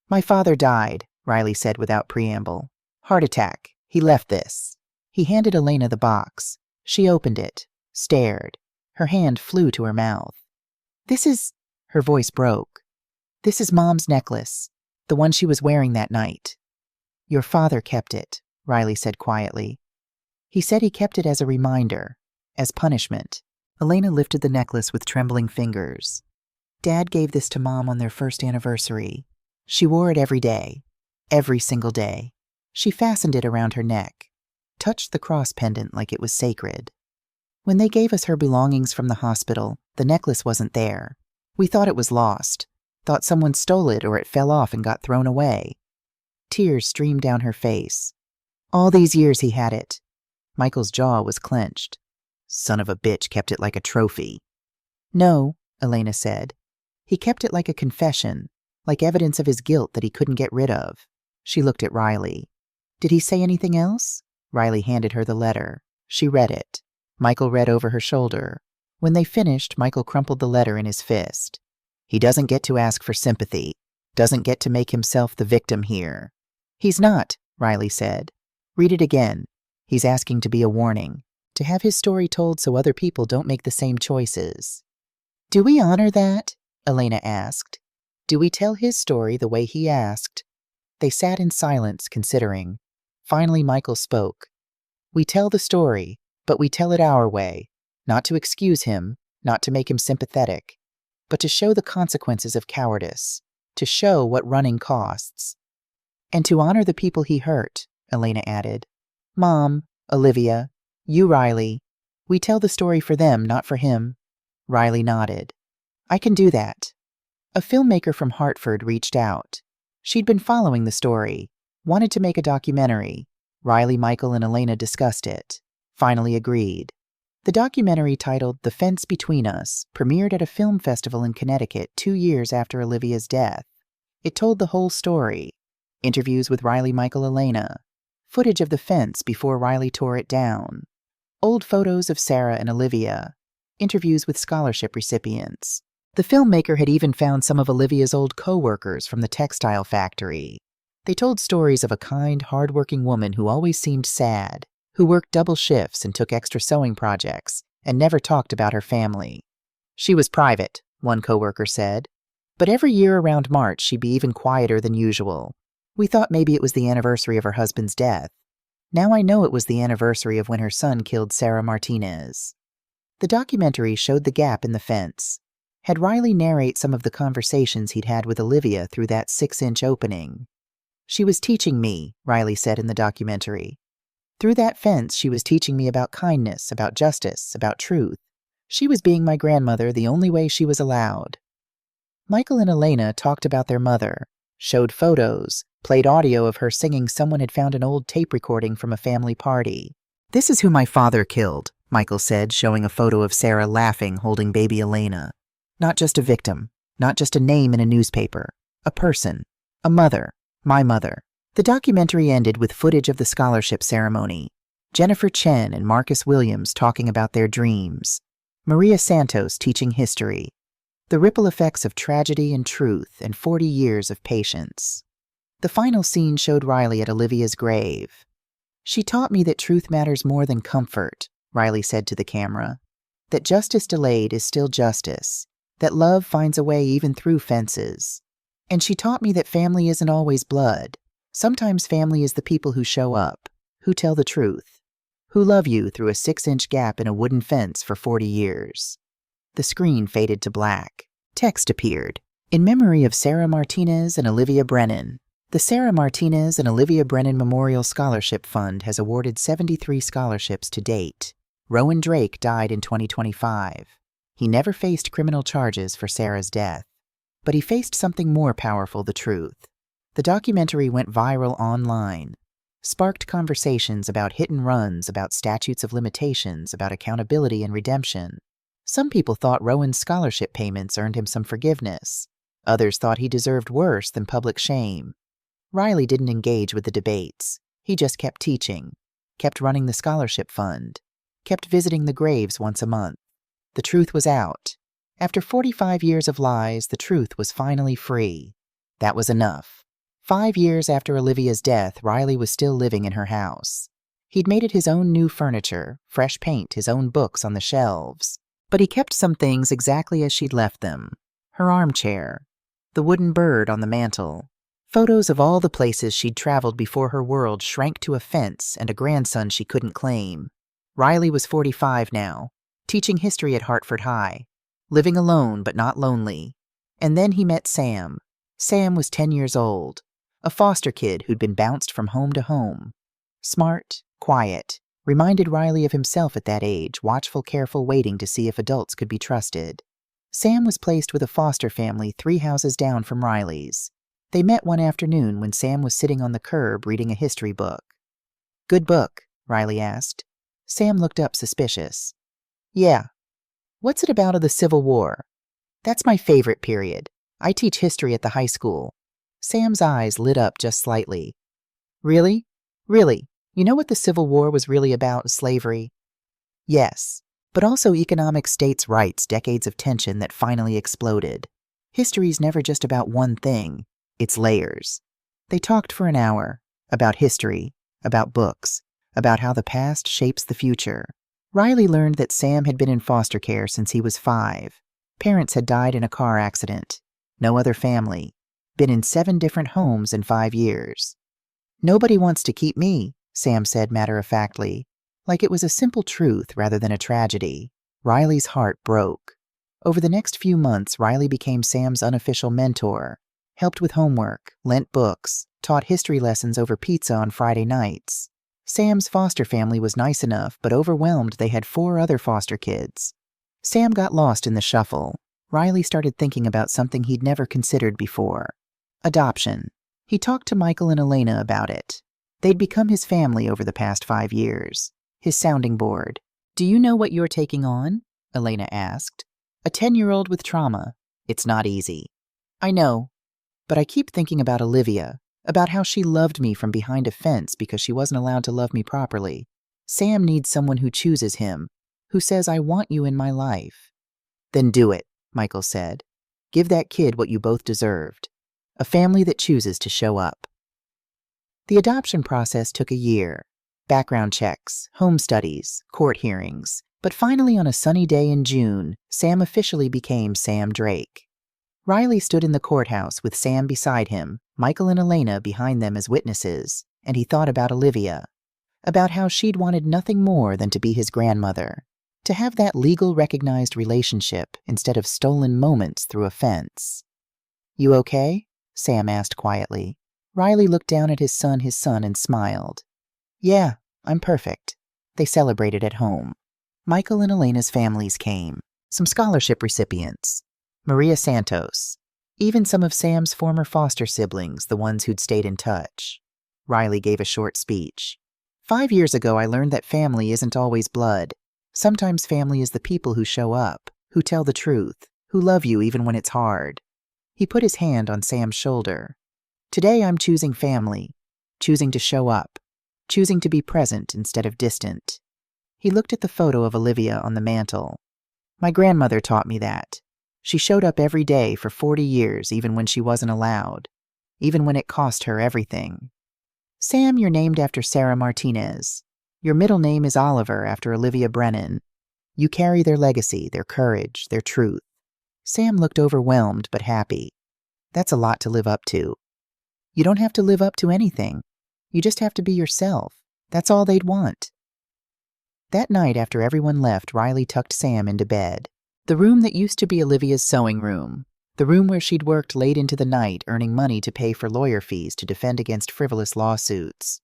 S1: My father died, Riley said without preamble. Heart attack. He left this. He handed Elena the box. She opened it, stared. Her hand flew to her mouth. This is... Her voice broke. This is Mom's necklace, the one she was wearing that night. Your father kept it, Riley said quietly. He said he kept it as a reminder, as punishment. Elena lifted the necklace with trembling fingers. Dad gave this to Mom on their first anniversary. She wore it every day, every single day. She fastened it around her neck, touched the cross pendant like it was sacred. When they gave us her belongings from the hospital, the necklace wasn't there. We thought it was lost, thought someone stole it or it fell off and got thrown away. Tears streamed down her face. All these years he had it. Michael's jaw was clenched. Son of a bitch kept it like a trophy. No, Elena said. He kept it like a confession, like evidence of his guilt that he couldn't get rid of. She looked at Riley. Did he say anything else? Riley handed her the letter. She read it. Michael read over her shoulder. When they finished, Michael crumpled the letter in his fist. He doesn't get to ask for sympathy, doesn't get to make himself the victim here. He's not, Riley said. Read it again. He's asking to be a warning, to have his story told so other people don't make the same choices. Do we honor that? Elena asked. Do we tell his story the way he asked? They sat in silence, considering. Finally, Michael spoke. We tell the story, but we tell it our way. Not to excuse him, not to make him sympathetic, but to show the consequences of cowardice, to show what running costs. And to honor the people he hurt, Elena added. Mom, Olivia, you, Riley. We tell the story for them, not for him. Riley nodded. I can do that. A filmmaker from Hartford reached out. She'd been following the story, wanted to make a documentary. Riley, Michael, and Elena discussed it, finally agreed. The documentary, titled The Fence Between Us, premiered at a film festival in Connecticut 2 years after Olivia's death. It told the whole story. Interviews with Riley, Michael, Elena. footage of the fence before Riley tore it down, old photos of Sarah and Olivia, interviews with scholarship recipients. The filmmaker had even found some of Olivia's old co-workers from the textile factory. They told stories of a kind, hard-working woman who always seemed sad, who worked double shifts and took extra sewing projects, and never talked about her family. She was private, one co-worker said, but every year around March she'd be even quieter than usual. We thought maybe it was the anniversary of her husband's death. Now I know it was the anniversary of when her son killed Sarah Martinez. The documentary showed the gap in the fence, had Riley narrate some of the conversations he'd had with Olivia through that 6-inch opening. She was teaching me, Riley said in the documentary. Through that fence, she was teaching me about kindness, about justice, about truth. She was being my grandmother the only way she was allowed. Michael and Elena talked about their mother, showed photos, played audio of her singing someone had found an old tape recording from a family party. "This is who my father killed," Michael said, showing a photo of Sarah laughing, holding baby Elena. Not just a victim, not just a name in a newspaper, a person, a mother, my mother. The documentary ended with footage of the scholarship ceremony. Jennifer Chen and Marcus Williams talking about their dreams. Maria Santos teaching history. The ripple effects of tragedy and truth and 40 years of patience. The final scene showed Riley at Olivia's grave. "She taught me that truth matters more than comfort," Riley said to the camera. "That justice delayed is still justice. That love finds a way even through fences. And she taught me that family isn't always blood. Sometimes family is the people who show up, who tell the truth, who love you through a 6-inch gap in a wooden fence for 40 years. The screen faded to black. Text appeared. "In memory of Sarah Martinez and Olivia Brennan. The Sarah Martinez and Olivia Brennan Memorial Scholarship Fund has awarded 73 scholarships to date. Rowan Drake died in 2025. He never faced criminal charges for Sarah's death. But he faced something more powerful, the truth." The documentary went viral online, sparked conversations about hit and runs, about statutes of limitations, about accountability and redemption. Some people thought Rowan's scholarship payments earned him some forgiveness. Others thought he deserved worse than public shame. Riley didn't engage with the debates. He just kept teaching, kept running the scholarship fund, kept visiting the graves once a month. The truth was out. After 45 years of lies, the truth was finally free. That was enough. 5 years after Olivia's death, Riley was still living in her house. He'd made it his own new furniture, fresh paint, his own books on the shelves. But he kept some things exactly as she'd left them. Her armchair, the wooden bird on the mantel, photos of all the places she'd traveled before her world shrank to a fence and a grandson she couldn't claim. Riley was 45 now, teaching history at Hartford High, living alone but not lonely. And then he met Sam. Sam was 10 years old, a foster kid who'd been bounced from home to home. Smart, quiet, reminded Riley of himself at that age, watchful, careful, waiting to see if adults could be trusted. Sam was placed with a foster family 3 houses down from Riley's. They met one afternoon when Sam was sitting on the curb reading a history book. "Good book?" Riley asked. Sam looked up suspicious. "Yeah. What's it about of the Civil War?" "That's my favorite period. I teach history at the high school." Sam's eyes lit up just slightly. "Really? Really? You know what the Civil War was really about, slavery?" "Yes, but also economic states' rights, decades of tension that finally exploded. History's never just about one thing. It's layers." They talked for an hour, about history, about books, about how the past shapes the future. Riley learned that Sam had been in foster care since he was 5. Parents had died in a car accident. No other family. Been in 7 different homes in 5 years. "Nobody wants to keep me," Sam said matter-of-factly, like it was a simple truth rather than a tragedy. Riley's heart broke. Over the next few months, Riley became Sam's unofficial mentor, helped with homework, lent books, taught history lessons over pizza on Friday nights. Sam's foster family was nice enough, but overwhelmed they had 4 other foster kids. Sam got lost in the shuffle. Riley started thinking about something he'd never considered before. Adoption. He talked to Michael and Elena about it. They'd become his family over the past 5 years. His sounding board. "Do you know what you're taking on?" Elena asked. "A 10-year-old with trauma. It's not easy." "I know. But I keep thinking about Olivia. about how she loved me from behind a fence because she wasn't allowed to love me properly. Sam needs someone who chooses him, who says, "I want you in my life." "Then do it," Michael said. "Give that kid what you both deserved. A family that chooses to show up." The adoption process took a year. Background checks, home studies, court hearings. But finally, on a sunny day in June, Sam officially became Sam Drake. Riley stood in the courthouse with Sam beside him, Michael and Elena behind them as witnesses, and he thought about Olivia, about how she'd wanted nothing more than to be his grandmother, to have that legal recognized relationship instead of stolen moments through a fence. "You okay?" Sam asked quietly. Riley looked down at his son, and smiled. "Yeah, I'm perfect." They celebrated at home. Michael and Elena's families came, some scholarship recipients, Maria Santos, even some of Sam's former foster siblings, the ones who'd stayed in touch. Riley gave a short speech. 5 years ago, I learned that family isn't always blood. Sometimes family is the people who show up, who tell the truth, who love you even when it's hard." He put his hand on Sam's shoulder. "Today I'm choosing family, choosing to show up, choosing to be present instead of distant." He looked at the photo of Olivia on the mantel. "My grandmother taught me that. She showed up every day for 40 years, even when she wasn't allowed, even when it cost her everything." "Sam, you're named after Sarah Martinez. Your middle name is Oliver after Olivia Brennan. You carry their legacy, their courage, their truth." Sam looked overwhelmed but happy. "That's a lot to live up to." "You don't have to live up to anything. You just have to be yourself. That's all they'd want." That night, after everyone left, Riley tucked Sam into bed. The room that used to be Olivia's sewing room. The room where she'd worked late into the night, earning money to pay for lawyer fees to defend against frivolous lawsuits.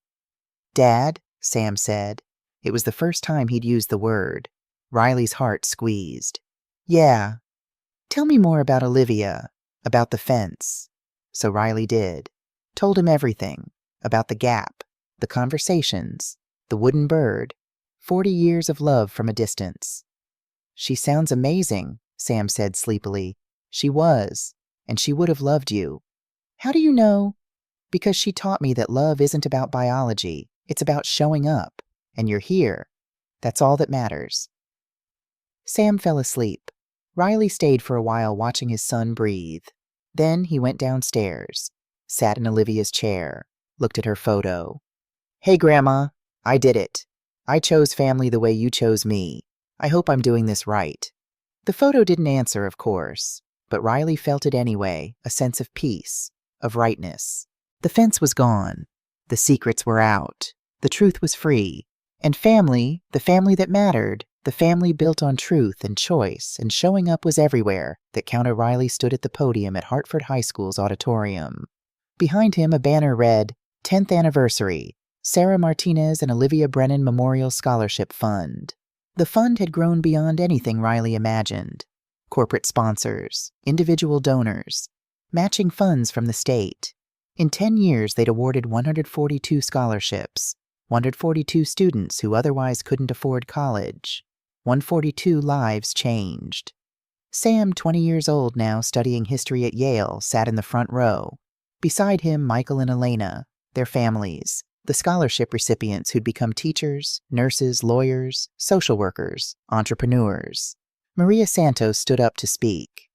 S1: "Dad," Sam said. It was the first time he'd used the word. Riley's heart squeezed. "Yeah. Tell me more about Olivia, about the fence." So Riley did. Told him everything. About the gap, the conversations, the wooden bird, 40 years of love from a distance. "She sounds amazing," Sam said sleepily. "She was, and she would have loved you." "How do you know?" "Because she taught me that love isn't about biology. It's about showing up. And you're here. That's all that matters." Sam fell asleep. Riley stayed for a while watching his son breathe. Then he went downstairs, sat in Olivia's chair, looked at her photo. "Hey, Grandma, I did it. I chose family the way you chose me. I hope I'm doing this right." The photo didn't answer, of course, but Riley felt it anyway, a sense of peace, of rightness. The fence was gone. The secrets were out. The truth was free. And family, the family that mattered, the family built on truth and choice and showing up, was everywhere. That counted. Riley stood at the podium at Hartford High School's auditorium. Behind him, a banner read, 10th Anniversary, Sarah Martinez and Olivia Brennan Memorial Scholarship Fund. The fund had grown beyond anything Riley imagined. Corporate sponsors, individual donors, matching funds from the state. In 10 years, they'd awarded 142 scholarships, 142 students who otherwise couldn't afford college. 142 lives changed. Sam, 20 years old now, studying history at Yale, sat in the front row. Beside him, Michael and Elena, their families, the scholarship recipients who'd become teachers, nurses, lawyers, social workers, entrepreneurs. Maria Santos stood up to speak.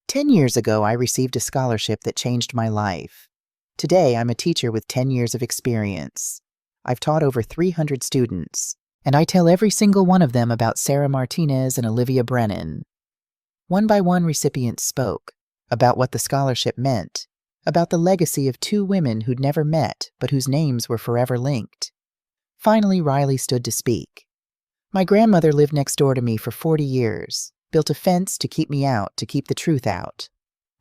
S1: 10 years ago, I received a scholarship that changed my life. Today, I'm a teacher with 10 years of experience. I've taught over 300 students, and I tell every single one of them about Sarah Martinez and Olivia Brennan. One by one, recipients spoke about what the scholarship meant, about the legacy of 2 women who'd never met but whose names were forever linked. Finally, Riley stood to speak. My grandmother lived next door to me for 40 years, built a fence to keep me out, to keep the truth out.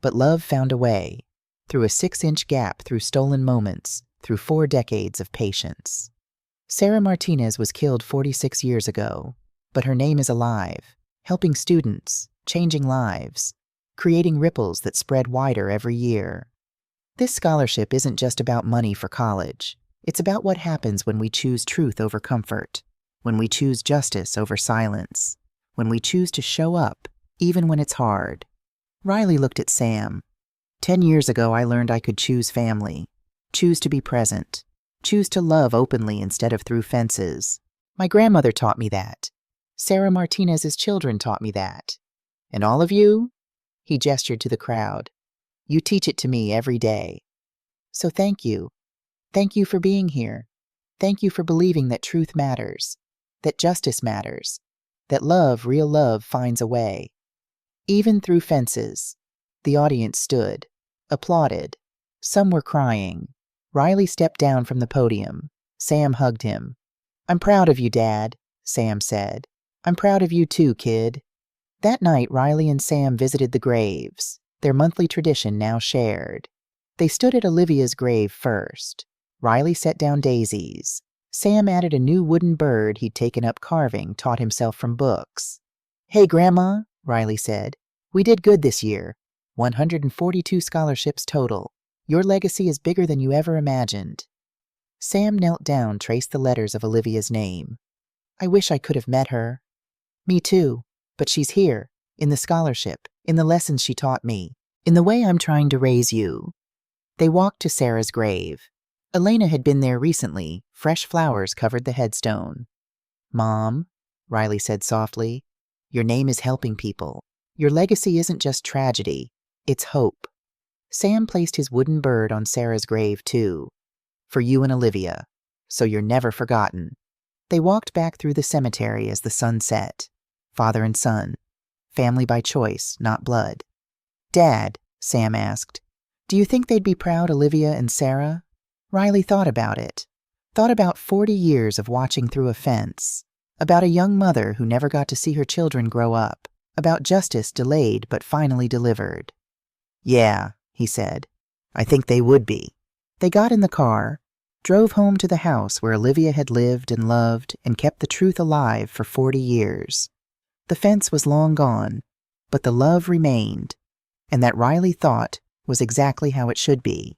S1: But love found a way, through a 6-inch gap, through stolen moments, through 4 decades of patience. Sarah Martinez was killed 46 years ago, but her name is alive, helping students, changing lives, creating ripples that spread wider every year. This scholarship isn't just about money for college. It's about what happens when we choose truth over comfort, when we choose justice over silence, when we choose to show up, even when it's hard. Riley looked at Sam. 10 years ago, I learned I could choose family. Choose to be present. Choose to love openly instead of through fences. My grandmother taught me that. Sarah Martinez's children taught me that. And all of you? He gestured to the crowd. You teach it to me every day. So thank you. Thank you for being here. Thank you for believing that truth matters, that justice matters, that love, real love, finds a way. Even through fences. The audience stood, applauded. Some were crying. Riley stepped down from the podium. Sam hugged him. I'm proud of you, Dad, Sam said. I'm proud of you too, kid. That night, Riley and Sam visited the graves, their monthly tradition now shared. They stood at Olivia's grave first. Riley set down daisies. Sam added a new wooden bird he'd taken up carving, taught himself from books. Hey, Grandma, Riley said. We did good this year. 142 scholarships total. Your legacy is bigger than you ever imagined. Sam knelt down, traced the letters of Olivia's name. I wish I could have met her. Me too, but she's here, in the scholarship, in the lessons she taught me, in the way I'm trying to raise you. They walked to Sarah's grave. Elena had been there recently. Fresh flowers covered the headstone. Mom, Riley said softly, your name is helping people. Your legacy isn't just tragedy, it's hope. Sam placed his wooden bird on Sarah's grave too. For you and Olivia, so you're never forgotten. They walked back through the cemetery as the sun set. Father and son. Family by choice, not blood. Dad, Sam asked, do you think they'd be proud, Olivia and Sarah? Riley thought about it. Thought about 40 years of watching through a fence. About a young mother who never got to see her children grow up. About justice delayed but finally delivered. Yeah, he said. I think they would be. They got in the car, drove home to the house where Olivia had lived and loved and kept the truth alive for 40 years. The fence was long gone, but the love remained, and that Riley thought was exactly how it should be.